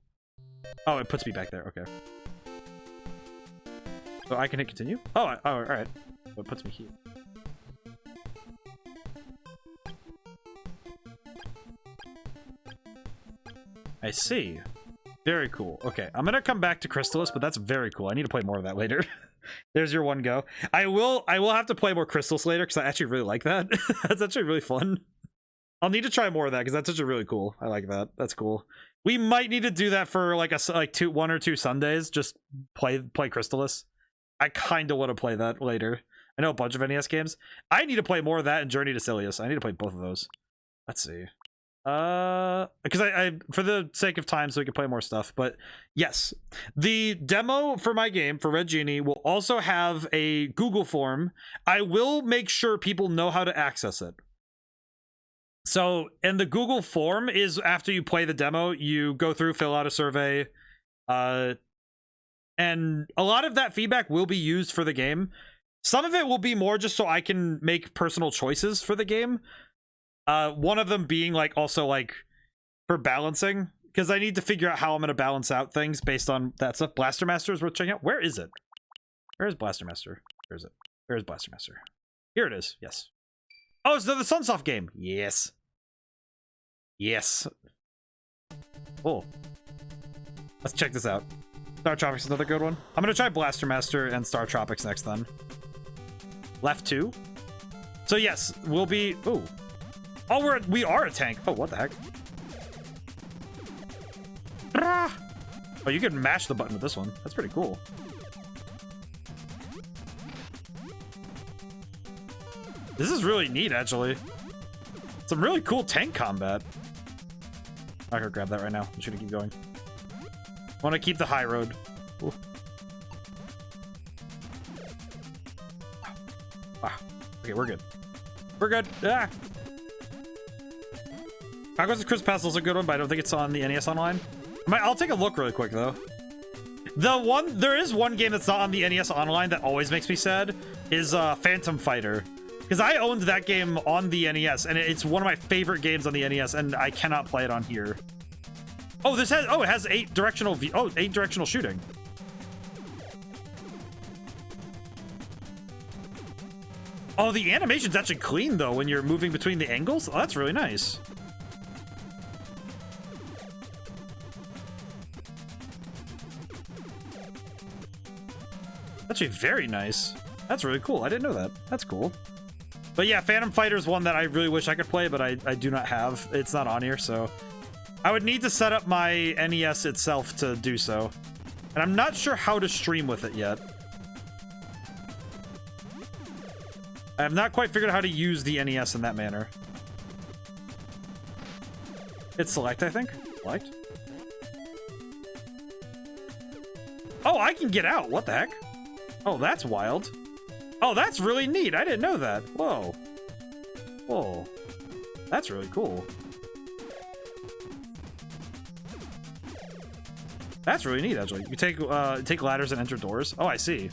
Oh, it puts me back there. Okay. So I can hit continue? Oh, all right. So it puts me here. I see. Very cool. Okay, I'm gonna come back to Crystallis, but that's very cool. I need to play more of that later. There's your one go. I will have to play more Crystals later because I actually really like that. That's actually really fun. I'll need to try more of that because that's actually really cool. I like that. That's cool. We might need to do that for like one or two Sundays. Just play Crystallis. I kind of want to play that later. I know a bunch of NES games. I need to play more of that and Journey to Silius. I need to play both of those. Let's see. Because I for the sake of time, so we can play more stuff. But yes, the demo for my game for Red Genie will also have a Google form. I will make sure people know how to access it. So, and the Google form is after you play the demo, you go through, fill out a survey, and a lot of that feedback will be used for the game. Some of it will be more just so I can make personal choices for the game. One of them being like also like for balancing, because I need to figure out how I'm going to balance out things based on that stuff. Blaster Master is worth checking out. Where is it? Where is Blaster Master? Where is it? Where is Blaster Master? Here it is. Yes. Oh, it's the Sunsoft game. Yes. Yes. Oh. Let's check this out. Star Tropics is another good one. I'm going to try Blaster Master and Star Tropics next then. Left 2. So yes, we'll be... Ooh. Oh, we are a tank. Oh, what the heck? Oh, you can mash the button with this one. That's pretty cool. This is really neat, actually. Some really cool tank combat. I'm not gonna grab that right now. I'm just gonna keep going. I want to keep the high road. Ooh. Ah. Okay, we're good. We're good. Ah. Hogwarts Crisp Pastel is a good one, but I don't think it's on the NES Online. I'll take a look really quick though. There is one game that's not on the NES Online that always makes me sad. Is Phantom Fighter. Because I owned that game on the NES, and it's one of my favorite games on the NES, and I cannot play it on here. Oh, it has 8 directional shooting. Oh, the animation's actually clean though when you're moving between the angles. Oh, that's really nice. Actually, very nice. That's really cool. I didn't know that. That's cool. But yeah, Phantom Fighter is one that I really wish I could play, but I do not have. It's not on here, so I would need to set up my NES itself to do so. And I'm not sure how to stream with it yet. I have not quite figured out how to use the NES in that manner. It's select, I think. Select. Oh, I can get out. What the heck? Oh, that's wild. Oh, that's really neat. I didn't know that. Whoa. Whoa. That's really cool. That's really neat, actually. You take ladders and enter doors. Oh, I see.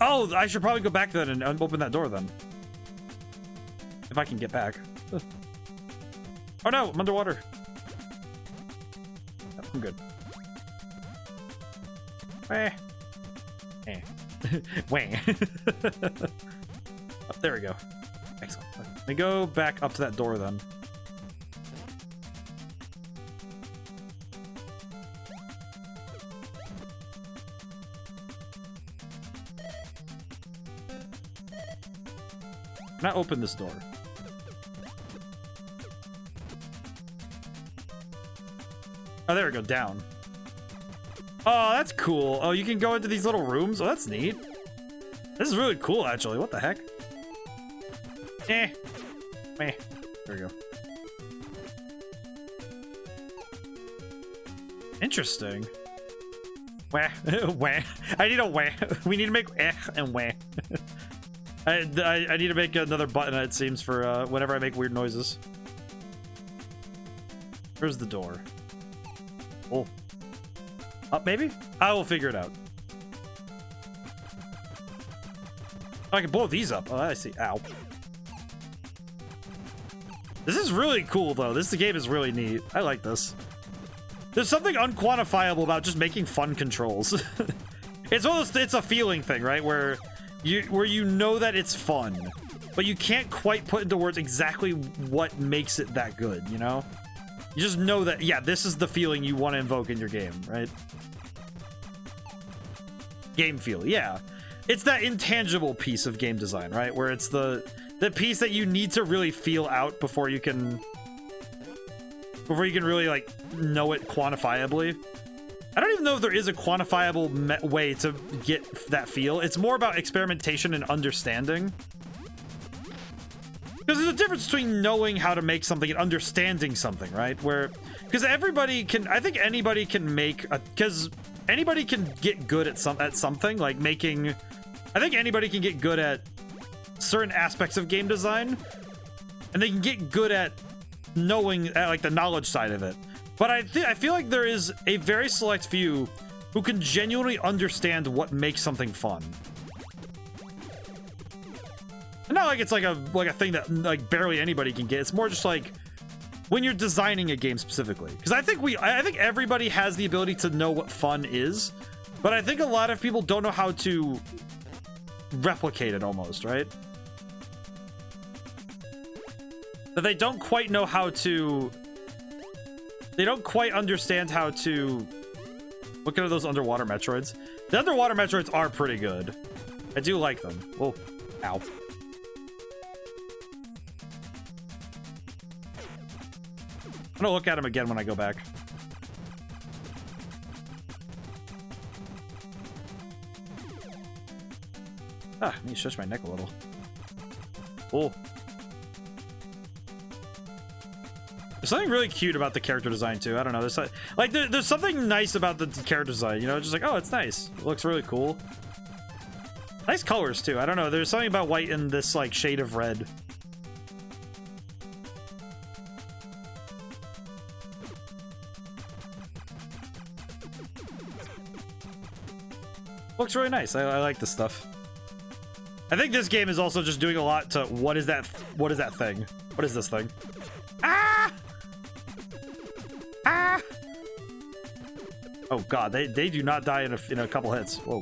Oh, I should probably go back then and open that door then. If I can get back. Oh no, I'm underwater. I'm good. Eh. Eh. Wang. Oh, there we go. Excellent. Let me go back up to that door then. Now open this door. Oh, there we go. Down. Oh, that's cool. Oh, you can go into these little rooms. Oh, that's neat. This is really cool, actually. What the heck? Eh. Meh. There we go. Interesting. Wah. Wah. I need a wah. We need to make eh and wah. I need to make another button, it seems, for whenever I make weird noises. Where's the door? Oh. Up, maybe? I will figure it out. Oh, I can blow these up. Oh, I see. Ow. This is really cool, though. This game is really neat. I like this. There's something unquantifiable about just making fun controls. It's one of those, it's a feeling thing, right? Where you know that it's fun, but you can't quite put into words exactly what makes it that good, you know? You just know that, yeah, this is the feeling you want to invoke in your game, right? Game feel, yeah. It's that intangible piece of game design, right? Where it's the piece that you need to really feel out before you can really, like, know it quantifiably. I don't even know if there is a quantifiable way to get that feel. It's more about experimentation and understanding. Because there's a difference between knowing how to make something and understanding something, right? Because everybody can, I think anybody can make, because anybody can get good at something, like making, I think anybody can get good at certain aspects of game design, and they can get good at knowing, like, the knowledge side of it. But I feel like there is a very select few who can genuinely understand what makes something fun. And not like it's like a thing that like barely anybody can get. It's more just like when you're designing a game specifically. Because I think everybody has the ability to know what fun is, but I think a lot of people don't know how to replicate it almost, right? That they don't quite know how to. They don't quite understand how to. Look at those underwater Metroids. The underwater Metroids are pretty good. I do like them. Oh, ow. I'm gonna look at them again when I go back. Ah, I need to stretch my neck a little. Oh. There's something really cute about the character design too. I don't know. There's like there's something nice about the character design. You know, just like, oh, it's nice. It looks really cool. Nice colors too. I don't know. There's something about white and this like shade of red. Looks really nice. I like this stuff. I think this game is also just doing a lot to what is that thing? What is this thing? Ah! Ah! Oh god, they do not die in a couple hits. Whoa.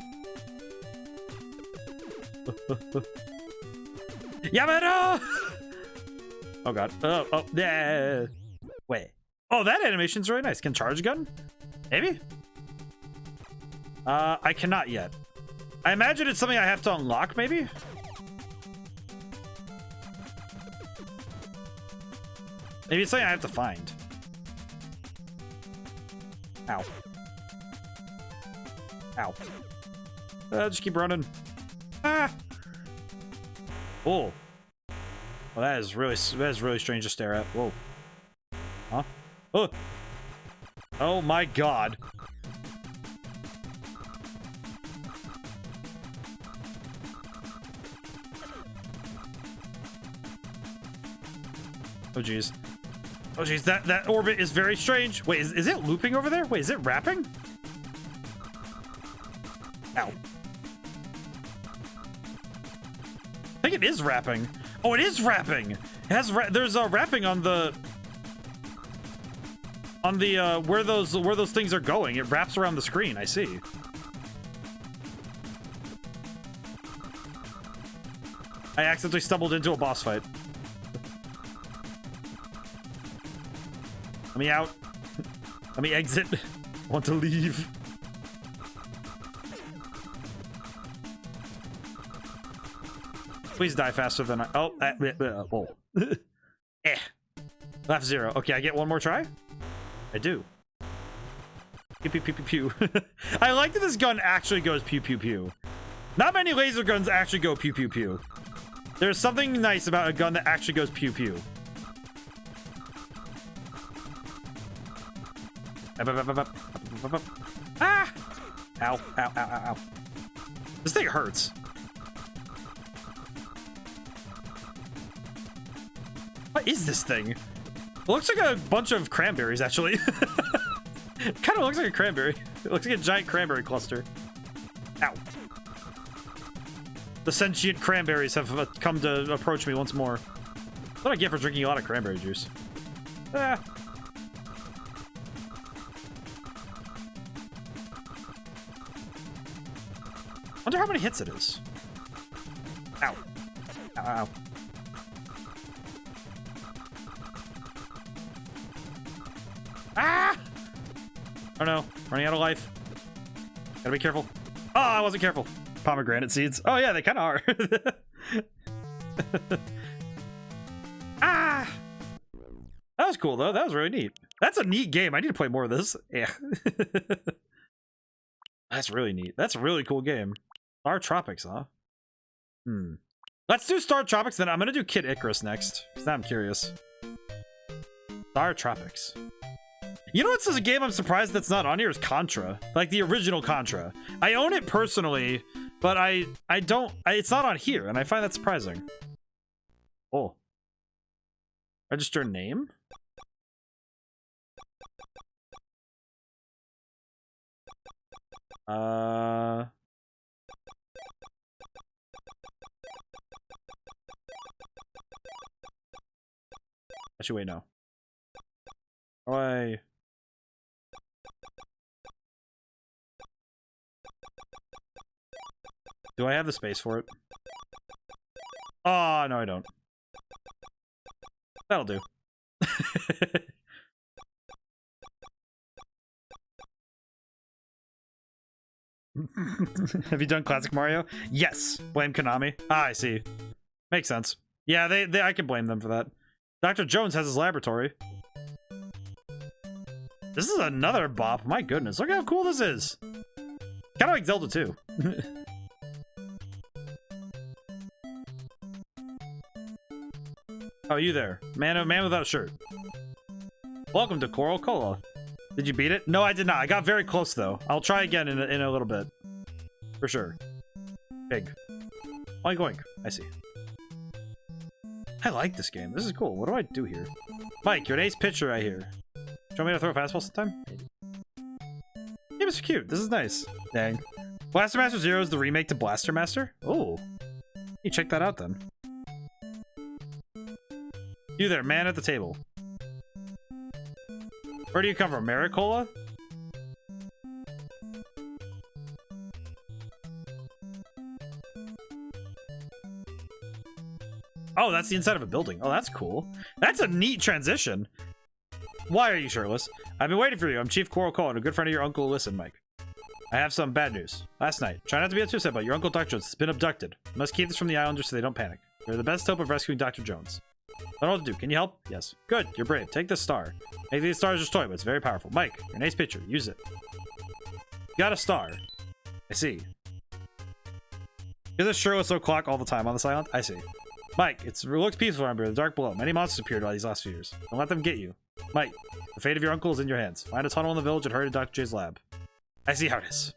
Yamada! Oh god. Oh yeah. Wait. Oh, that animation's really nice. Can charge gun? Maybe? I cannot yet. I imagine it's something I have to unlock, maybe? Maybe it's something I have to find. Ow. Ow. Just keep running. Ah! Oh. Well, that is really strange to stare at. Whoa. Huh? Oh. Oh my god. Oh jeez. Oh jeez, that orbit is very strange. Wait, is it looping over there? Wait, is it wrapping? Ow. I think it is wrapping. Oh, it is wrapping. It has there's a wrapping on the where those things are going. It wraps around the screen. I see. I accidentally stumbled into a boss fight. Let me out. Let me exit. I want to leave. Please die faster than I. Oh, oh. Eh. Left 0. Okay, I get one more try. I do. Pew pew pew pew pew. I like that this gun actually goes pew pew pew. Not many laser guns actually go pew pew pew. There's something nice about a gun that actually goes pew pew. Ah! Ow, ow, ow, ow, ow. This thing hurts. What is this thing? It looks like a bunch of cranberries, actually. It kind of looks like a cranberry. It looks like a giant cranberry cluster. Ow. The sentient cranberries have come to approach me once more. What I get for drinking a lot of cranberry juice. Ah. Wonder how many hits it is. Ow. Ow, ow. Ah! Oh no, running out of life. Gotta be careful. Oh, I wasn't careful. Pomegranate seeds. Oh yeah, they kind of are. Ah! That was cool though. That was really neat. That's a neat game. I need to play more of this. Yeah. That's really neat. That's a really cool game. Star Tropics, huh? Let's do Star Tropics, then I'm gonna do Kid Icarus next. Because now I'm curious. Star Tropics. You know what's a game I'm surprised that's not on here is Contra. Like the original Contra. I own it personally, but I don't... it's not on here, and I find that surprising. Oh. Register name? Actually, wait, no. Why? Do I have the space for it? Oh, no, I don't. That'll do. Have you done Classic Mario? Yes. Blame Konami. Ah, I see. Makes sense. Yeah, they I can blame them for that. Dr. Jones has his laboratory. This is another bop. My goodness, look how cool this is. Kind of like Zelda 2. Oh, you there. Man without a shirt. Welcome to Coral Cola. Did you beat it? No, I did not. I got very close, though. I'll try again in a little bit. For sure. Pig. Oink oink. I see. I like this game. This is cool. What do I do here? Mike, you're an ace pitcher right here. Do you want me to throw a fastball sometime? Maybe. Game is cute. This is nice. Dang. Blaster Master Zero is the remake to Blaster Master? Oh. You check that out then. You there, man at the table. Where do you come from? Maricola? Oh, that's the inside of a building. Oh, that's cool. That's a neat transition. Why are you shirtless? I've been waiting for you. I'm Chief Coral Cola, and a good friend of your uncle. Listen, Mike. I have some bad news. Last night, try not to be too upset, but your uncle Dr. Jones has been abducted. You must keep this from the Islanders so they don't panic. You're the best hope of rescuing Dr. Jones. I don't know what to do. Can you help? Yes. Good. You're brave. Take this star. Maybe the star is just toy, but it's very powerful. Mike, you're an ace pitcher. Use it. You got a star. I see. Is a shirtless o'clock all the time on this island? I see. Mike, it looks peaceful around here. The dark below. Many monsters appeared these last few years. Don't let them get you. Mike, the fate of your uncle is in your hands. Find a tunnel in the village and hurry to Dr. J's lab. I see how it is.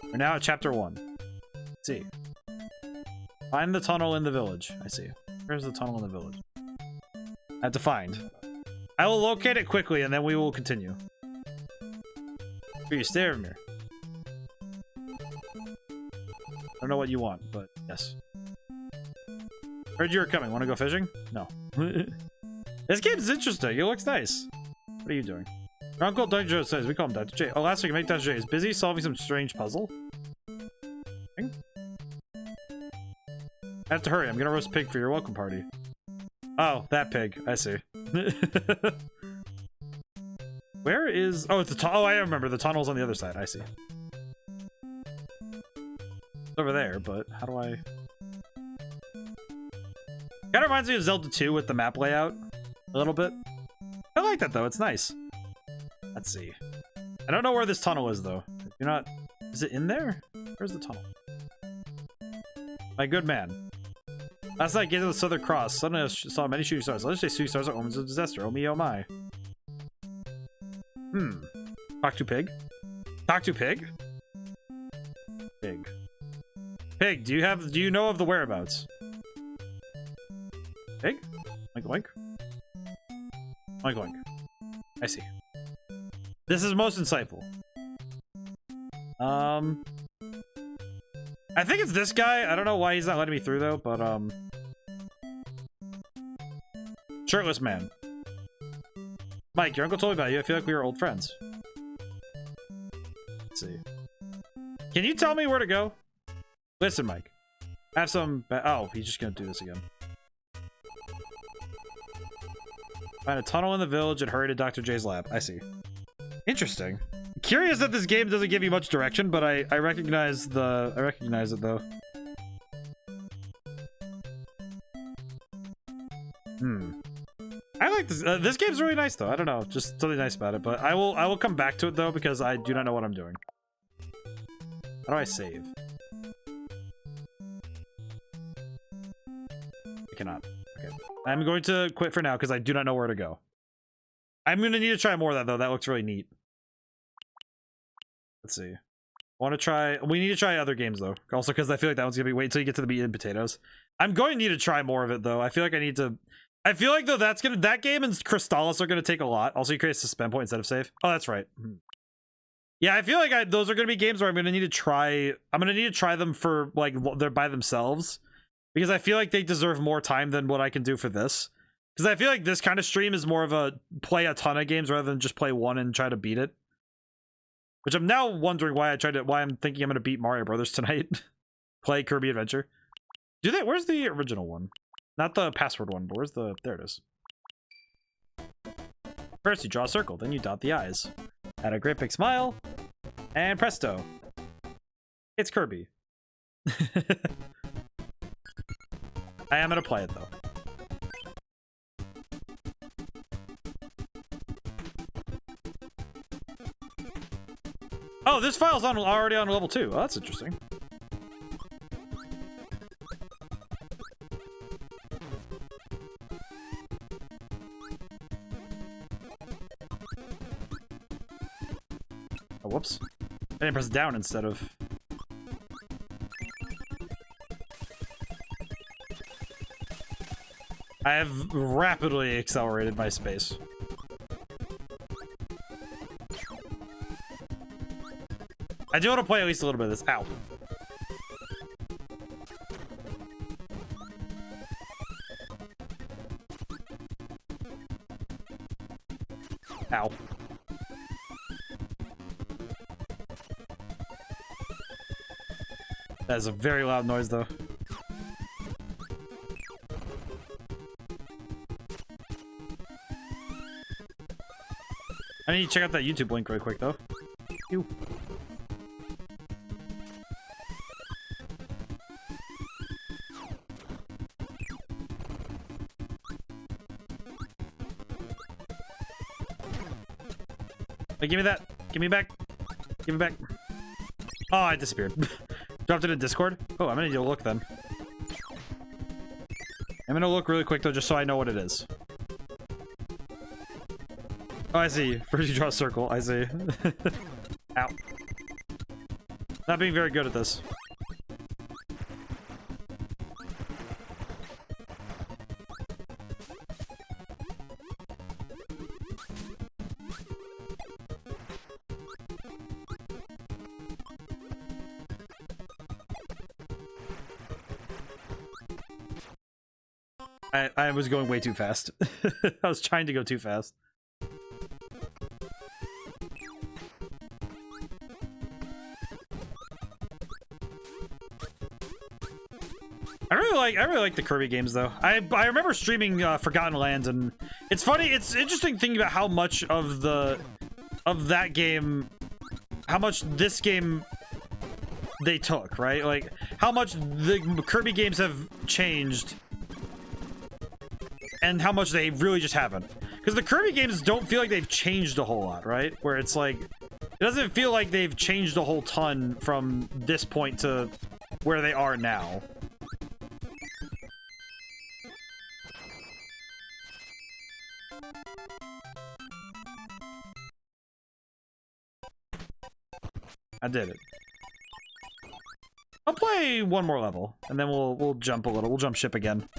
We're now at chapter 1. Let's see. Find the tunnel in the village. I see. Where's the tunnel in the village? I have to find. I will locate it quickly and then we will continue. Here, you stay over here. I don't know what you want, but yes. Heard you were coming. Want to go fishing? No. This game is interesting. It looks nice. What are you doing? Your uncle Dr. Joe says we call him Dr. J. Oh, last week, make Dr. J is busy solving some strange puzzle. I have to hurry. I'm gonna roast pig for your welcome party. Oh, that pig. I see. Where is... Oh, it's the tunnel. Oh, I remember. The tunnel's on the other side. I see. It's over there, but how do I... Kind of reminds me of Zelda 2 with the map layout. A little bit. I like that, though. It's nice. Let's see. I don't know where this tunnel is, though. If you're not... Is it in there? Where's the tunnel? My good man. Last night, gazing at the Southern Cross. Suddenly, I saw many shooting stars. Let's say shooting stars are omens of disaster. Oh me, oh my. Talk to pig? Talk to pig? Pig. Pig, do you know of the whereabouts? Pig? Oink oink. Oink oink. I see. This is most insightful. I think it's this guy. I don't know why he's not letting me through though, but shirtless man. Mike, your uncle told me about you. I feel like we were old friends. Let's see. Can you tell me where to go? Listen, Mike. I have some... Oh, he's just gonna do this again. Find a tunnel in the village and hurry to Dr. J's lab. I see. Interesting. Curious that this game doesn't give you much direction, but I recognize the... I recognize it, though. I like this. This game's really nice, though. I don't know. Just something nice about it. But I will come back to it, though, because I do not know what I'm doing. How do I save? I cannot. Okay. I'm going to quit for now, because I do not know where to go. I'm going to need to try more of that, though. That looks really neat. Let's see. I want to try... We need to try other games, though. Also, because I feel like that one's going to be... Wait until you get to the meat and potatoes. I'm going to need to try more of it, though. I feel like I need to... I feel like, though, that's going to... That game and Crystallis are going to take a lot. Also, you create a suspend point instead of save. Oh, that's right. Yeah, I feel like those are going to be games where I'm going to need to try... I'm going to need to try them for, like, they're by themselves. Because I feel like they deserve more time than what I can do for this. Because I feel like this kind of stream is more of a play a ton of games rather than just play one and try to beat it. Which I'm now wondering why I'm thinking I'm going to beat Mario Brothers tonight. Play Kirby Adventure. Where's the original one? Not the password one, but where's the... There it is. First, you draw a circle, then you dot the eyes. Add a great big smile. And presto. It's Kirby. I am going to play it, though. Oh, this file's already on level 2. Oh, that's interesting. I didn't press down instead of... I have rapidly accelerated my space. I do want to play at least a little bit of this. Ow. Ow. That is a very loud noise, though. I need to check out that YouTube link really quick, though. Ew. Hey, give me that. Give me back. Give me back. Oh, I disappeared. Dropped it in Discord. Oh, I'm gonna need to look then. I'm gonna look really quick though, just so I know what it is. Oh, I see. First you draw a circle. I see. Ow. Not being very good at this. I was going way too fast. I was trying to go too fast. I really like the Kirby games though. I remember streaming Forgotten Lands, and it's funny. It's interesting thinking about how much of that game, how much this game they took, right? Like how much the Kirby games have changed. And how much they really just haven't. Because the Kirby games don't feel like they've changed a whole lot, right? Where it's like, it doesn't feel like they've changed a whole ton from this point to where they are now. I did it. I'll play one more level, and then we'll jump a little. We'll jump ship again.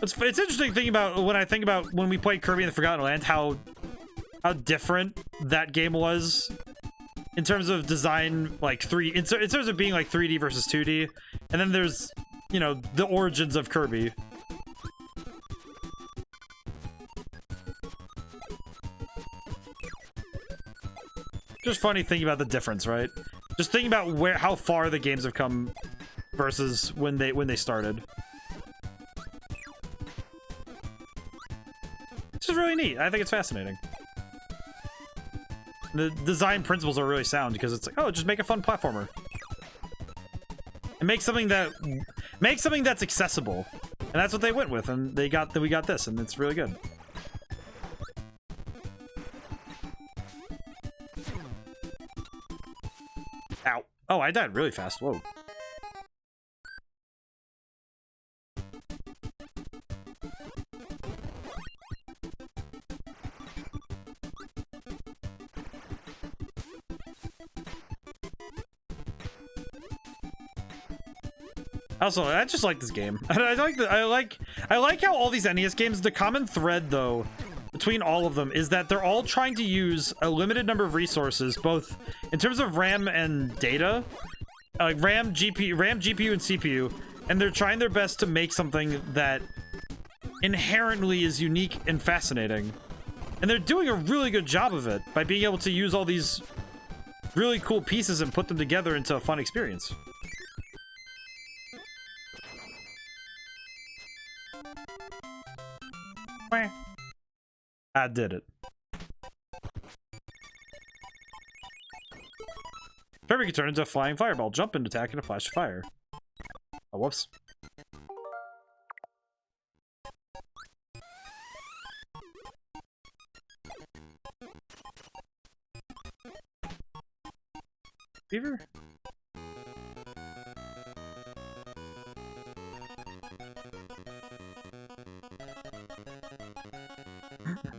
It's interesting thinking about when I think about when we played Kirby in the Forgotten Land, how different that game was in terms of design, like in terms of being like 3D versus 2D, and then there's, you know, the origins of Kirby. Just funny thinking about the difference, right? Just thinking about how far the games have come versus when they started. This is really neat. I think it's fascinating. The design principles are really sound because it's like, oh, just make a fun platformer. And make something that's accessible. And that's what they went with, and we got this, and it's really good. Ow. Oh, I died really fast. Whoa. Also, I just like this game. I like how all these NES games, the common thread though between all of them is that they're all trying to use a limited number of resources, both in terms of RAM and data, like RAM, GPU, and CPU, and they're trying their best to make something that inherently is unique and fascinating. And they're doing a really good job of it by being able to use all these really cool pieces and put them together into a fun experience. I did it. Kirby can turn into a flying fireball, jump and attack in a flash of fire. Oh, whoops. Beaver?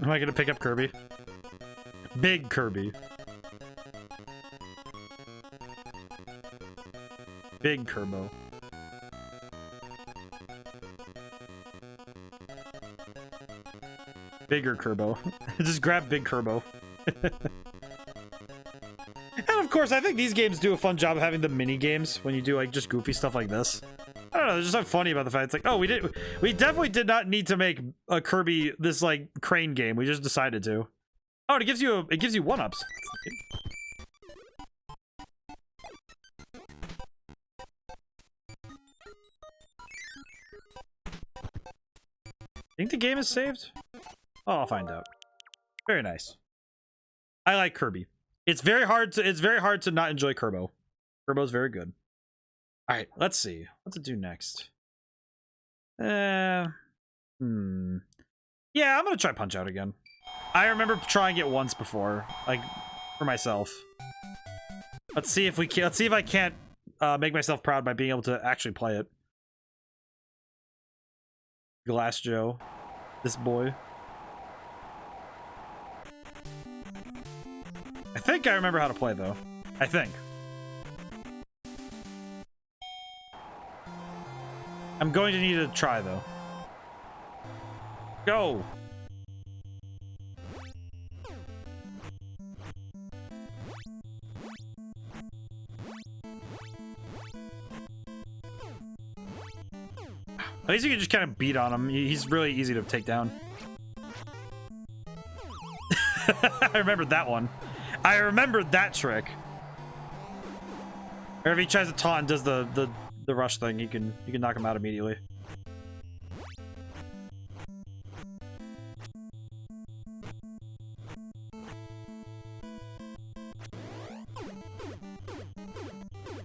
Am I gonna pick up Kirby? Big Kirby. Big Kerbo. Bigger Kerbo. Just grab Big Kerbo. And of course, I think these games do a fun job of having the mini games when you do like just goofy stuff like this. I don't know, there's just something funny about the fact it's like, oh, we definitely did not need to make a Kirby this like crane game. We just decided to. Oh, and it gives you one-ups. Think the game is saved? Oh, I'll find out. Very nice. I like Kirby. It's very hard to not enjoy Kerbo. Kerbo's very good. All right, let's see. What's it do next? Yeah, I'm gonna try Punch Out again. I remember trying it once before, like for myself. Let's see if I can't make myself proud by being able to actually play it. Glass Joe, this boy. I think I remember how to play though. I think. I'm going to need to try though. Go! At least you can just kind of beat on him. He's really easy to take down. I remembered that one. I remembered that trick. Or if he tries to taunt and does the rush thing, you can knock him out immediately.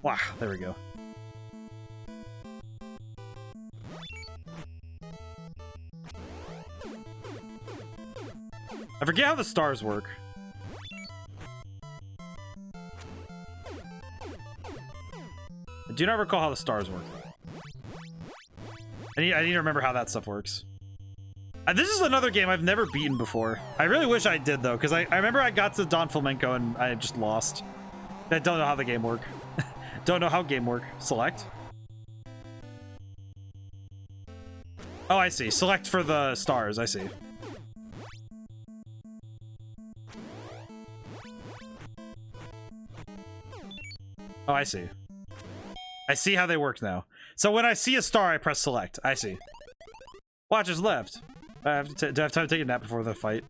Wow, there we go. I forget how the stars work. I do not recall how the stars work. I need to remember how that stuff works. This is another game I've never beaten before. I really wish I did though, because I remember I got to Don Flamenco and I just lost. I don't know how the game work. Don't know how game work. Select. Oh, I see. Select for the stars. I see. Oh, I see. I see how they work now. So when I see a star, I press select. I see. Watch his left. Do I have time to take a nap before the fight?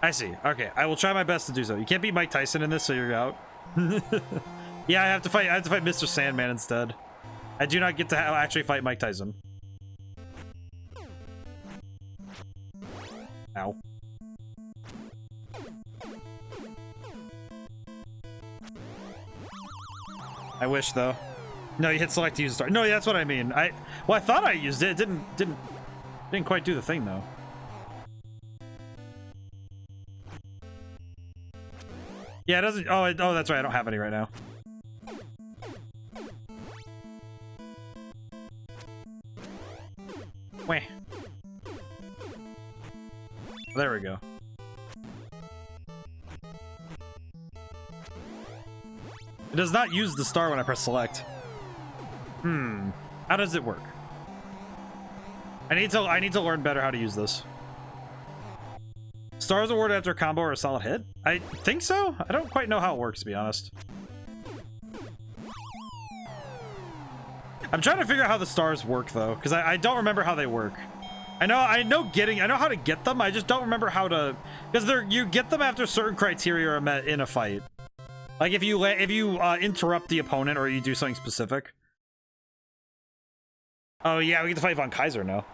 I see. Okay, I will try my best to do so. You can't beat Mike Tyson in this, so you're out. Yeah, I have to fight Mr. Sandman instead. I do not get to actually fight Mike Tyson. Ow. I wish though. No, you hit select to use a star. No, that's what I mean. Well, I thought I used it. It didn't quite do the thing though. Yeah, it doesn't. Oh, that's right. I don't have any right now. Wah. There we go. It does not use the star when I press select. How does it work? I need to learn better how to use this. Stars awarded after a combo or a solid hit? I think so? I don't quite know how it works, to be honest. I'm trying to figure out how the stars work though, because I don't remember how they work. I know how to get them. I just don't remember how to, because you get them after certain criteria are met in a fight. Like if you interrupt the opponent or you do something specific. Oh yeah, we get to fight Von Kaiser now.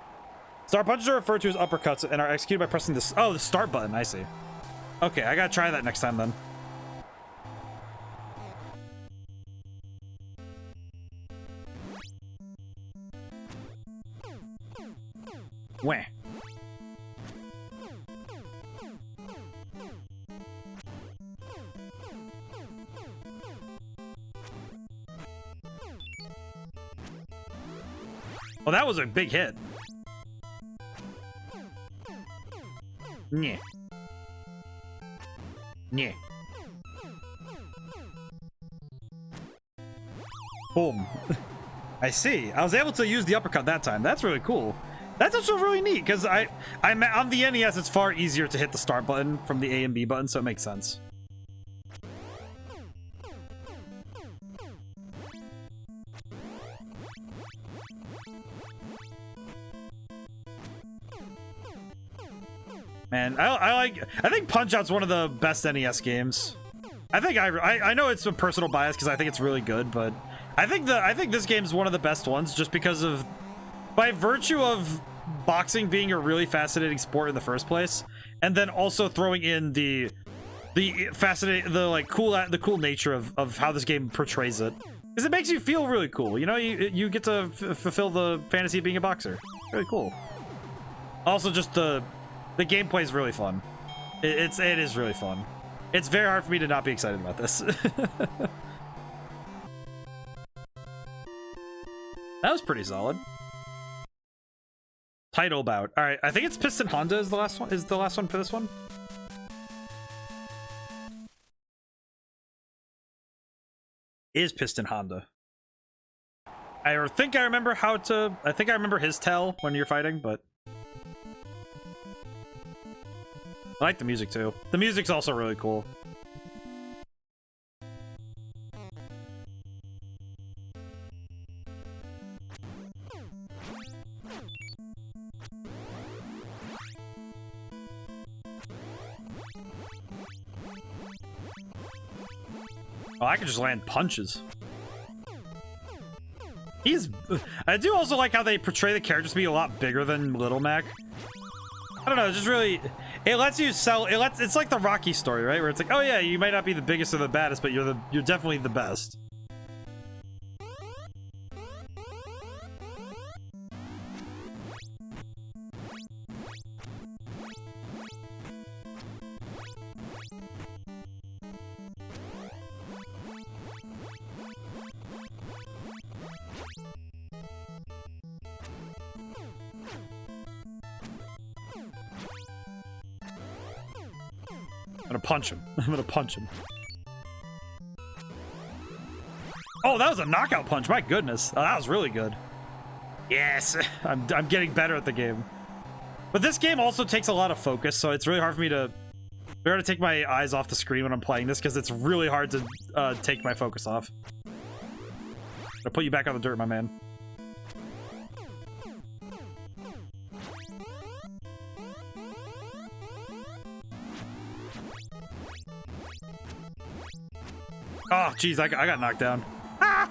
Star punches are referred to as uppercuts and are executed by pressing this. Oh, the start button. I see. Okay, I gotta try that next time then. Wah. Well, that was a big hit. Yeah. Yeah. Boom. I see. I was able to use the uppercut that time. That's really cool. That's also really neat because I'm on the NES. It's far easier to hit the start button from the A and B button, so it makes sense. Man, I think Punch-Out's one of the best NES games. I know it's a personal bias because I think it's really good, but I think this game's one of the best ones just because of, by virtue of boxing being a really fascinating sport in the first place, and then also throwing in the cool nature of how this game portrays it, because it makes you feel really cool. You know, you get to fulfill the fantasy of being a boxer. Really cool. Also, just the gameplay is really fun. It is really fun. It's very hard for me to not be excited about this. That was pretty solid. Title bout. All right, I think it's Piston Honda is the last one. Is the last one for this one? Is Piston Honda? I think I remember how to. I think I remember his tell when you're fighting, but I like the music too. The music's also really cool. Oh, I can just land punches. I do also like how they portray the characters to be a lot bigger than Little Mac. I don't know, just really, it lets you sell. It's like the Rocky story, right? Where it's like, oh yeah, you might not be the biggest or the baddest, but you're definitely the best. I'm gonna punch him. I'm gonna punch him. Oh, that was a knockout punch. My goodness. Oh, that was really good. Yes. I'm getting better at the game. But this game also takes a lot of focus, so it's really hard for me to take my eyes off the screen when I'm playing this, because it's really hard to take my focus off. I'll put you back on the dirt, my man. Oh, jeez, I got knocked down. Ah!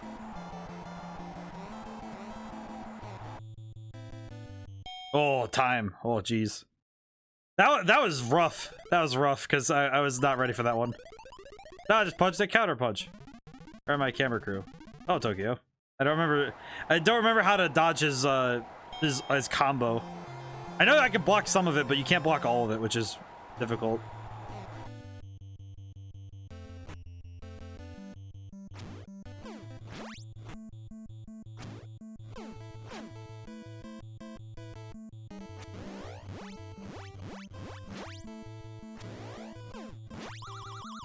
Oh, time. Oh, jeez. That was rough. That was rough, because I was not ready for that one. No, I just punched a counter punch. Where are my camera crew? Oh, Tokyo. I don't remember how to dodge his combo. I know I can block some of it, but you can't block all of it, which is difficult.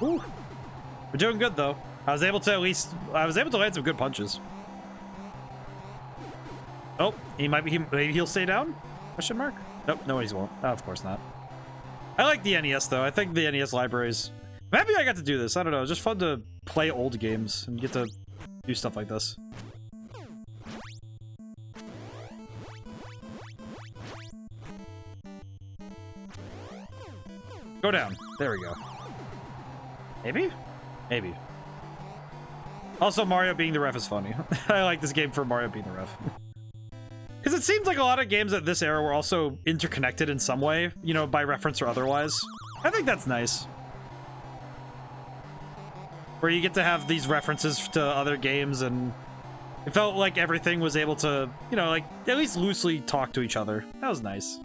Ooh. We're doing good though. I was able to land some good punches. Oh, maybe he'll stay down? Question mark? Nope, no, he won't. Oh, of course not. I like the NES though. I think the NES libraries. I'm happy I got to do this. I don't know. It's just fun to play old games and get to do stuff like this. Go down. There we go. Maybe? Maybe. Also, Mario being the ref is funny. I like this game for Mario being the ref. Because it seems like a lot of games at this era were also interconnected in some way, you know, by reference or otherwise. I think that's nice. Where you get to have these references to other games, and it felt like everything was able to, you know, like, at least loosely talk to each other. That was nice.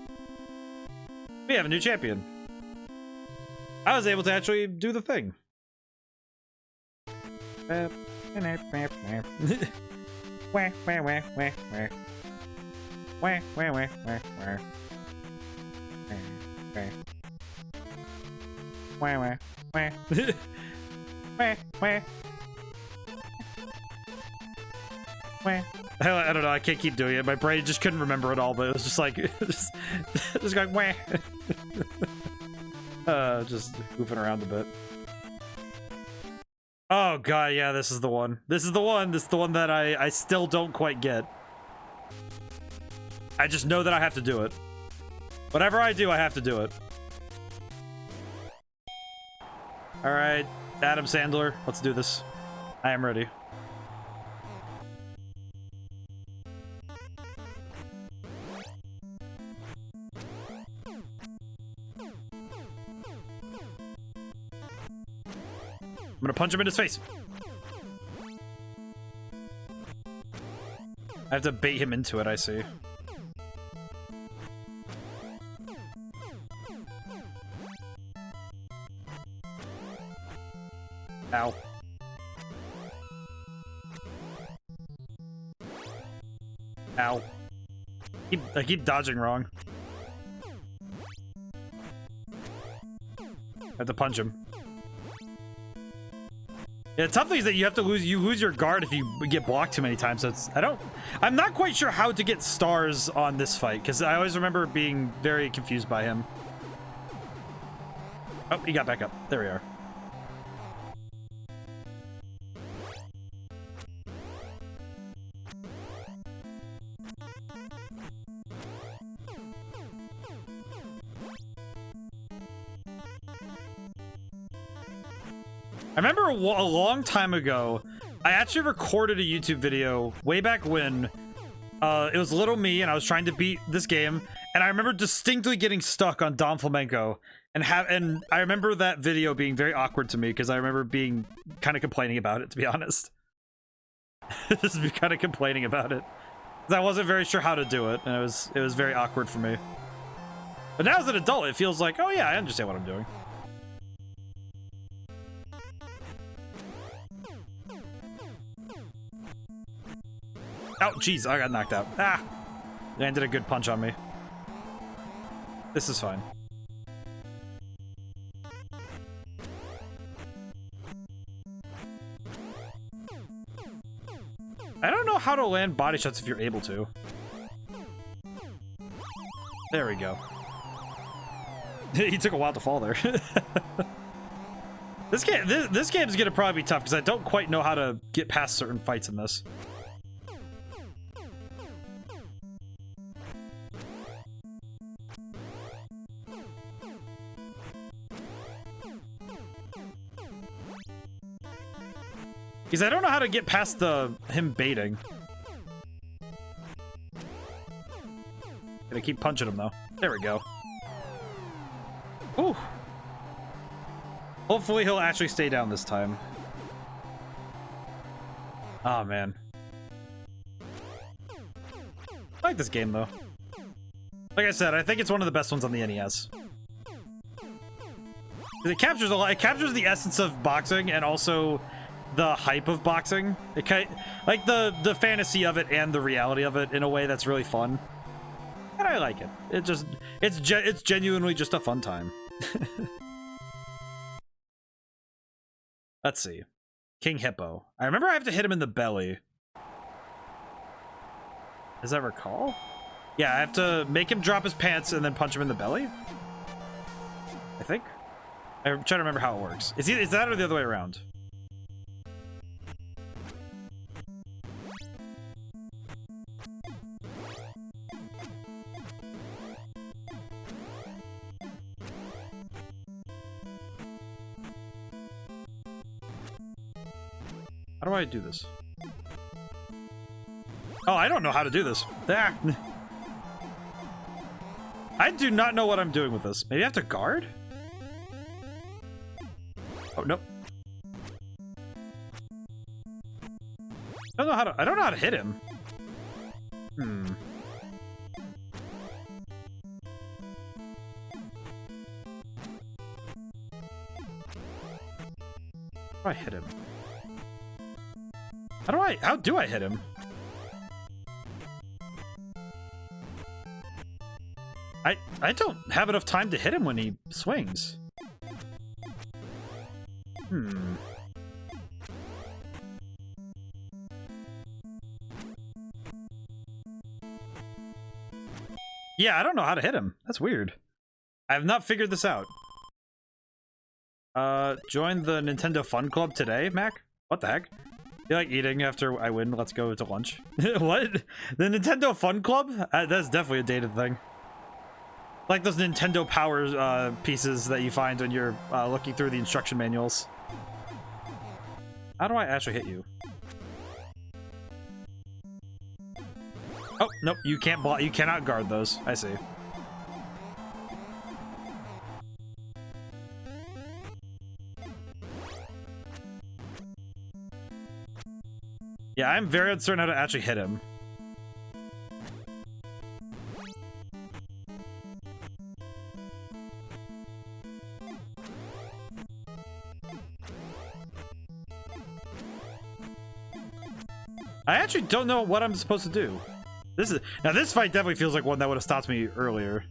We have a new champion. I was able to actually do the thing. Wah. Wah, wah. Wah. I don't know, I can't keep doing it. My brain just couldn't remember it all, but it was just like, just going wah. Just goofing around a bit. Oh god, yeah, this is the one. This is the one. This is the one that I still don't quite get. I just know that I have to do it. Whatever I do, I have to do it. Alright, Adam Sandler, let's do this. I am ready. I'm gonna punch him in his face. I have to bait him into it, I see. Ow. Ow. I keep dodging wrong. I have to punch him. Yeah, the tough thing is that you lose your guard if you get blocked too many times. So I'm not quite sure how to get stars on this fight, because I always remember being very confused by him. Oh, he got back up. There we are. I remember a long time ago, I actually recorded a YouTube video way back when. It was little me, and I was trying to beat this game, and I remember distinctly getting stuck on Dom Flamenco, and I remember that video being very awkward to me because I remember being kind of complaining about it, to be honest. Just be kind of complaining about it because I wasn't very sure how to do it, and it was very awkward for me. But now as an adult, it feels like, oh yeah, I understand what I'm doing. Oh, jeez, I got knocked out. Ah! Landed a good punch on me. This is fine. I don't know how to land body shots if you're able to. There we go. He took a while to fall there. This game is gonna probably be tough because I don't quite know how to get past certain fights in this. Because I don't know how to get past him baiting. Gonna keep punching him though. There we go. Ooh. Hopefully he'll actually stay down this time. Oh man. I like this game though. Like I said, I think it's one of the best ones on the NES. It captures a lot. It captures the essence of boxing and also the hype of boxing. It like the fantasy of it and the reality of it in a way that's really fun. And I like it. It's genuinely just a fun time. Let's see. King Hippo. I remember I have to hit him in the belly. As I recall? Yeah, I have to make him drop his pants and then punch him in the belly? I think. I'm trying to remember how it works. Is that or the other way around? How do I do this? Oh, I don't know how to do this. Ah. I do not know what I'm doing with this. Maybe I have to guard? Oh, nope. I don't know how to hit him. Hmm. How do I hit him? How do I hit him? I don't have enough time to hit him when he swings. Hmm. Yeah, I don't know how to hit him. That's weird. I have not figured this out. Join the Nintendo Fun Club today, Mac? What the heck? You like eating after I win? Let's go to lunch. What? The Nintendo Fun Club? That's definitely a dated thing. Like those Nintendo Power pieces that you find when you're looking through the instruction manuals. How do I actually hit you? Oh, nope, you can't block, you cannot guard those. I see. Yeah, I'm very uncertain how to actually hit him. I actually don't know what I'm supposed to do. Now this fight definitely feels like one that would have stopped me earlier.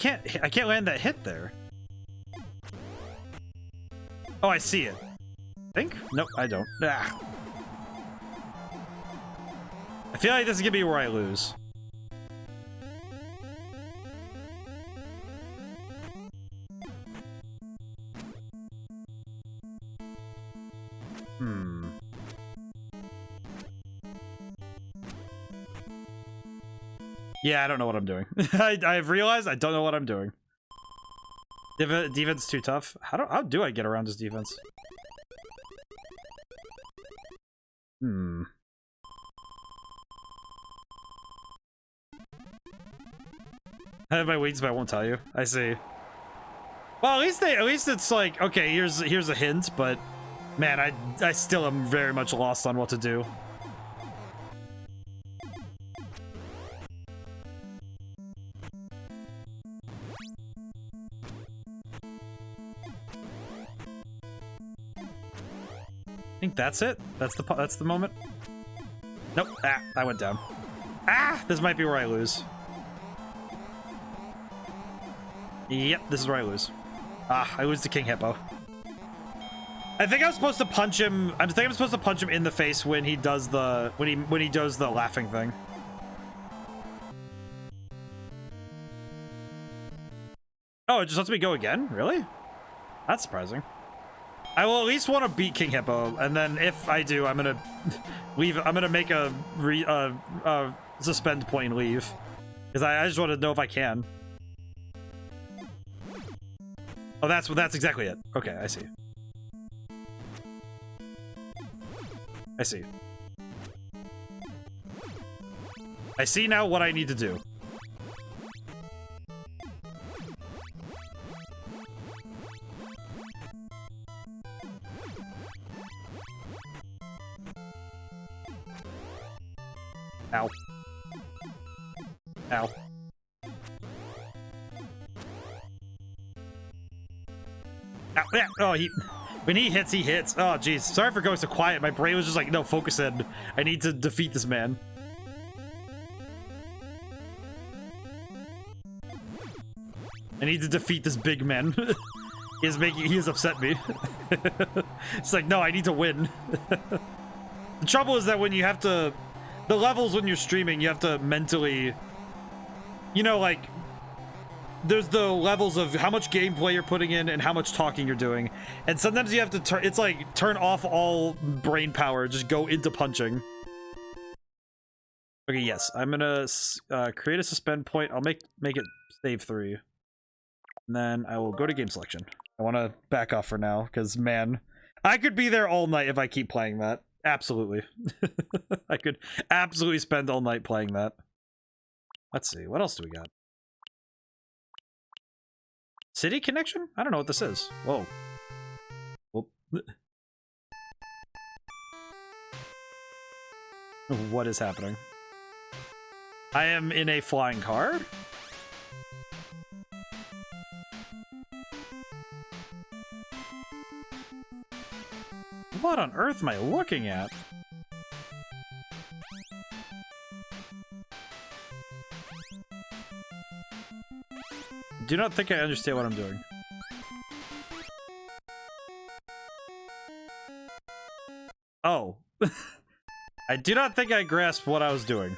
I can't land that hit there. Oh, I see it. Think? Nope, I don't. Ah. I feel like this is gonna be where I lose. Yeah, I don't know what I'm doing. I've realized I don't know what I'm doing. Defense too tough. How do I get around this defense? I have my weakness, but I won't tell you. I see. Well, at least it's like, okay, here's a hint, but man, I still am very much lost on what to do. I think that's it. That's the moment. Nope. Ah, I went down. Ah, this might be where I lose. Yep, this is where I lose. Ah, I lose to King Hippo. I think I'm supposed to punch him. I think I'm supposed to punch him in the face when he does the when he does the laughing thing. Oh, it just lets me go again? Really? That's surprising. I will at least want to beat King Hippo, and then if I do, I'm gonna leave. I'm gonna make a suspend point and leave, because I just want to know if I can. Oh, that's exactly it. Okay, I see. I see. I see now what I need to do. Ow. Ow. Ow. Yeah. Oh, when he hits, he hits. Oh, jeez. Sorry for going so quiet. My brain was just like, no, focus in. I need to defeat this man. I need to defeat this big man. He has upset me. It's like, no, I need to win. The trouble is that when you have to, the levels when you're streaming, you have to mentally, you know, like, there's the levels of how much gameplay you're putting in and how much talking you're doing. And sometimes you have to turn, it's like, turn off all brain power, just go into punching. Okay, yes, I'm gonna create a suspend point. I'll make it save 3. And then I will go to game selection. I want to back off for now, because, man, I could be there all night if I keep playing that. Absolutely. I could absolutely spend all night playing that. Let's see, what else do we got? City connection? I don't know what this is. Whoa. Whoop. What is happening? I am in a flying car? What on earth am I looking at? do not think I understand what I'm doing. Oh. I do not think I grasped what I was doing.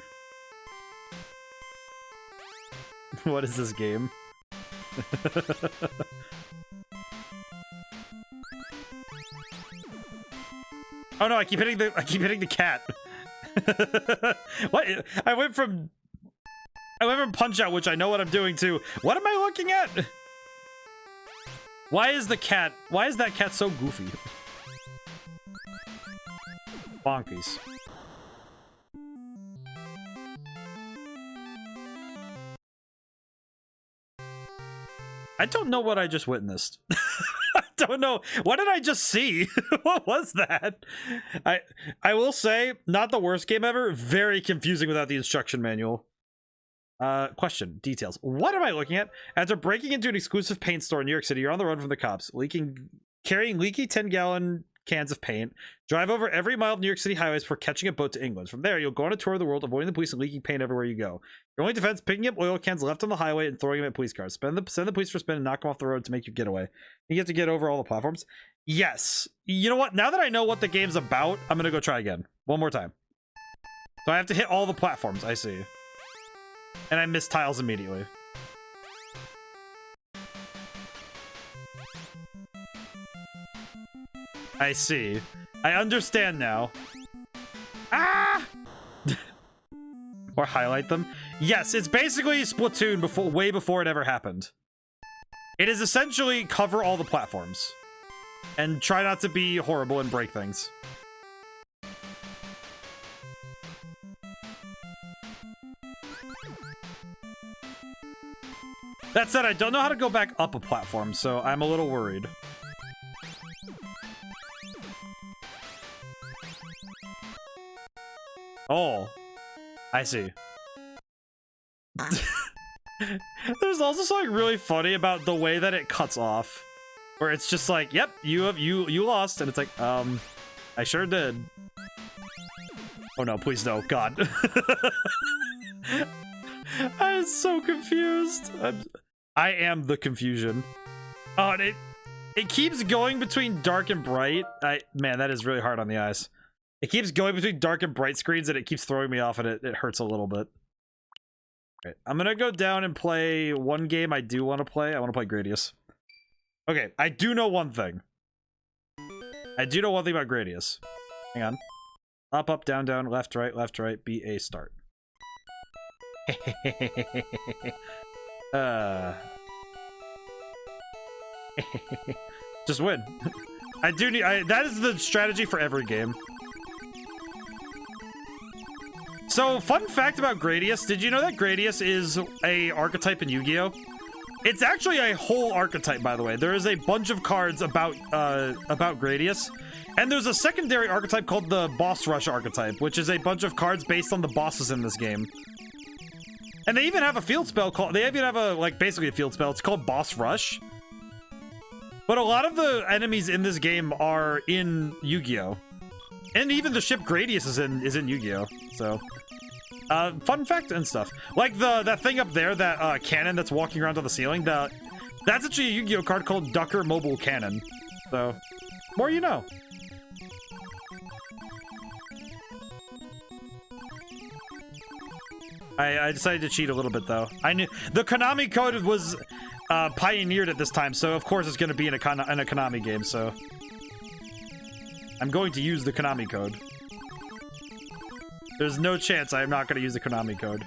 What is this game? Oh no, I keep hitting the cat. What? I went from Punch Out, which I know what I'm doing, to what am I looking at? Why is that cat so goofy? Bonkies. I don't know what I just witnessed. I don't know. What did I just see? What was that? I will say, not the worst game ever. Very confusing without the instruction manual. Question. Details. What am I looking at? After breaking into an exclusive paint store in New York City, you're on the run from the cops. Carrying leaky 10-gallon cans of paint. Drive over every mile of New York City highways before catching a boat to England. From there, you'll go on a tour of the world, avoiding the police and leaking paint everywhere you go. Your only defense, picking up oil cans left on the highway and throwing them at police cars. Send the police for a spin and knock them off the road to make your getaway. You have to get over all the platforms. Yes. You know what? Now that I know what the game's about, I'm gonna go try again. One more time. So I have to hit all the platforms, I see. And I miss tiles immediately. I see. I understand now. Ah! Or highlight them. Yes, it's basically Splatoon way before it ever happened. It is essentially cover all the platforms. And try not to be horrible and break things. That said, I don't know how to go back up a platform, so I'm a little worried. Oh, I see. There's also something really funny about the way that it cuts off, where it's just like, "Yep, you lost," and it's like, I sure did. Oh no, please no, God. I'm so confused. I am the confusion. Oh, and it keeps going between dark and bright. Man, that is really hard on the eyes. It keeps going between dark and bright screens, and it keeps throwing me off, and it hurts a little bit. Okay, I'm gonna go down and play one game I do want to play. I want to play Gradius. Okay, I do know one thing. I do know one thing about Gradius. Hang on. Up, up, down, down, left, right, B, A, start. Just win. I do need. That is the strategy for every game. So, fun fact about Gradius. Did you know that Gradius is a archetype in Yu-Gi-Oh? It's actually a whole archetype, by the way. There is a bunch of cards about Gradius. And there's a secondary archetype called the Boss Rush archetype, which is a bunch of cards based on the bosses in this game. And they even have a field spell called... They even have a, like, basically a field spell. It's called Boss Rush. But a lot of the enemies in this game are in Yu-Gi-Oh! And even the ship Gradius is in Yu-Gi-Oh! So... fun fact and stuff. Like that thing up there, that cannon that's walking around on the ceiling, that's actually a Yu-Gi-Oh card called Ducker Mobile Cannon. So, more you know. I decided to cheat a little bit though. I knew the Konami code was pioneered at this time, so of course it's going to be in a Konami game. So I'm going to use the Konami code. There's no chance I am not going to use the Konami code.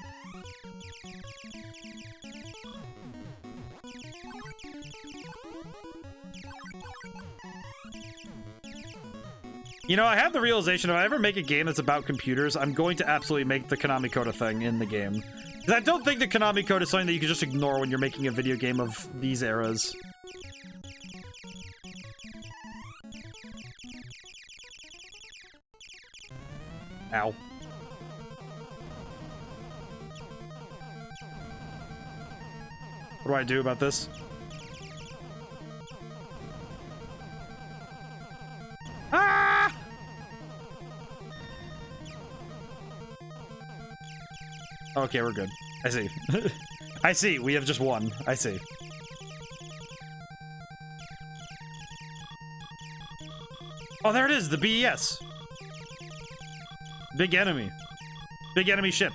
You know, I have the realization if I ever make a game that's about computers, I'm going to absolutely make the Konami code a thing in the game. Because I don't think the Konami code is something that you can just ignore when you're making a video game of these eras. Ow. What do I do about this? Ah! Okay, we're good. I see. I see. We have just won. I see. Oh, there it is, the BES. Big enemy. Big enemy ship.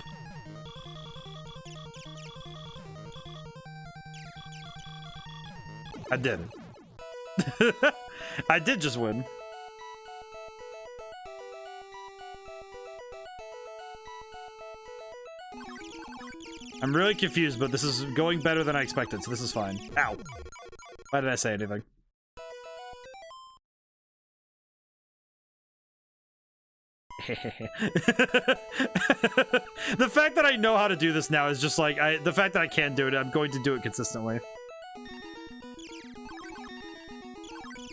I did. I did just win. I'm really confused, but this is going better than I expected, so this is fine. Ow. Why did I say anything? The fact that I know how to do this now is just like, the fact that I can do it, I'm going to do it consistently.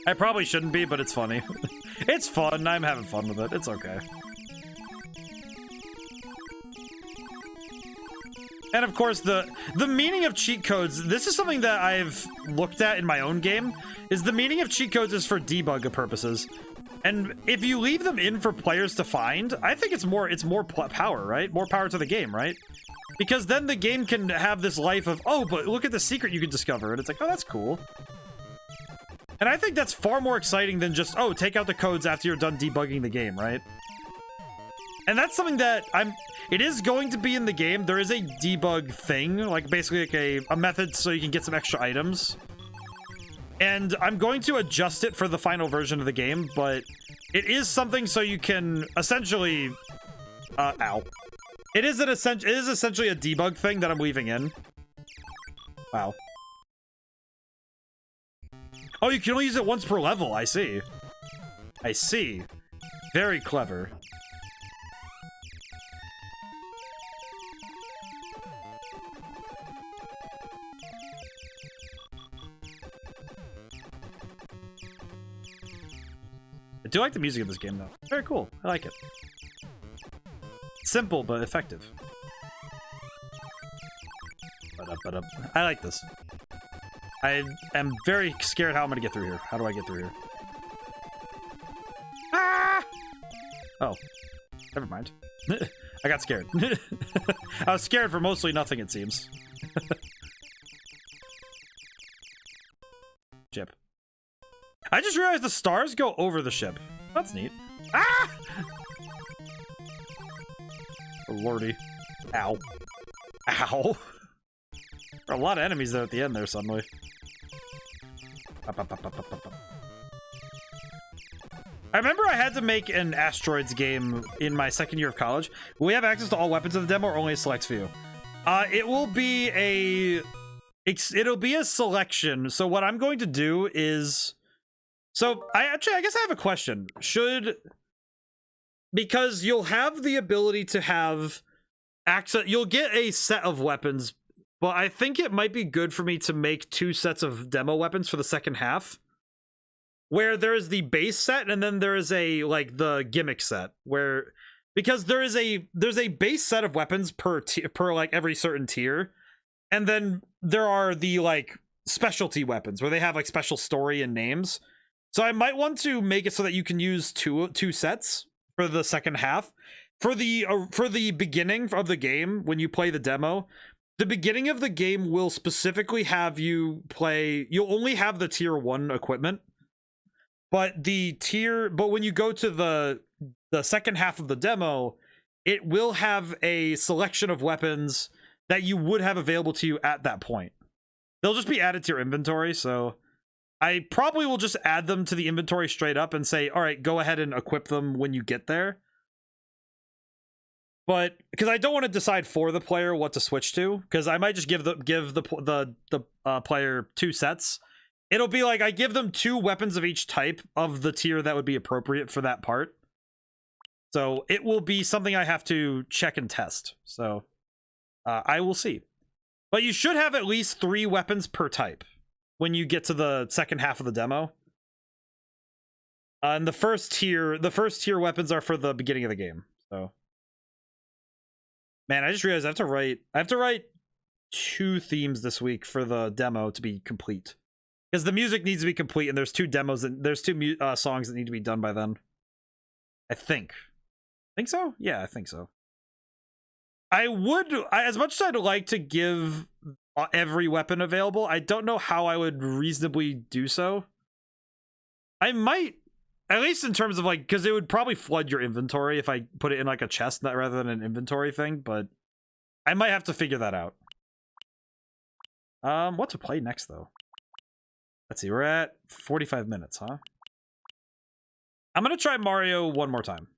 I probably shouldn't be, but it's funny. It's fun. I'm having fun with it. It's okay. And of course, the meaning of cheat codes, this is something that I've looked at in my own game, is the meaning of cheat codes is for debug purposes. And if you leave them in for players to find, I think it's more power, right? More power to the game, right? Because then the game can have this life of, oh, but look at the secret you can discover. And it's like, oh, that's cool. And I think that's far more exciting than just, oh, take out the codes after you're done debugging the game, right? And that's something that it is going to be in the game. There is a debug thing, like basically like a method so you can get some extra items. And I'm going to adjust it for the final version of the game, but it is something so you can essentially, ow. It is essentially a debug thing that I'm leaving in. Wow. Oh, you can only use it once per level. I see. I see. Very clever. I do like the music of this game, though. Very cool. I like it. Simple, but effective. I like this. I am very scared how I'm gonna get through here. How do I get through here? Ah! Oh. Never mind. I got scared. I was scared for mostly nothing, it seems. Ship. I just realized the stars go over the ship. That's neat. Ah! Oh, lordy. Ow. Ow. There are a lot of enemies there at the end there suddenly. I remember I had to make an asteroids game in my second year of college. Will we have access to all weapons in the demo or only a select few? It will be it'll be a selection. So what I'm going to do is, so I guess I have a question. Because you'll have the ability to have access, you'll get a set of weapons, but I think it might be good for me to make 2 sets of demo weapons for the second half, where there is the base set and then there is a like the gimmick set, where because there's a base set of weapons per like every certain tier, and then there are the like specialty weapons where they have like special story and names. So I might want to make it so that you can use two sets for the second half. For the beginning of the game, when you play the demo, the beginning of the game will specifically have you play, you'll only have the tier 1 equipment, but when you go to the second half of the demo, it will have a selection of weapons that you would have available to you at that point. They'll just be added to your inventory, so I probably will just add them to the inventory straight up and say, all right, go ahead and equip them when you get there. But because I don't want to decide for the player what to switch to, because I might just give the player 2 sets. It'll be like I give them 2 weapons of each type of the tier that would be appropriate for that part. So it will be something I have to check and test. So I will see. But you should have at least 3 weapons per type when you get to the second half of the demo. And the first tier weapons are for the beginning of the game. So. Man, I just realized I have to write 2 themes this week for the demo to be complete. Because the music needs to be complete, and there's 2 demos and there's 2 songs that need to be done by then. I think. Think so? Yeah, I think so. As much as I'd like to give every weapon available, I don't know how I would reasonably do so. I might At least in terms of like, because it would probably flood your inventory if I put it in like a chest rather than an inventory thing, but I might have to figure that out. What to play next though? Let's see, we're at 45 minutes, huh? I'm gonna try Mario one more time.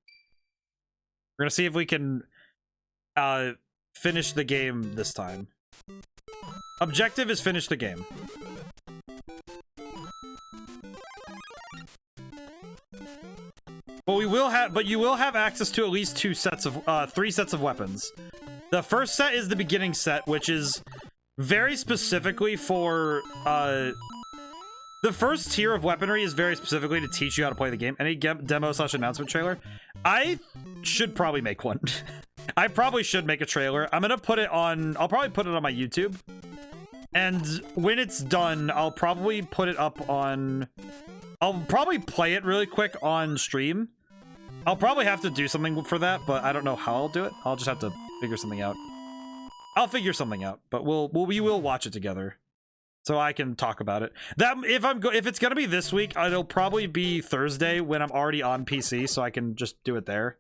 We're gonna see if we can finish the game this time. Objective is finish the game. But you will have access to at least 3 sets of weapons. The first set is the beginning set, which is very specifically for the first tier of weaponry is very specifically to teach you how to play the game. Any demo/announcement trailer? I should probably make one. I probably should make a trailer. I'm gonna put it on. I'll probably put it on my YouTube, and when it's done, I'll probably put it up on. I'll probably play it really quick on stream. I'll probably have to do something for that, but I don't know how I'll do it. I'll just have to figure something out. I'll figure something out, but we will watch it together, so I can talk about it. That if it's gonna be this week, it'll probably be Thursday when I'm already on PC, so I can just do it there.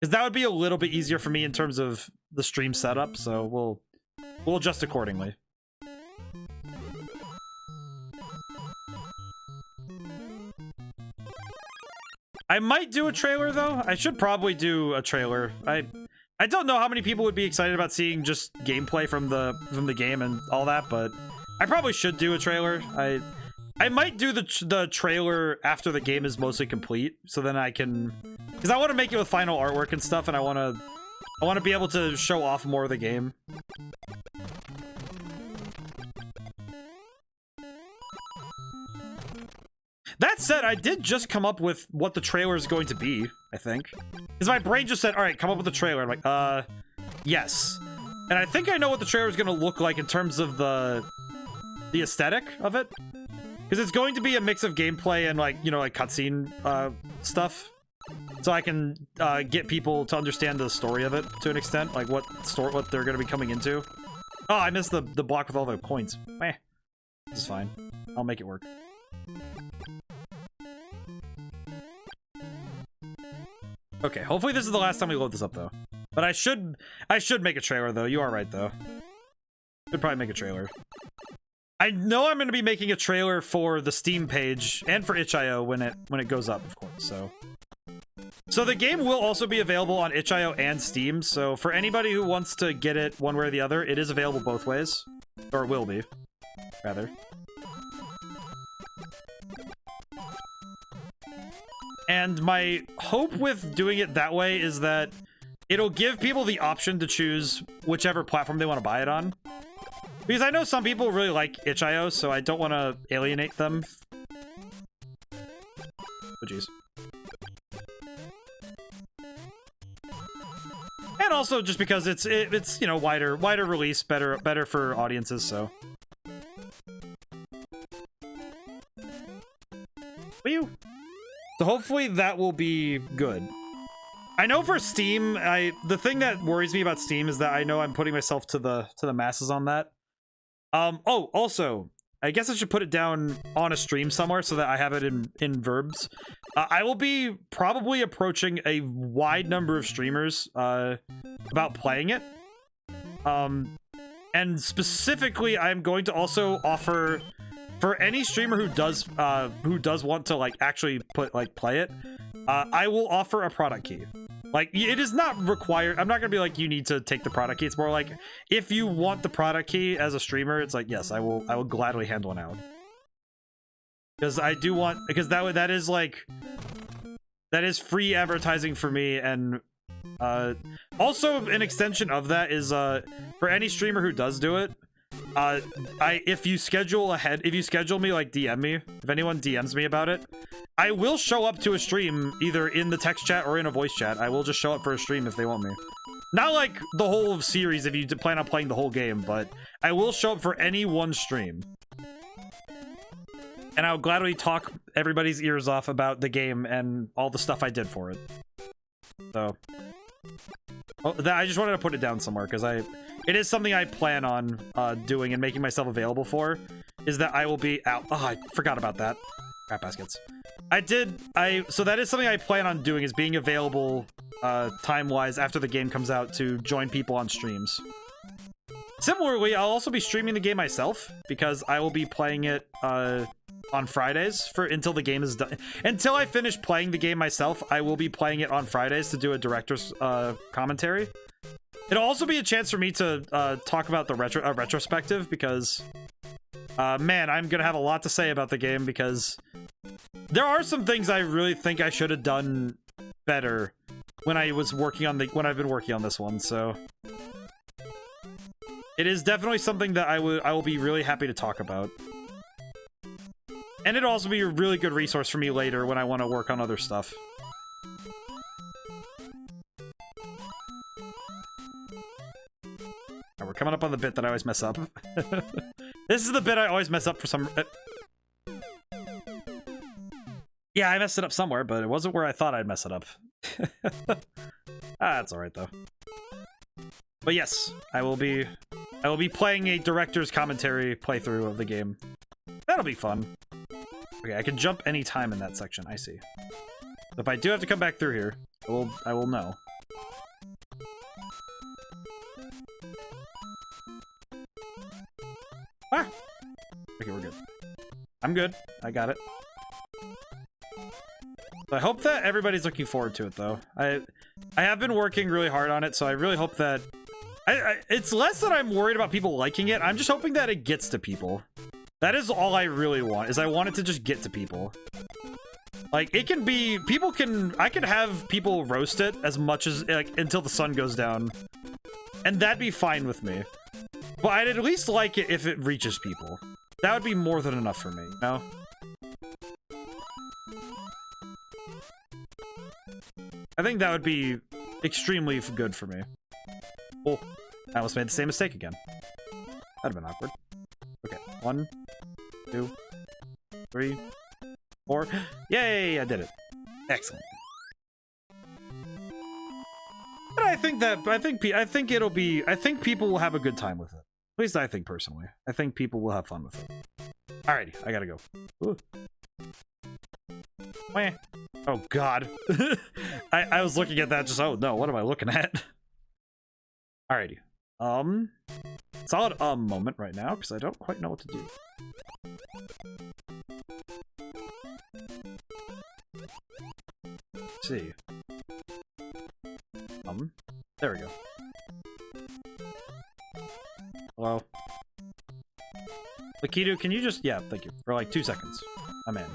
Because that would be a little bit easier for me in terms of the stream setup, so we'll adjust accordingly. I might do a trailer though. I should probably do a trailer. I don't know how many people would be excited about seeing just gameplay from the game and all that, but I probably should do a trailer. I might do the trailer after the game is mostly complete, so then I can, because I want to make it with final artwork and stuff, and I want to be able to show off more of the game. That said, I did just come up with what the trailer is going to be, I think. Because my brain just said, all right, come up with a trailer. I'm like, yes. And I think I know what the trailer is going to look like in terms of the aesthetic of it. Because it's going to be a mix of gameplay and, like, you know, like cutscene stuff. So I can get people to understand the story of it to an extent. Like, what they're going to be coming into. Oh, I missed the block with all the coins. Meh. This is fine. I'll make it work. Okay, hopefully this is the last time we load this up, though. But I should make a trailer, though. You are right, though. Should probably make a trailer. I know I'm going to be making a trailer for the Steam page and for itch.io when it goes up, of course. So the game will also be available on itch.io and Steam. So for anybody who wants to get it one way or the other, it is available both ways, or it will be, rather. And my hope with doing it that way is that it'll give people the option to choose whichever platform they want to buy it on. Because I know some people really like itch.io, so I don't want to alienate them. Oh, jeez. And also just because it's you know, wider release, better for audiences, so. Whew. So hopefully that will be good. I know for Steam, the thing that worries me about Steam is that I know I'm putting myself to the masses on that. Oh, also, I guess I should put it down on a stream somewhere so that I have it in verbs. I will be probably approaching a wide number of streamers about playing it. And specifically, I'm going to also offer, for any streamer who does want to like actually play it, I will offer a product key. Like, it is not required. I'm not gonna be like, you need to take the product key. It's more like, if you want the product key as a streamer, it's like, yes, I will gladly hand one out. Because I do want, because that is like, that is free advertising for me. And also an extension of that is for any streamer who does do it, if you schedule me, like DM me, if anyone DMs me about it, I will show up to a stream either in the text chat or in a voice chat. I will just show up for a stream if they want me. Not like the whole series if you plan on playing the whole game, but I will show up for any one stream. And I'll gladly talk everybody's ears off about the game and all the stuff I did for it. So, I just wanted to put it down somewhere because it is something I plan on doing and making myself available for, is that I will be out. Oh, I forgot about that. Crap baskets. So that is something I plan on doing, is being available time-wise after the game comes out to join people on streams. Similarly, I'll also be streaming the game myself, because I will be playing it on Fridays until the game is done. Until I finish playing the game myself, I will be playing it on Fridays to do a director's commentary. It'll also be a chance for me to talk about the retrospective, because man, I'm gonna have a lot to say about the game, because there are some things I really think I should have done better when I've been working on this one. So it is definitely something that I will be really happy to talk about. And it'll also be a really good resource for me later when I want to work on other stuff. Right, we're coming up on the bit that I always mess up. This is the bit I always mess up for some... Yeah, I messed it up somewhere, but it wasn't where I thought I'd mess it up. That's alright, though. But yes, I will be playing a director's commentary playthrough of the game. That'll be fun. Okay, I can jump any time in that section, I see. If I do have to come back through here, I will know. Ah! Okay, we're good. I'm good. I got it. I hope that everybody's looking forward to it, though. I have been working really hard on it, so I really hope that... it's less that I'm worried about people liking it. I'm just hoping that it gets to people. That is all I really want, is I want it to just get to people. Like, it can be... I could have people roast it as much as... like, until the sun goes down. And that'd be fine with me. But I'd at least like it if it reaches people. That would be more than enough for me, you know? I think that would be extremely good for me. Oh, I almost made the same mistake again. That'd have been awkward. Okay, 1, 2, 3, 4. Yay, I did it. Excellent. But I think people will have a good time with it. At least I think personally. I think people will have fun with it. Alrighty, I gotta go. Ooh. Wah. Oh god. I was looking at that just, oh no, what am I looking at? Alrighty. Solid moment right now, because I don't quite know what to do. Let's see. There we go. Hello? Lakitu, can you just... yeah, thank you. For like 2 seconds. I'm in.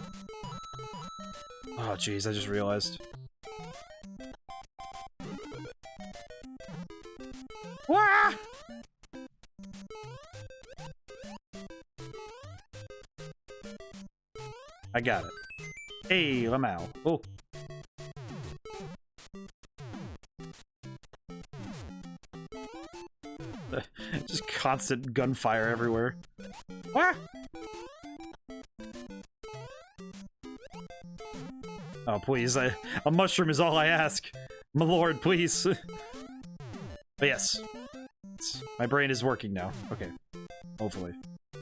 Oh, jeez, I just realized. Wah! I got it. Hey, Lamau. Oh. Just constant gunfire everywhere. Wah! Oh, please. A mushroom is all I ask. My lord, please. But yes. My brain is working now. Okay. Hopefully.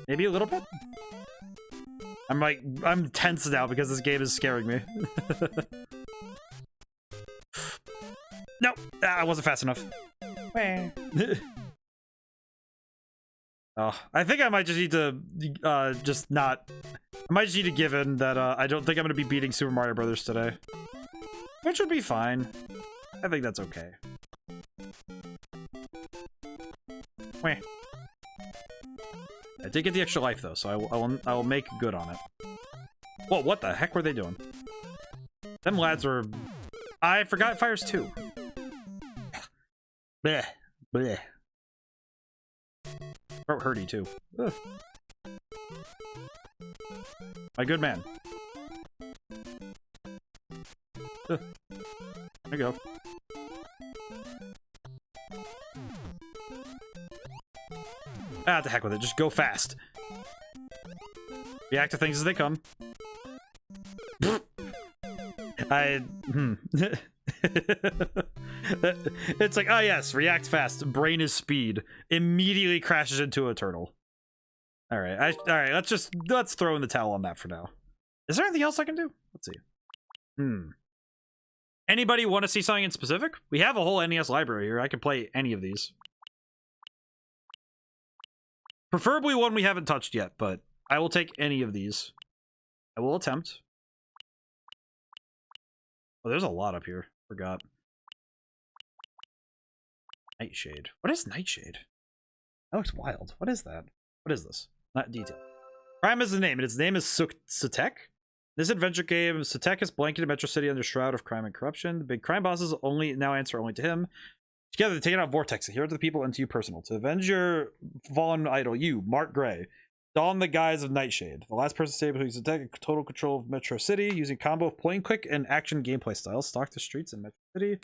Maybe a little bit? I'm tense now because this game is scaring me. Nope. I wasn't fast enough. Oh, I think I might just need to, I might just need to give in that, I don't think I'm gonna be beating Super Mario Brothers today. Which would be fine. I think that's okay. Wah. I did get the extra life, though, so I will make good on it. Whoa, what the heck were they doing? Them lads were... I forgot fires too. Bleh. Bleh. Throat hurty too. Ugh. My good man. Ugh. There you go. Ah, the heck with it. Just go fast. React to things as they come. It's like, oh yes, react fast. Brain is speed. Immediately crashes into a turtle. All right, let's throw in the towel on that for now. Is there anything else I can do? Let's see. Anybody want to see something in specific? We have a whole NES library here. I can play any of these. Preferably one we haven't touched yet, but I will take any of these. I will attempt. Oh, there's a lot up here. Forgot. Nightshade. What is Nightshade? That looks wild. What is that? What is this? Not detailed. Crime is the name, and its name is Sutek. This adventure game, Sutek has blanketed Metro City under shroud of crime and corruption. The big crime bosses now answer only to him. Together, they're taking out Vortex, here to the people and to you personal. To avenge your fallen idol, you, Mark Gray, don the guise of Nightshade. The last person to use Sutek total control of Metro City, using combo of point quick and action gameplay styles. Stalk the streets in Metro City.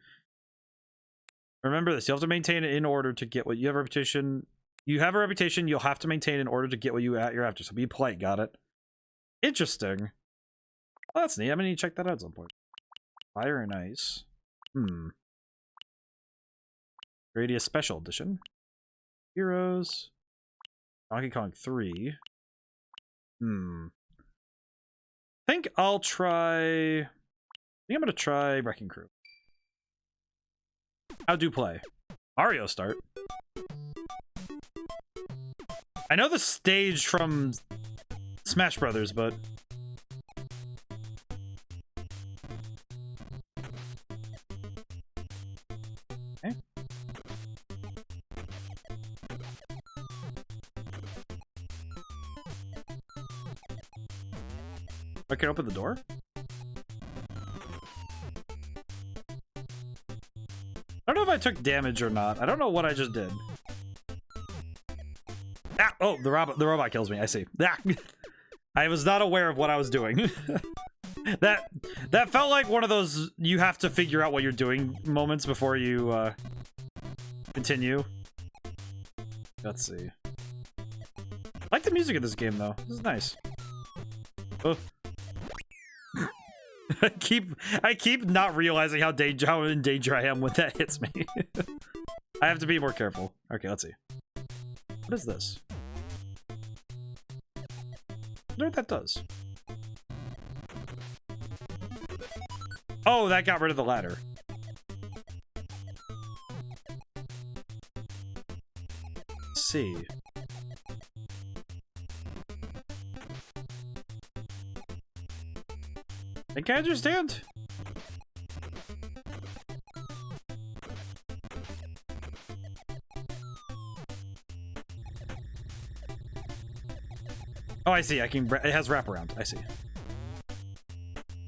Remember this, you have to maintain it in order to get what you have a reputation. You have a reputation you'll have to maintain in order to get what you're after. So be polite, got it? Interesting. Well, that's neat. I'm gonna need to check that out at some point. Fire and Ice. Radius Special Edition. Heroes. Donkey Kong 3. I think I'll try... I think I'm gonna try Wrecking Crew. How do play? Mario start. I know the stage from Smash Brothers, but... Okay. I can open the door? I don't know if I took damage or not. I don't know what I just did. Ah! Oh, the robot kills me. I see. Ah! I was not aware of what I was doing. that felt like one of those you have to figure out what you're doing moments before you continue. Let's see. I like the music of this game though. This is nice. Oh. I keep not realizing how in danger I am when that hits me. I have to be more careful. Okay, let's see. What is this? I wonder what that does. Oh, that got rid of the ladder. Let's see. I think I understand. Oh, I see. I can. It has wraparound. I see.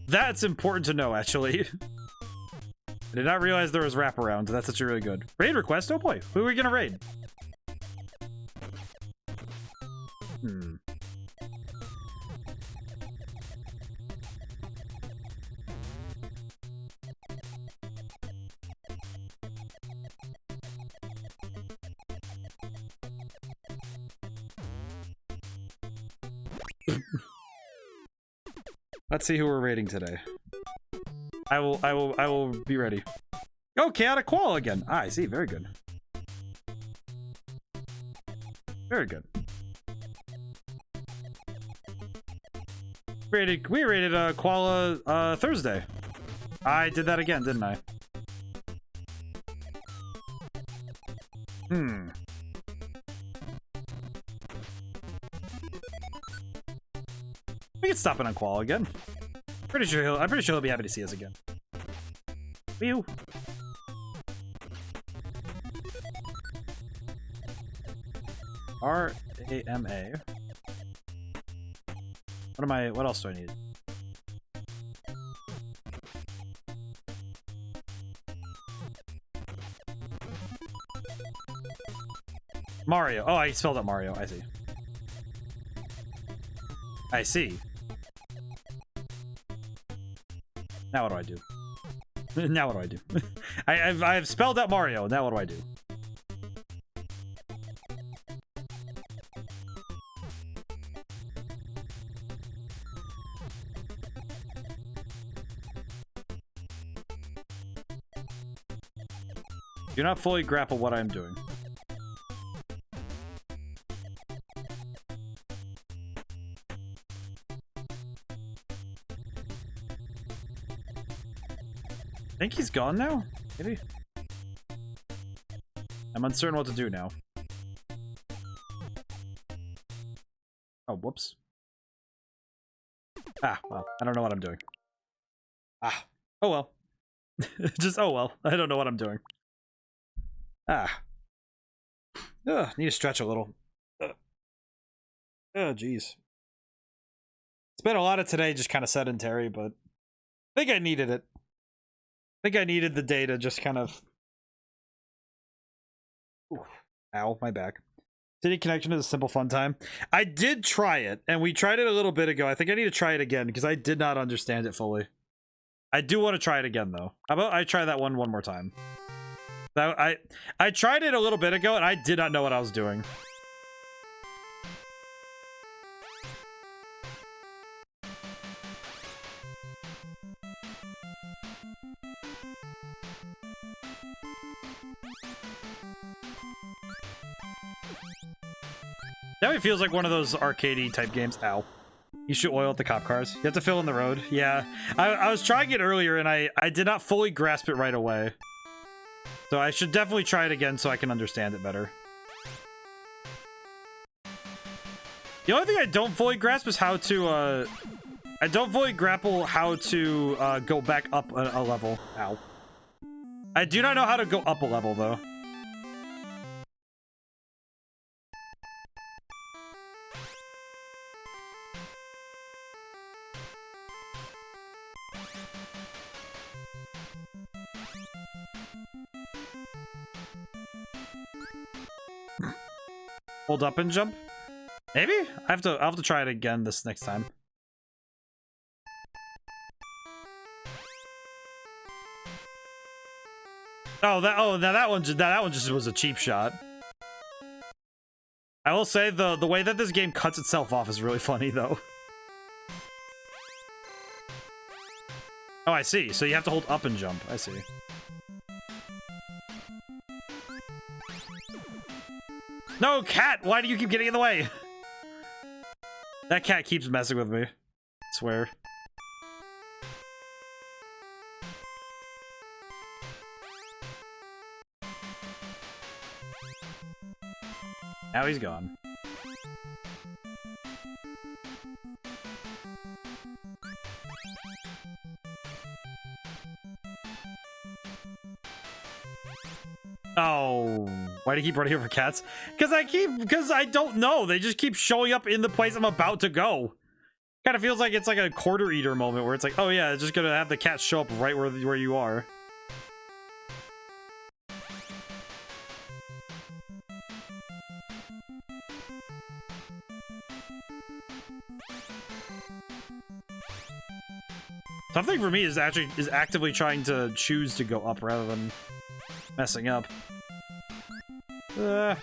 That's important to know, actually. I did not realize there was wraparound. That's actually really good. Raid request? Oh boy. Who are we gonna raid? Let's see who we're raiding today. I will be ready. Oh, Chaotic Koala again. Ah, I see. Very good. Very good. We raided Koala Thursday. I did that again, didn't I? We can stop in on Koala again. I'm pretty sure he'll be happy to see us again. Whew. RAMA. What else do I need? Mario. Oh, I spelled out Mario. I see. I see. Now what do I do? Now what do I do? I've spelled out Mario. Now what do I do? Do not fully grapple what I'm doing. think he's gone now? Maybe? I'm uncertain what to do now. Oh, whoops. Ah, well, I don't know what I'm doing. Ah, oh well. Just, oh well. I don't know what I'm doing. Ah. Ugh, need to stretch a little. Oh, jeez. It's been a lot of today, just kind of sedentary, but I think I needed it. I think I needed the day to just kind of... Ooh. Ow, my back. City Connection is a simple fun time. I did try it, and we tried it a little bit ago. I think I need to try it again, because I did not understand it fully. I do want to try it again, though. How about I try that one more time? I tried it a little bit ago, and I did not know what I was doing. Now it feels like one of those arcadey type games. Ow. You should oil at the cop cars. You have to fill in the road. Yeah. I was trying it earlier, and I did not fully grasp it right away. So I should definitely try it again so I can understand it better. The only thing I don't fully grasp is how to, I don't fully grapple how to, go back up a level. Ow. I do not know how to go up a level, though. Hold up and jump? Maybe? I'll have to try it again this next time. Now that one just was a cheap shot. I will say the way that this game cuts itself off is really funny though. Oh, I see. So you have to hold up and jump. I see. No, cat! Why do you keep getting in the way? That cat keeps messing with me. I swear. Now he's gone. Oh, why do you keep running over cats? Because I don't know. They just keep showing up in the place I'm about to go. Kind of feels like it's like a quarter eater moment where it's like, oh yeah, it's just gonna have the cats show up right where you are. Something for me is actively trying to choose to go up rather than messing up. I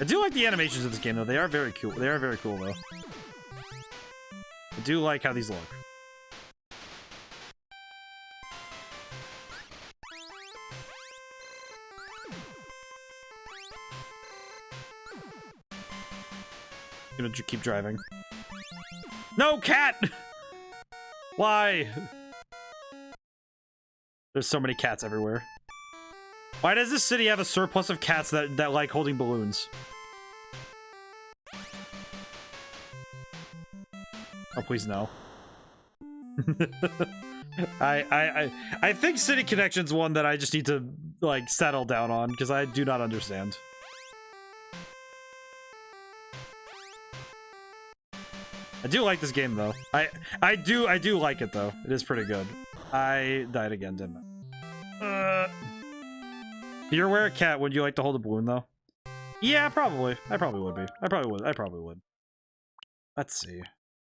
do like the animations of this game though. They are very cool. They are very cool though. I do like how these look. Gonna keep driving. No, cat! Why? There's so many cats everywhere. Why does this city have a surplus of cats that like holding balloons? Oh, please no. I think City Connection's one that I just need to like settle down on because I do not understand. I do like this game though. I do like it though. It is pretty good. I died again, didn't I? If you're aware of cat, would you like to hold a balloon though? Yeah, probably. I probably would be. I probably would. Let's see.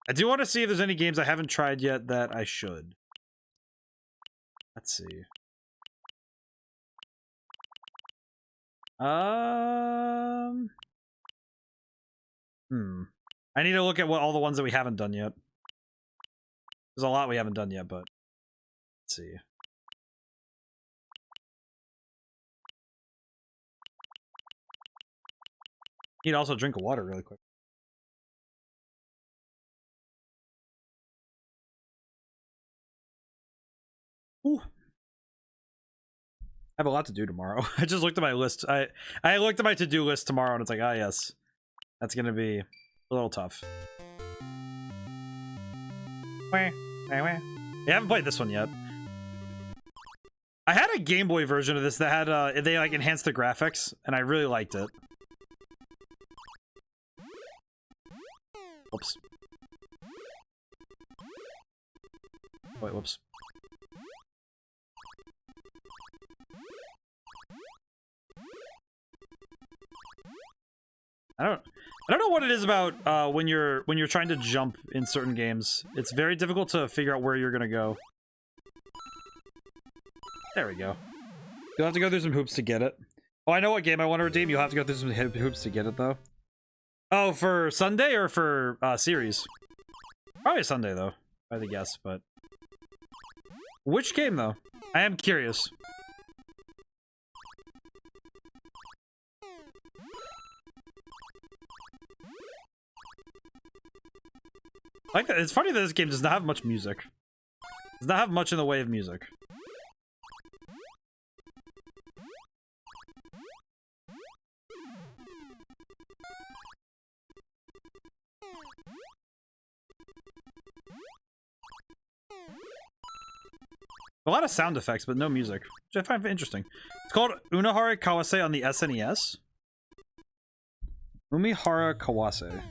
I do want to see if there's any games I haven't tried yet that I should. Let's see. I need to look at what all the ones that we haven't done yet. There's a lot we haven't done yet, but let's see. Need to also drink water really quick. Ooh. I have a lot to do tomorrow. I just looked at my list. I looked at my to-do list tomorrow, and it's like, ah, yes, that's gonna be a little tough. I haven't played this one yet. I had a Game Boy version of this that had they like enhanced the graphics, and I really liked it. Whoops. Wait, whoops. I don't know what it is about when you're trying to jump in certain games. It's very difficult to figure out where you're gonna go. There we go. You'll have to go through some hoops to get it. Oh, I know what game I want to redeem. You'll have to go through some hoops to get it, though. Oh, for Sunday or for series? Probably Sunday, though. I would guess, but... Which game, though? I am curious. Like that. It's funny that this game does not have much music. Does not have much in the way of music. A lot of sound effects, but no music, which I find interesting. It's called Unahara Kawase on the SNES. Umihara Kawase.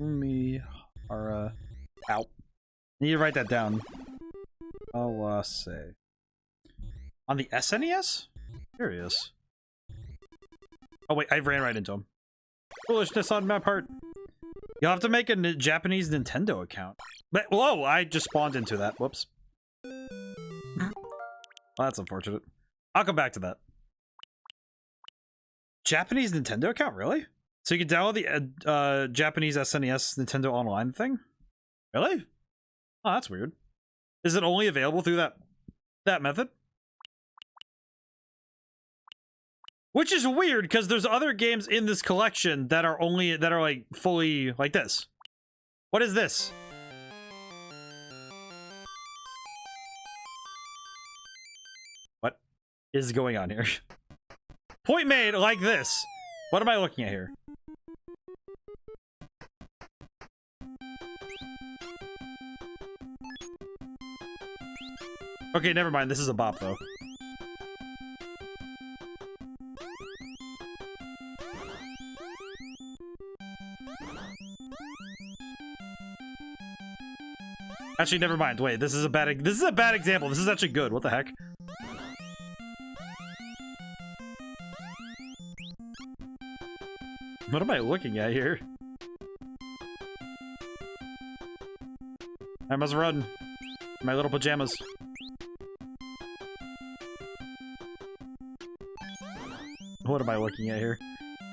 Umihara... Ow. I need to write that down. Kawase. On the SNES? Curious. Oh wait, I ran right into him. Foolishness on my part. You'll have to make a Japanese Nintendo account. But, whoa, I just spawned into that. Whoops. Well, that's unfortunate. I'll come back to that. Japanese Nintendo account? Really? So you can download the Japanese SNES Nintendo Online thing? Really? Oh, that's weird. Is it only available through that method? Which is weird, because there's other games in this collection that are like fully like this. What is this? What is going on here? Point made, like this. What am I looking at here? Okay, never mind. This is a bop, though. Actually, never mind. Wait, this is a bad example. This is actually good. What the heck? What am I looking at here? I must run. My little pajamas. What am I looking at here?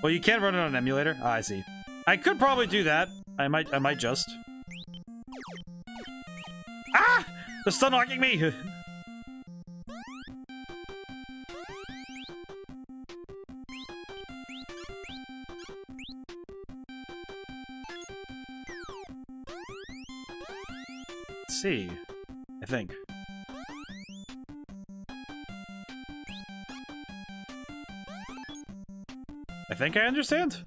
Well, you can't run it on an emulator. Ah, I see. I could probably do that. I might just. Ah! They're stun locking me! Let's see. I think. I understand.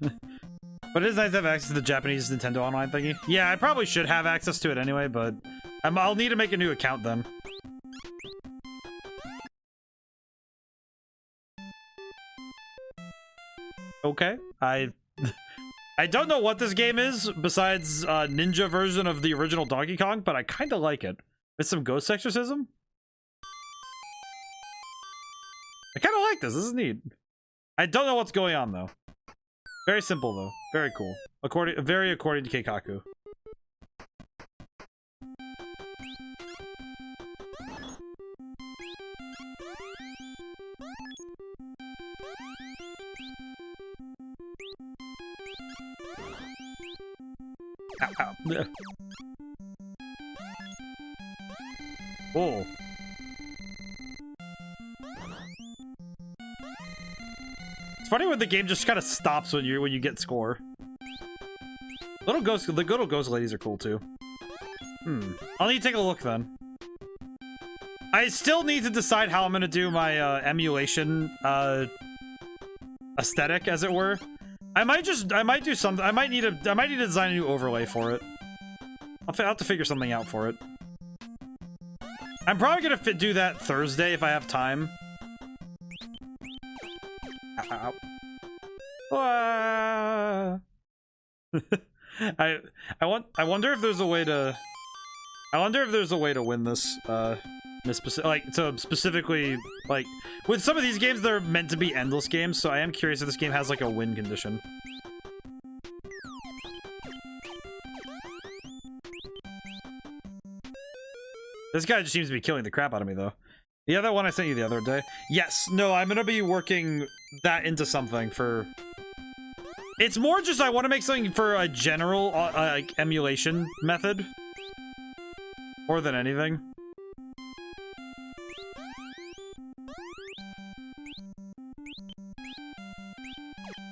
But it is nice to have access to the Japanese Nintendo Online thingy. Yeah, I probably should have access to it anyway, but I'll need to make a new account then. Okay, I don't know what this game is besides a ninja version of the original Donkey Kong, but I kind of like it. With some ghost exorcism. I kind of like this. This is neat. I don't know what's going on though. Very simple though. Very cool. Very according to Keikaku. Ow, ow. Oh. It's funny when the game just kind of stops when you get score. The little ghost ladies are cool too. I'll need to take a look then. I still need to decide how I'm gonna do my emulation aesthetic, as it were. I might do something. I might need to design a new overlay for it. I'll have to figure something out for it. I'm probably gonna do that Thursday if I have time. Ow, ow. I wonder if there's a way to. I wonder if there's a way to win this. Specifically, like with some of these games, they're meant to be endless games. So I am curious if this game has like a win condition. This guy just seems to be killing the crap out of me, though. The other one I sent you the other day. Yes, no, I'm gonna be working that into something for... It's more just I want to make something for a general like emulation method. More than anything.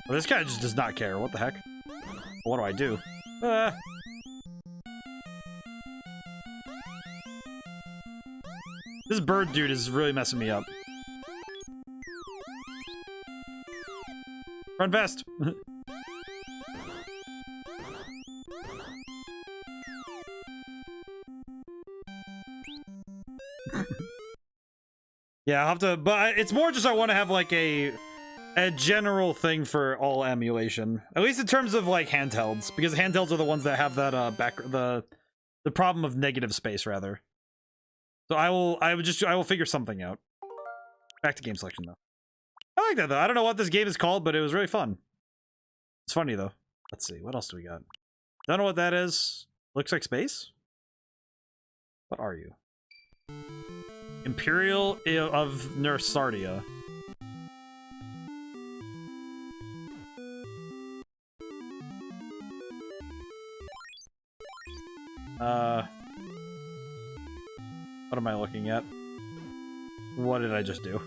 Well, this guy just does not care. What the heck? What do I do? This bird dude is really messing me up. Run fast! Yeah, I'll have to, but it's more just I want to have like a general thing for all emulation, at least in terms of like handhelds, because handhelds are the ones that have that the problem of negative space rather. So I will figure something out. Back to game selection though. I like that though. I don't know what this game is called, but it was really fun. It's funny though. Let's see, what else do we got? Don't know what that is. Looks like space. What are you? Imperial of Nersardia. What am I looking at? What did I just do?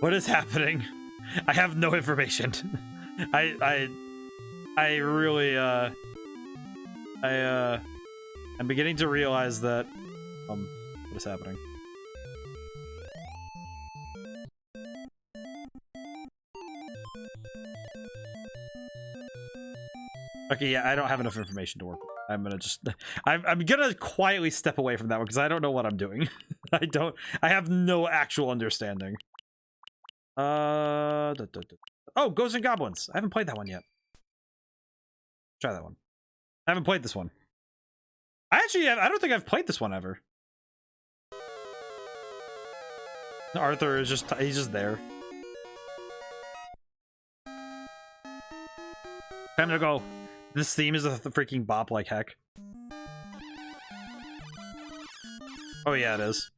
What is happening? I have no information. I really I'm beginning to realize that what is happening? Okay, yeah, I don't have enough information to work with. I'm gonna just I'm gonna quietly step away from that one because I don't know what I'm doing. I have no actual understanding. Oh, Ghosts and Goblins. I haven't played that one yet. Try that one. I haven't played this one. I don't think I've played this one ever. Arthur is he's just there. Time to go. This theme is a freaking bop like heck. Oh yeah, it is.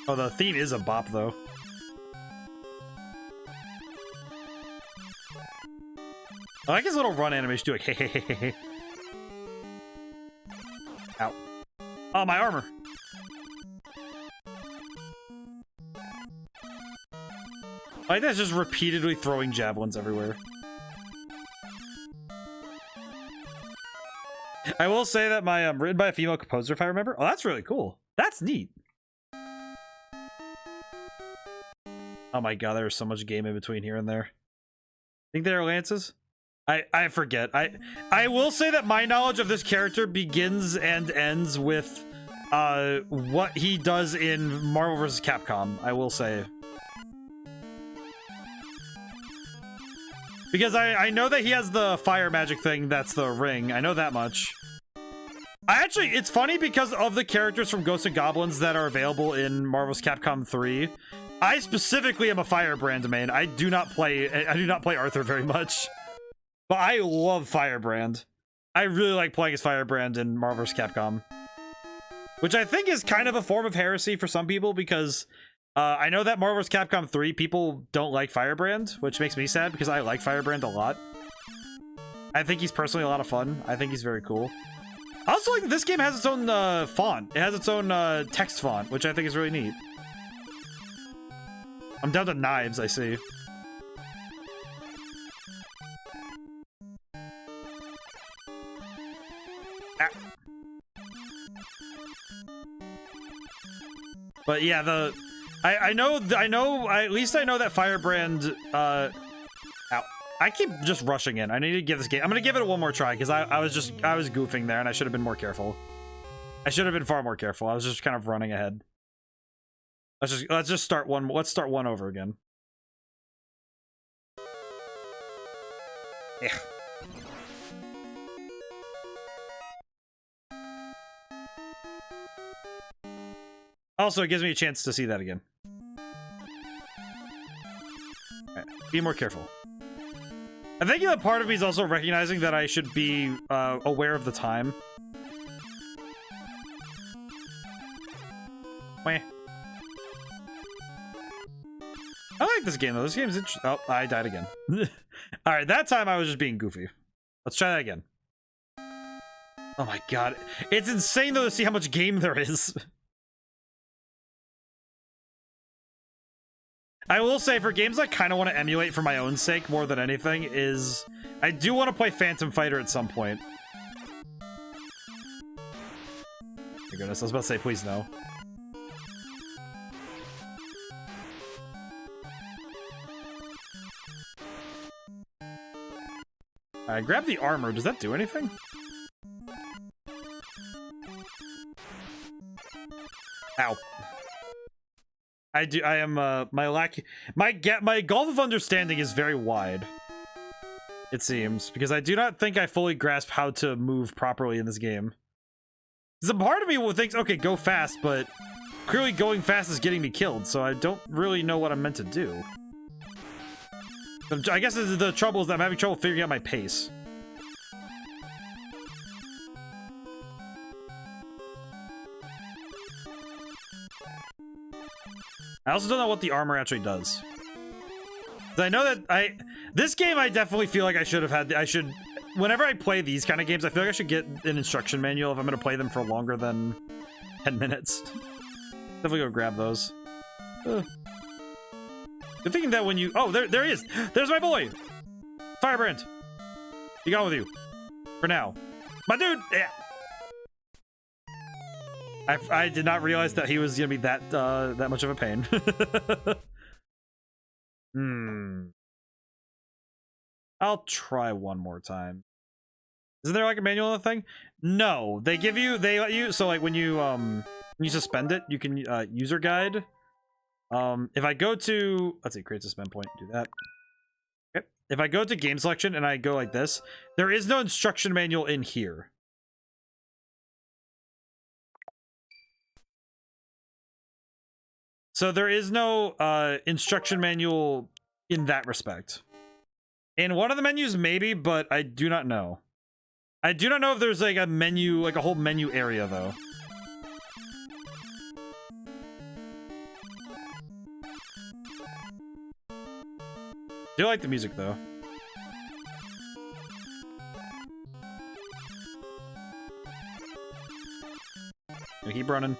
Oh, the theme is a bop though. I like his little run animation too, like hey hey hey hey hey. Ow. Oh, my armor. I like that's just repeatedly throwing javelins everywhere. I will say that my written by a female composer, if I remember. Oh, that's really cool. That's neat. Oh my god, there's so much game in between here and there. Think they are lances? I forget. I will say that my knowledge of this character begins and ends with what he does in Marvel vs. Capcom. I will say. Because I know that he has the fire magic thing, that's the ring. I know that much. It's funny because of the characters from Ghosts and Goblins that are available in Marvel's Capcom 3. I specifically am a Firebrand main. I do not play Arthur very much. But I love Firebrand. I really like playing as Firebrand in Marvel vs. Capcom. Which I think is kind of a form of heresy for some people because I know that Marvel vs. Capcom 3 people don't like Firebrand, which makes me sad because I like Firebrand a lot. I think he's personally a lot of fun. I think he's very cool. I also like that this game has its own font. It has its own text font, which I think is really neat. I'm down to knives, I see. Ah. But yeah, I know at least I know that Firebrand ow. I keep just rushing in. I need to give this game. I'm gonna give it one more try because I was goofing there and I should have been more careful. I should have been far more careful. I was just kind of running ahead. Let's just start one. Let's start one over again. Yeah. Also, it gives me a chance to see that again. Right, be more careful. I think that part of me is also recognizing that I should be aware of the time. Wah. I like this game though. This game's interesting. Oh, I died again. All right, that time I was just being goofy. Let's try that again. Oh my god, it's insane though to see how much game there is. I will say, for games I kind of want to emulate for my own sake more than anything, is I do want to play Phantom Fighter at some point. My goodness, I was about to say, please no. Alright, grab the armor. Does that do anything? Ow. I am, my gulf of understanding is very wide. It seems, because I do not think I fully grasp how to move properly in this game. There's a part of me thinks, okay, go fast, but clearly going fast is getting me killed, so I don't really know what I'm meant to do. I guess the trouble is that I'm having trouble figuring out my pace. I also don't know what the armor actually does. I know that this game I definitely feel like I should have had, whenever I play these kind of games, I feel like I should get an instruction manual if I'm going to play them for longer than 10 minutes. Definitely go grab those. Good thinking that when you, oh, there he is. There's my boy. Firebrand. He gone with you. For now. My dude. Yeah. I did not realize that he was gonna be that much of a pain. I'll try one more time. Isn't there like a manual on the thing? No, they let you, so like when you suspend it, you can user guide. If I go to, let's see, create suspend point, do that. Okay. If I go to game selection and I go like this, there is no instruction manual in here. So there is no instruction manual in that respect. In one of the menus, maybe, but I do not know. I do not know if there's like a menu, like a whole menu area, though. I do like the music, though. Gonna keep running.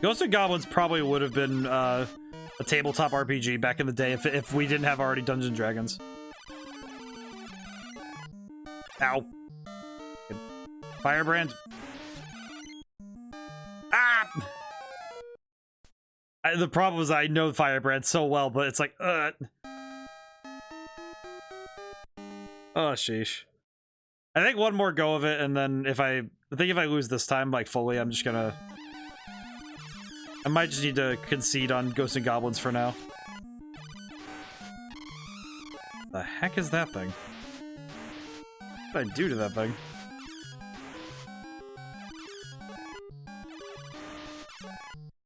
Ghosts and Goblins probably would have been a tabletop RPG back in the day if we didn't have already Dungeons and Dragons. Ow. Firebrand. Ah! The problem is I know Firebrand so well, but it's like, Oh, sheesh. I think one more go of it, and then if I lose this time, like, fully, I'm just gonna... I might just need to concede on Ghosts and Goblins for now. The heck is that thing? What did I do to that thing?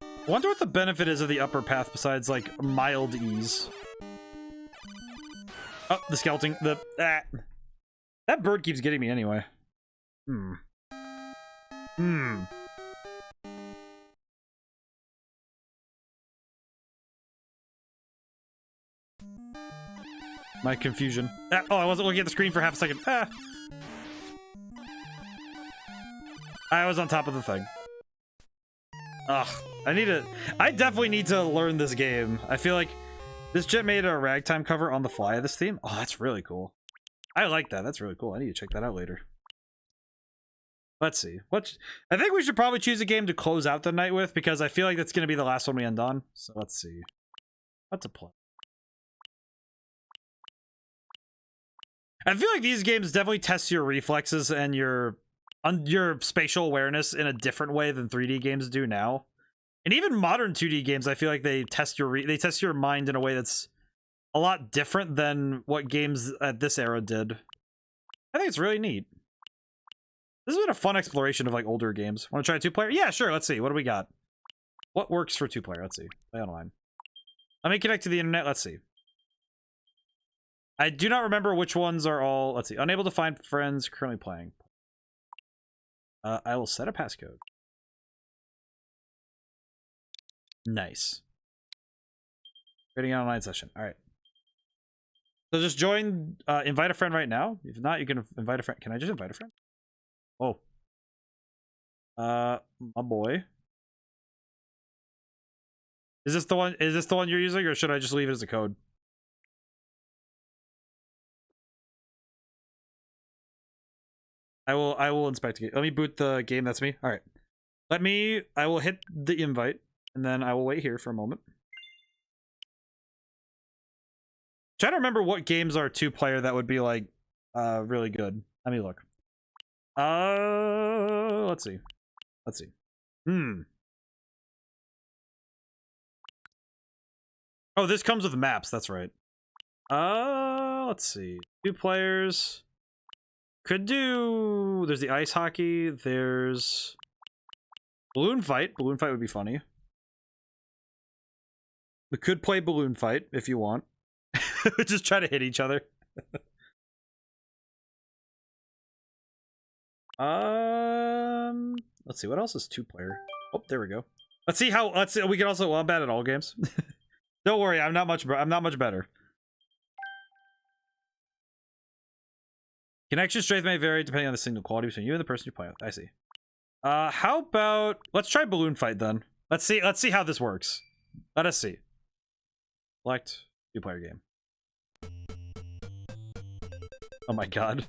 I wonder what the benefit is of the upper path besides, like, mild ease. Oh, the skeleton. That bird keeps getting me anyway. My confusion. Oh, I wasn't looking at the screen for half a second. I was on top of the thing. Ugh. I definitely need to learn this game. I feel like This Jet made a ragtime cover on the fly of this theme. Oh, that's really cool. I like that. That's really cool. I need to check that out later. Let's see. I think we should probably choose a game to close out the night with, because I feel like that's going to be the last one we end on. So let's see. What to play? I feel like these games definitely test your reflexes and your spatial awareness in a different way than 3D games do now. And even modern 2D games, I feel like they test your mind in a way that's a lot different than what games at this era did. I think it's really neat. This has been a fun exploration of like older games. Want to try 2-player? Yeah, sure. Let's see. What do we got? What works for 2-player? Let's see. Play online. Let me connect to the internet. Let's see. I do not remember which ones are all. Let's see. Unable to find friends currently playing. I will set a passcode. Nice. Creating an online session. All right. So just join. Invite a friend right now. If not, you can invite a friend. Can I just invite a friend? Oh. My boy. Is this the one? Is this the one you're using, or should I just leave it as a code? I will inspect it. Let me boot the game. That's me. All right. I will hit the invite, and then I will wait here for a moment. Trying to remember what games are 2-player that would be like really good. Let me look. Let's see. Let's see. Oh, this comes with maps. That's right. Let's see. 2 players. Could do. There's the ice hockey. There's balloon fight. Balloon fight would be funny. We could play balloon fight if you want. Just try to hit each other. Let's see what else is 2-player. Oh, there we go. Let's see how. Let's see. We can also. Well, I'm bad at all games. Don't worry, I'm not much better. Connection strength may vary depending on the signal quality between you and the person you play with. I see. How about let's try balloon fight then. Let's see how this works. Let us see. Select 2-player game. Oh my god.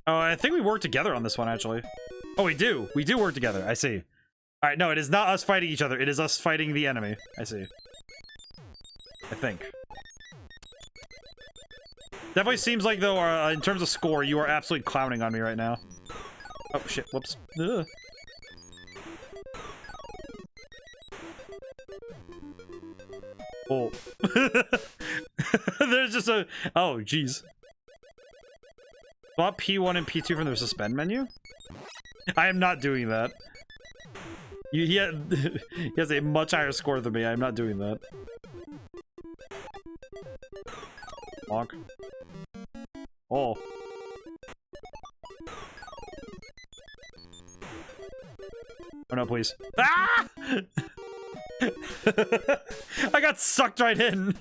Oh, I think we work together on this one, actually. Oh, we do. We do work together. I see. All right, no, it is not us fighting each other. It is us fighting the enemy. I see. I think. Definitely seems like, though, in terms of score, you are absolutely clowning on me right now. Oh, shit. Whoops. Ugh. Oh. There's just a... Oh, jeez. Swap P1 and P2 from the suspend menu? I am not doing that. He has a much higher score than me. I'm not doing that. Bonk. Oh. Oh no, please. Ah! I got sucked right in.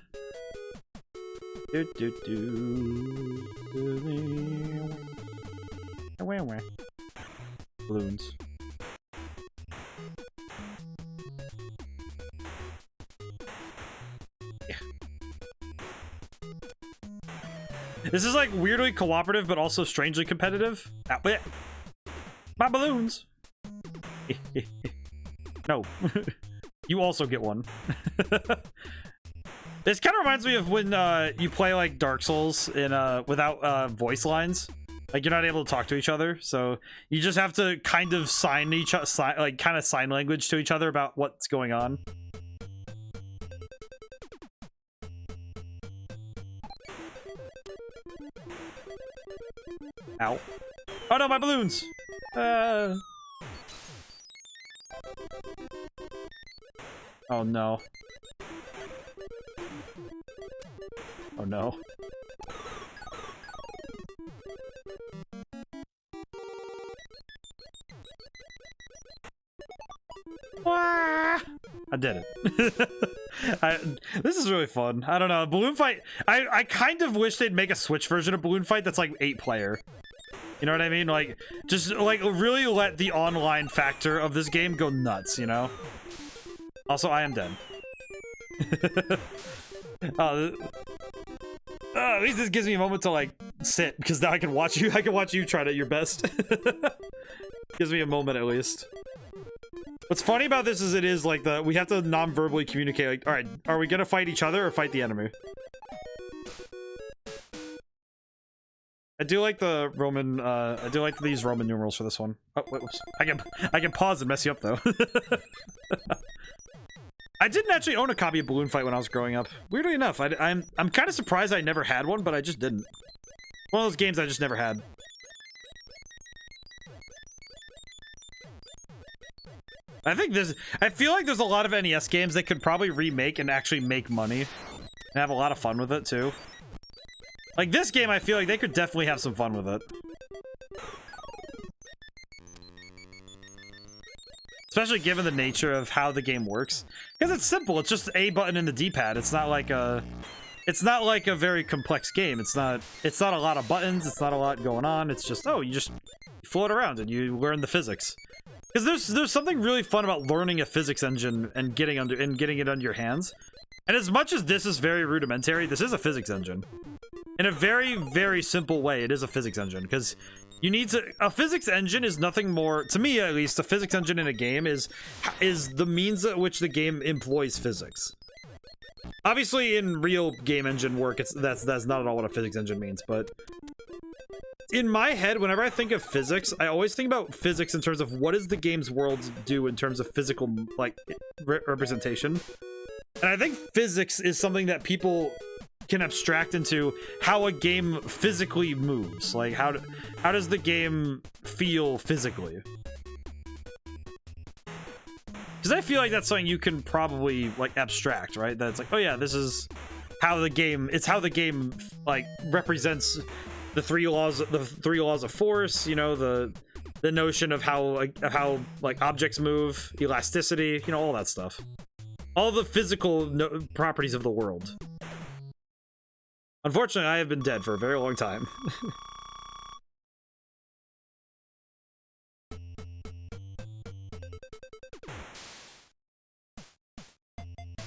Balloons. Yeah. This is like weirdly cooperative, but also strangely competitive. My balloons. No. You also get one. This kind of reminds me of when you play like Dark Souls in without voice lines. Like you're not able to talk to each other, so you just have to kind of sign language to each other about what's going on. Ow. Oh no, my balloons! Oh no. Oh no. I did it. This is really fun. I don't know. Balloon Fight. I kind of wish they'd make a Switch version of Balloon Fight that's like 8-player. You know what I mean? Like, just like really let the online factor of this game go nuts, you know? Also, I am dead. At least this gives me a moment to like sit, because now I can watch you. I can watch you try to your best. Gives me a moment at least. What's funny about this is it is like we have to non-verbally communicate. Like, all right, are we gonna fight each other or fight the enemy? I do like the Roman. I do like these Roman numerals for this one. Oh, wait, whoops. I can pause and mess you up though. I didn't actually own a copy of Balloon Fight when I was growing up. Weirdly enough, I'm kind of surprised I never had one, but I just didn't. One of those games I just never had. I feel like there's a lot of NES games they could probably remake and actually make money and have a lot of fun with it too. Like this game, I feel like they could definitely have some fun with it. Especially given the nature of how the game works. Because it's simple, it's just a button in the D-pad. It's not like a very complex game. It's not a lot of buttons, it's not a lot going on. It's just, oh, you just float around and you learn the physics. Because there's something really fun about learning a physics engine and getting it under your hands. And as much as this is very rudimentary, this is a physics engine. In a very, very simple way, it is a physics engine, because you need to... A physics engine is nothing more... To me, at least, a physics engine in a game is the means at which the game employs physics. Obviously, in real game engine work, that's not at all what a physics engine means, but... In my head, whenever I think of physics, I always think about physics in terms of what does the game's world do in terms of physical, like, representation. And I think physics is something that people can abstract into how a game physically moves. Like, how does the game feel physically? Because I feel like that's something you can probably, like, abstract, right? That's like, oh yeah, this is how the game, it's how the game, like, represents the three laws of force, you know, the notion of how like objects move, elasticity, you know, all that stuff. All the physical properties of the world. Unfortunately, I have been dead for a very long time.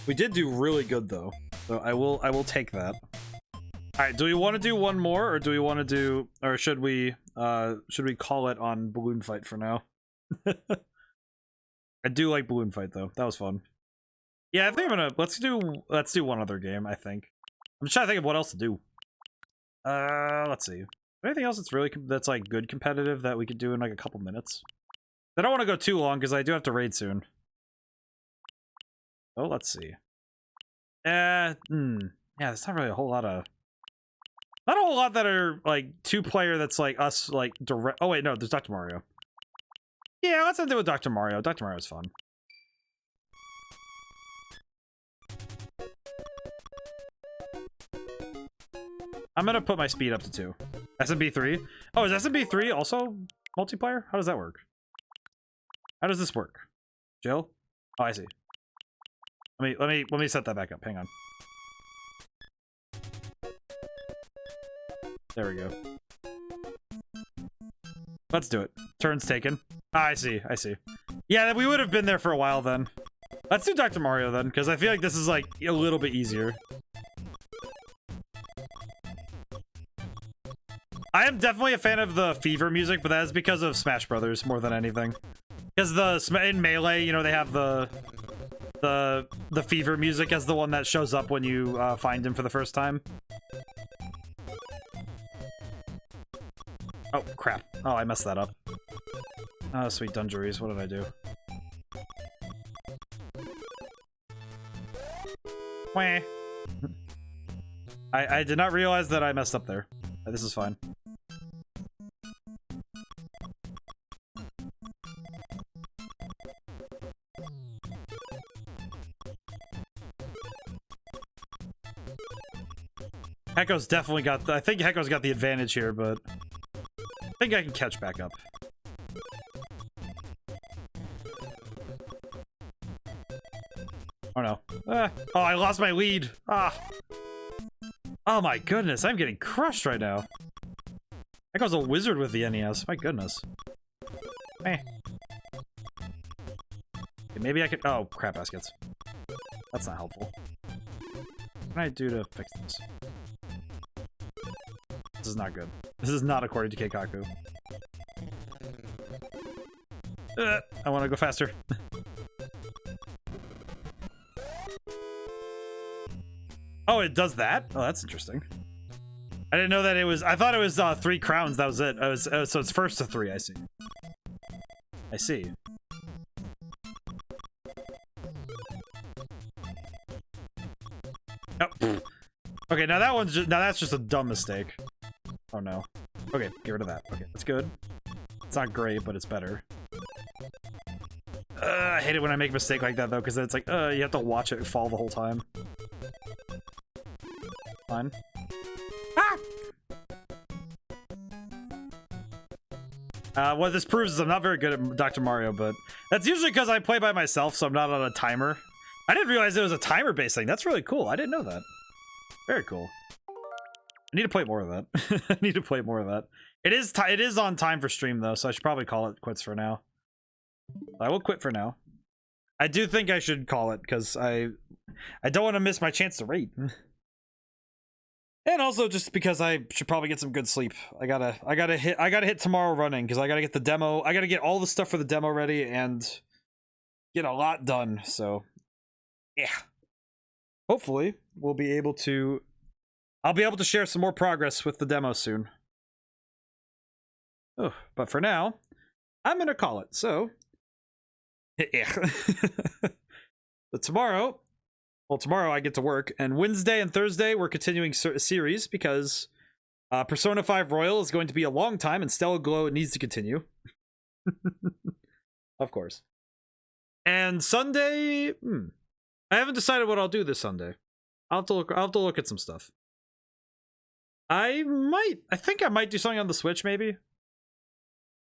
We did do really good though, so I will take that. All right, do we want to do one more, or do we want to do, or should we call it on Balloon Fight for now? I do like Balloon Fight though. That was fun. Yeah, I think I'm gonna let's do one other game. I think I'm just trying to think of what else to do. Let's see. Anything else that's like good competitive that we could do in like a couple minutes? I don't want to go too long because I do have to raid soon. Oh, let's see. Yeah, there's not really a whole lot of. Not a whole lot that are, like, two-player that's, like, us, like, direct... Oh, wait, no, there's Dr. Mario. Yeah, let's end it with Dr. Mario. Dr. Mario's fun. I'm gonna put my speed up to 2. SMB 3? Oh, is SMB 3 also multiplayer? How does that work? How does this work? Jill? Oh, I see. Let me set that back up. Hang on. There we go. Let's do it. Turns taken. Ah, I see. Yeah, we would have been there for a while then. Let's do Dr. Mario then, because I feel like this is like a little bit easier. I am definitely a fan of the Fever music, but that is because of Smash Brothers more than anything. Because in Melee, you know, they have the Fever music as the one that shows up when you find him for the first time. Oh, crap. Oh, I messed that up. Oh, sweet Dungeries. What did I do? Wah. I did not realize that I messed up there. This is fine. Hecko's definitely got... I think Hecko's got the advantage here, but... I think I can catch back up. Oh no. Ah. Oh, I lost my lead. Ah. Oh my goodness, I'm getting crushed right now. That guy's a wizard with the NES. My goodness. Eh. Okay, maybe I could. Oh, crap baskets. That's not helpful. What can I do to fix this? This is not good. This is not according to Keikaku. I want to go faster. Oh, it does that? Oh, that's interesting. I didn't know that it was. I thought it was 3 crowns. That was it. So it's first to 3. I see. I see. Oh. Okay, now that one's just. Now that's just a dumb mistake. Oh no. Okay, get rid of that. Okay, that's good. It's not great, but it's better. I hate it when I make a mistake like that though, because then it's like, you have to watch it fall the whole time. Fine. Ah! What this proves is I'm not very good at Dr. Mario, but that's usually because I play by myself, so I'm not on a timer. I didn't realize it was a timer-based thing. That's really cool. I didn't know that. Very cool. I need to play more of that. I need to play more of that. It is on time for stream though, so I should probably call it quits for now. I will quit for now. I do think I should call it because I don't want to miss my chance to rate. And also just because I should probably get some good sleep. I gotta hit tomorrow running because I gotta get the demo. I gotta get all the stuff for the demo ready and get a lot done. So yeah. Hopefully we'll be able to. I'll be able to share some more progress with the demo soon. Oh, but for now, I'm gonna call it. So yeah. But tomorrow. Well, tomorrow I get to work, and Wednesday and Thursday we're continuing a series because Persona 5 Royal is going to be a long time, and Stellar Glow needs to continue. Of course. And Sunday, I haven't decided what I'll do this Sunday. I'll have to look at some stuff. I think I might do something on the Switch, maybe.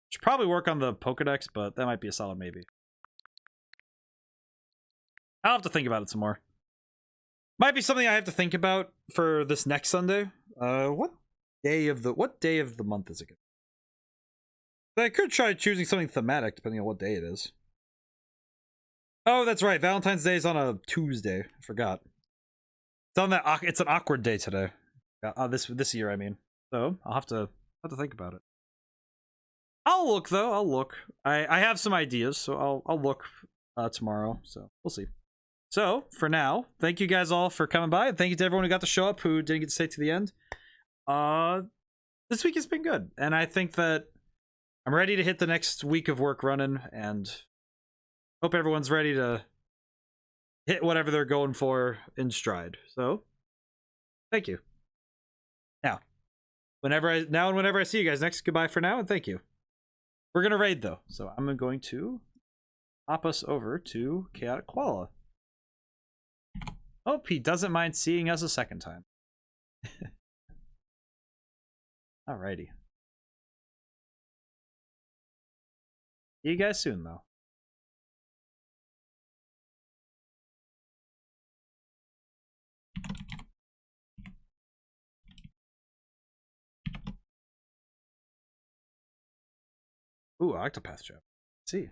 Should probably work on the Pokédex, but that might be a solid maybe. I'll have to think about it some more. Might be something I have to think about for this next Sunday. What day of the month is it? I could try choosing something thematic depending on what day it is. Oh, that's right. Valentine's Day is on a Tuesday. I forgot. It's on that. It's an awkward day today. This year, I mean. So I'll have to think about it. I'll look though. I'll look. I have some ideas, so I'll look tomorrow. So we'll see. So, for now, thank you guys all for coming by, and thank you to everyone who got to show up who didn't get to stay to the end. This week has been good, and I think that I'm ready to hit the next week of work running, and hope everyone's ready to hit whatever they're going for in stride. So, thank you. Now, whenever I see you guys next, goodbye for now, and thank you. We're gonna raid though, so I'm going to hop us over to Chaotic Koala. Hope he doesn't mind seeing us a second time. Alrighty. See you guys soon, though. Ooh, Octopath Chap. See.